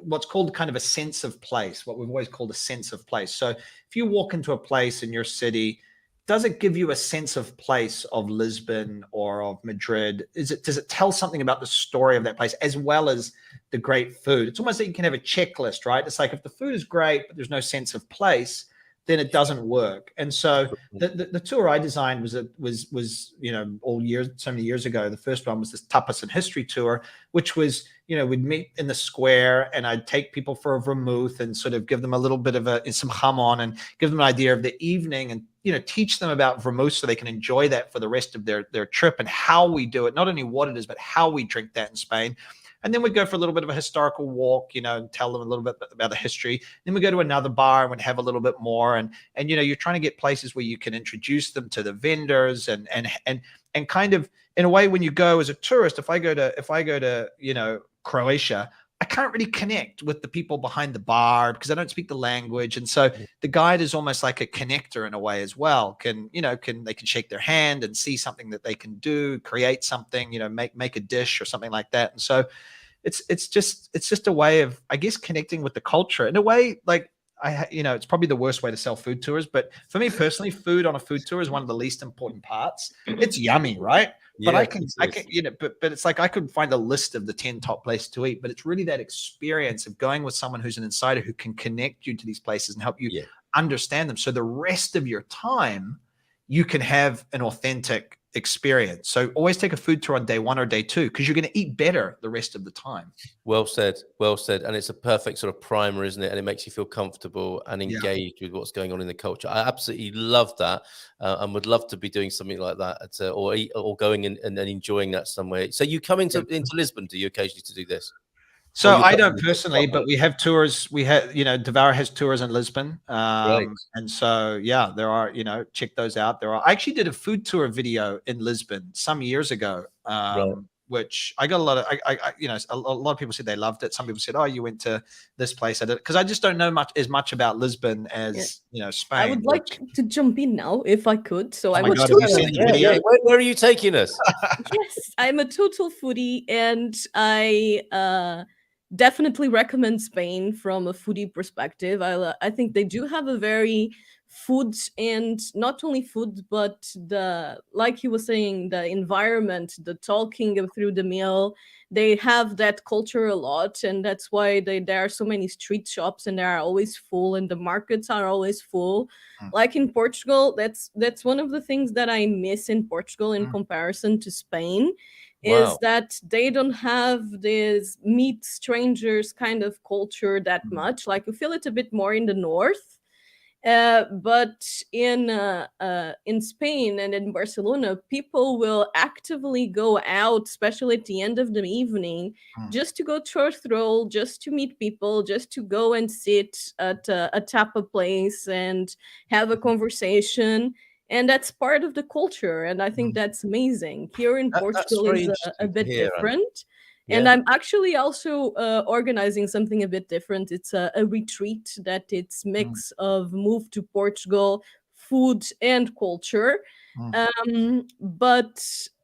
what's called kind of a sense of place. What we've always called a sense of place. So, if you walk into a place in your city, does it give you a sense of place of Lisbon or of Madrid? Does it tell something about the story of that place as well as the great food? It's almost like you can have a checklist, right? It's like if the food is great, but there's no sense of place, then it doesn't work. And so the tour I designed was so many years ago. The first one was this tapas and history tour, which was, we'd meet in the square and I'd take people for a vermouth and sort of give them a little bit of some jamon and give them an idea of the evening and, teach them about vermouth so they can enjoy that for the rest of their trip and how we do it, not only what it is, but how we drink that in Spain. And then we'd go for a little bit of a historical walk, and tell them a little bit about the history. Then we go to another bar and we'd have a little bit more. And you're trying to get places where you can introduce them to the vendors and kind of, in a way, when you go as a tourist, if I go to Croatia, I can't really connect with the people behind the bar because I don't speak the language. And so the guide is almost like a connector in a way as well. They can shake their hand and see something that they can do, create something, make a dish or something like that. And so it's just a way of, I guess, connecting with the culture in a way. Like it's probably the worst way to sell food tours, but for me personally, food on a food tour is one of the least important parts. It's yummy, right? But I can, but it's like I could find a list of the 10 top places to eat, but it's really that experience of going with someone who's an insider who can connect you to these places and help you understand them. So the rest of your time, you can have an authentic experience. So always take a food tour on day 1 or day 2 because you're going to eat better the rest of the time. Well said. And it's a perfect sort of primer, isn't it? And it makes you feel comfortable and engaged with what's going on in the culture. I absolutely love that and would love to be doing something like that or going and enjoying that somewhere. So you come into Lisbon, do you occasionally to do this? So I don't personally, but we have tours. We have, Devara has tours in Lisbon. And so, there are, check those out. I actually did a food tour video in Lisbon some years ago, which I got a lot of, a lot of people said they loved it. Some people said, oh, you went to this place. I did, because I just don't know as much about Lisbon as, Spain. I would like to jump in now if I could. So Where are you taking us? Yes, I'm a total foodie and I definitely recommend Spain from a foodie perspective. I think they do have a very food, and not only food, but like you were saying, the environment, the talking through the meal. They have that culture a lot, and that's why there are so many street shops, and they are always full, and the markets are always full. Like in Portugal, that's one of the things that I miss in Portugal in comparison to Spain. Is that they don't have this meet strangers kind of culture that much. Like you feel it a bit more in the north, but in Spain and in Barcelona, people will actively go out, especially at the end of the evening, just to go to a stroll, just to meet people, just to go and sit at a tapa place and have a conversation. And that's part of the culture. And I think that's amazing. Here in Portugal is a bit different. And I'm actually also organizing something a bit different. It's a retreat that it's mix of move to Portugal, food and culture.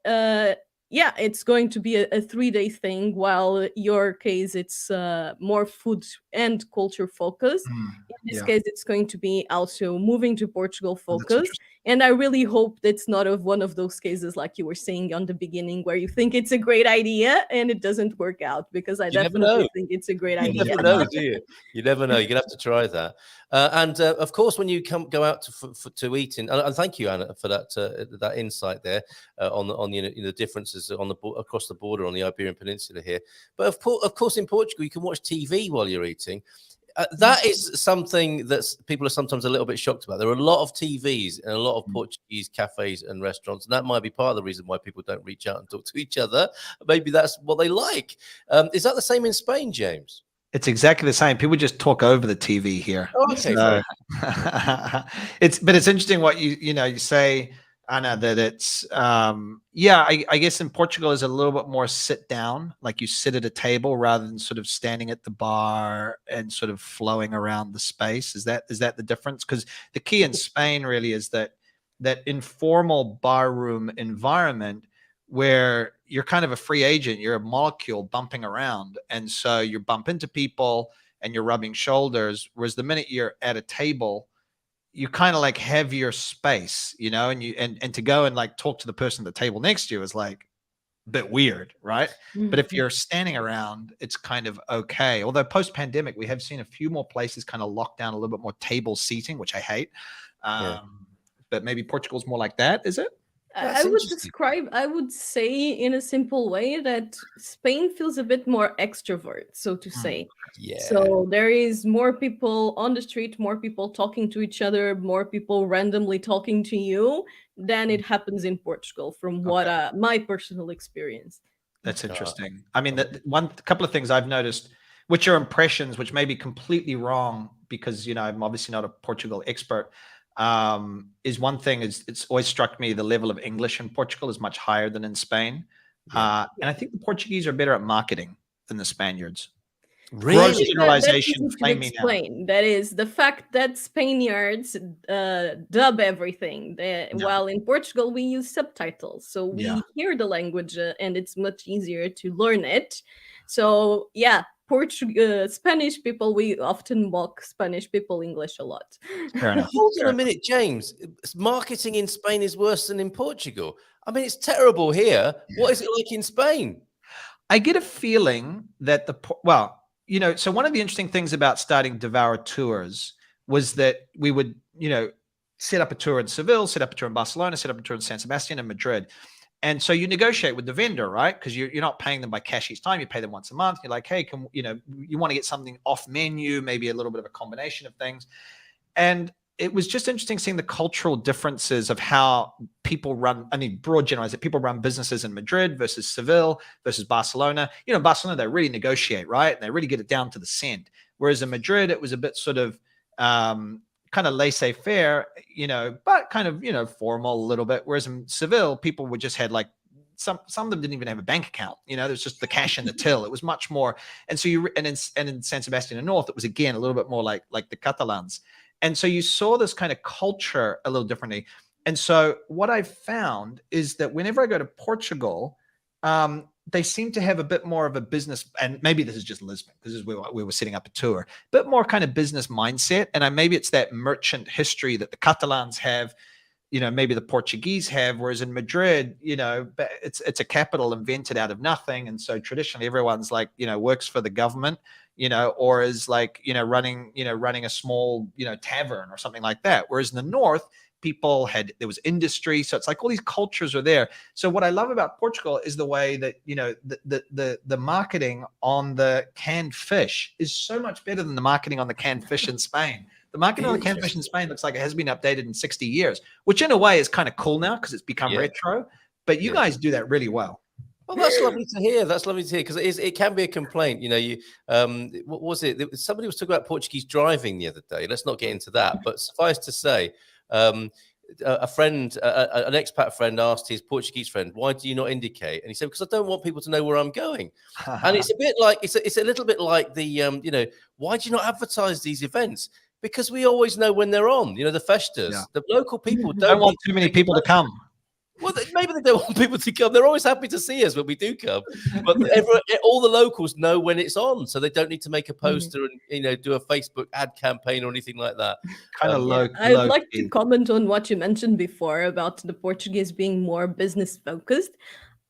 It's going to be a 3-day thing, while your case, it's more food and culture focused. In this case, it's going to be also moving to Portugal focused. And I really hope that's not one of those cases like you were saying on the beginning, where you think it's a great idea and it doesn't work out, because I definitely think it's a great idea. You never know, do you? You never know. You're going to have to try that. Of course, when you go out to eat, and thank you, Anna, for that insight there on the differences across the border on the Iberian Peninsula here. But of course, in Portugal, you can watch TV while you're eating. That is something that people are sometimes a little bit shocked about. There are a lot of TVs and a lot of Portuguese cafes and restaurants, and that might be part of the reason why people don't reach out and talk to each other. Maybe that's what they like. Is that the same in Spain, James? It's exactly the same. People just talk over the TV here. Oh, okay. So, it's interesting what you say, Anna, that it's I guess in Portugal is a little bit more sit down, like you sit at a table rather than sort of standing at the bar and sort of flowing around the space. Is that the difference? Because the key in Spain really is that informal barroom environment where you're kind of a free agent, you're a molecule bumping around, and so you bump into people and you're rubbing shoulders, whereas the minute you're at a table, you kind of like have your space, you know, and you and to go and like talk to the person at the table next to you is like a bit weird, right? But if you're standing around, it's kind of okay. Although post-pandemic, we have seen a few more places kind of lock down a little bit more table seating, which I hate. But maybe Portugal's more like that, is it? I would say in a simple way that Spain feels a bit more extrovert, so to say. Yeah. So there is more people on the street, more people talking to each other, more people randomly talking to you than it happens in Portugal, from what my personal experience. That's interesting. I mean, couple of things I've noticed, which are impressions, which may be completely wrong because, you know, I'm obviously not a Portugal expert. Is one thing is it's always struck me the level of English in Portugal is much higher than in Spain. And I think the Portuguese are better at marketing than the Spaniards. Really? Gross generalization. That is the fact that Spaniards dub everything. While in Portugal we use subtitles, so we hear the language and it's much easier to learn it. So yeah, Spanish people, we often mock Spanish people English a lot. Fair enough. Hold on a minute, James. Marketing in Spain is worse than in Portugal. I mean, it's terrible here. What is it like in Spain? I get a feeling that you know, so one of the interesting things about starting Devour Tours was that we would, you know, set up a tour in Seville, set up a tour in Barcelona, set up a tour in San Sebastian and Madrid. And so you negotiate with the vendor, right? Because you're not paying them by cash each time. You pay them once a month. You're like, hey, you know, you want to get something off menu, maybe a little bit of a combination of things. And it was just interesting seeing the cultural differences of how people run. I mean, broad generalized, people run businesses in Madrid versus Seville versus Barcelona. You know, Barcelona, they really negotiate, right? And they really get it down to the cent. Whereas in Madrid, it was a bit sort of kind of laissez-faire, you know, but kind of, you know, formal a little bit. Whereas in Seville, people would just had like some of them didn't even have a bank account. You know, there's just the cash in the till. It was much more. And so in San Sebastian and North, it was again a little bit more like the Catalans. And so you saw this kind of culture a little differently. And so what I've found is that whenever I go to Portugal, they seem to have a bit more of a business, and maybe this is just Lisbon, because this is where we were setting up a tour, a bit more kind of business mindset. And maybe it's that merchant history that the Catalans have, you know, maybe the Portuguese have, whereas in Madrid, you know, it's a capital invented out of nothing. And so traditionally everyone's like, you know, works for the government, you know, or is like, you know, running a small, you know, tavern or something like that. Whereas in the North, there was industry. So it's like all these cultures are there. So what I love about Portugal is the way that, you know, the marketing on the canned fish is so much better than the marketing on the canned fish in Spain. The marketing on the canned fish in Spain looks like it has been updated in 60 years, which in a way is kind of cool now because it's become retro. But you guys do that really well. Well, that's lovely to hear. That's lovely to hear because it can be a complaint. You know, what was it? Somebody was talking about Portuguese driving the other day. Let's not get into that. But suffice to say, a friend, an expat friend, asked his Portuguese friend, "Why do you not indicate?" And he said, "Because I don't want people to know where I'm going." And it's a bit like it's a little bit like the you know, why do you not advertise these events? Because we always know when they're on. You know, the festas. The local people don't want too many people to come. Well, maybe they don't want people to come. They're always happy to see us when we do come. But all the locals know when it's on, so they don't need to make a poster and, you know, do a Facebook ad campaign or anything like that. Kind of low. I'd like to comment on what you mentioned before about the Portuguese being more business focused.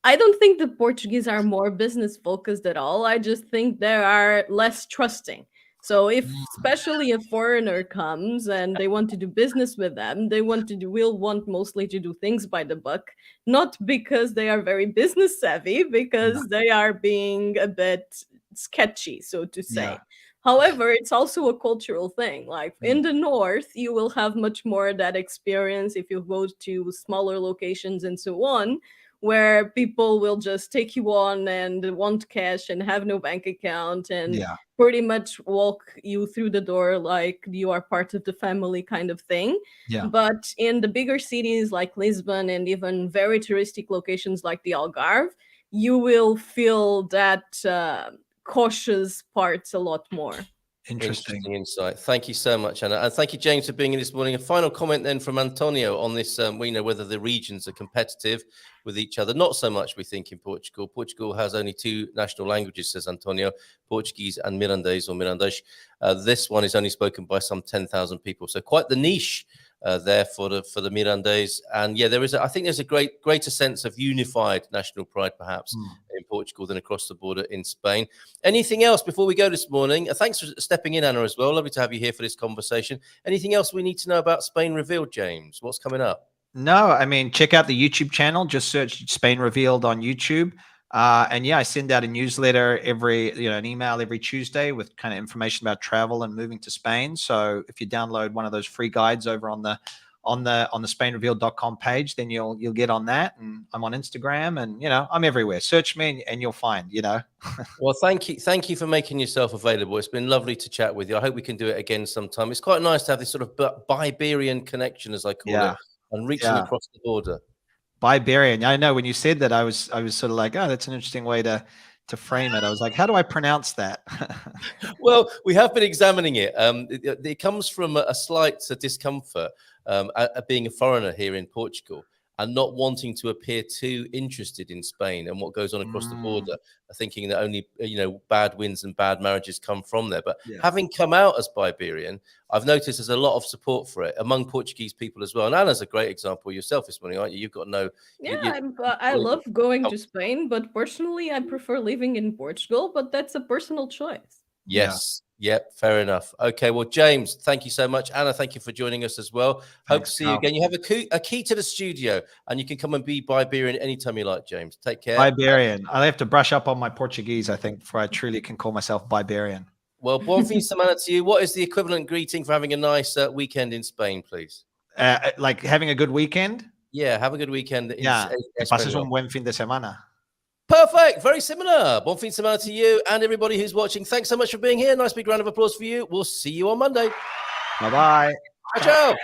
I don't think the Portuguese are more business focused at all. I just think they are less trusting. So if especially a foreigner comes and they want to do business with them, will want mostly to do things by the book, not because they are very business savvy, because they are being a bit sketchy, so to say. Yeah. However, it's also a cultural thing. Like in the North, you will have much more that experience if you go to smaller locations and so on, where people will just take you on and want cash and have no bank account and pretty much walk you through the door like you are part of the family kind of thing. Yeah. But in the bigger cities like Lisbon and even very touristic locations like the Algarve, you will feel that cautious parts a lot more. Interesting. Insight. Thank you so much, Anna. And thank you, James, for being in this morning. A final comment then from Antonio on this. We know whether the regions are competitive with each other. Not so much, we think, in Portugal. Portugal has only 2 national languages, says Antonio, Portuguese and Mirandês or Mirandês. This one is only spoken by some 10,000 people. So quite the niche there for the Mirandês. And yeah, I think there's a greater sense of unified national pride, perhaps, in Portugal than across the border in Spain. Anything else before we go this morning? Thanks for stepping in, Anna, as well. Lovely to have you here for this conversation. Anything else we need to know about Spain Revealed, James? What's coming up? No, I mean, check out the YouTube channel. Just search Spain Revealed on YouTube. And yeah, I send out a newsletter an email every Tuesday with kind of information about travel and moving to Spain. So if you download one of those free guides over on the SpainRevealed.com page, then you'll get on that. And I'm on Instagram, and I'm everywhere. Search me and you'll find. Well, thank you for making yourself available. It's been lovely to chat with you. I hope we can do it again sometime. It's quite nice to have this sort of Biberian connection, as I call it, and reaching across the border. Biberian. I know when you said that, I was sort of like, oh, that's an interesting way to frame it. I was like, how do I pronounce that? Well, we have been examining it. It comes from a slight discomfort at being a foreigner here in Portugal and not wanting to appear too interested in Spain and what goes on across the border, thinking that only bad winds and bad marriages come from there. But having come out as Biberian, I've noticed there's a lot of support for it among Portuguese people as well. And Anna's a great example yourself this morning, aren't you? You've got no. Yeah, I love going to Spain, but personally, I prefer living in Portugal. But that's a personal choice. Yes. Yep, fair enough. Okay, well, James, thank you so much. Anna, thank you for joining us as well. Hope to see you again. You have a key to the studio, and you can come and be Biberian anytime you like, James. Take care. Biberian. I'll have to brush up on my Portuguese, I think, before I truly can call myself Biberian. Well, bom fim de semana to you. What is the equivalent greeting for having a nice weekend in Spain, please? Like having a good weekend? Yeah, have a good weekend. Que pases un buen fin de semana. Perfect. Very similar. Bon fin de semana to you and everybody who's watching. Thanks so much for being here. Nice big round of applause for you. We'll see you on Monday. Bye-bye. Ciao.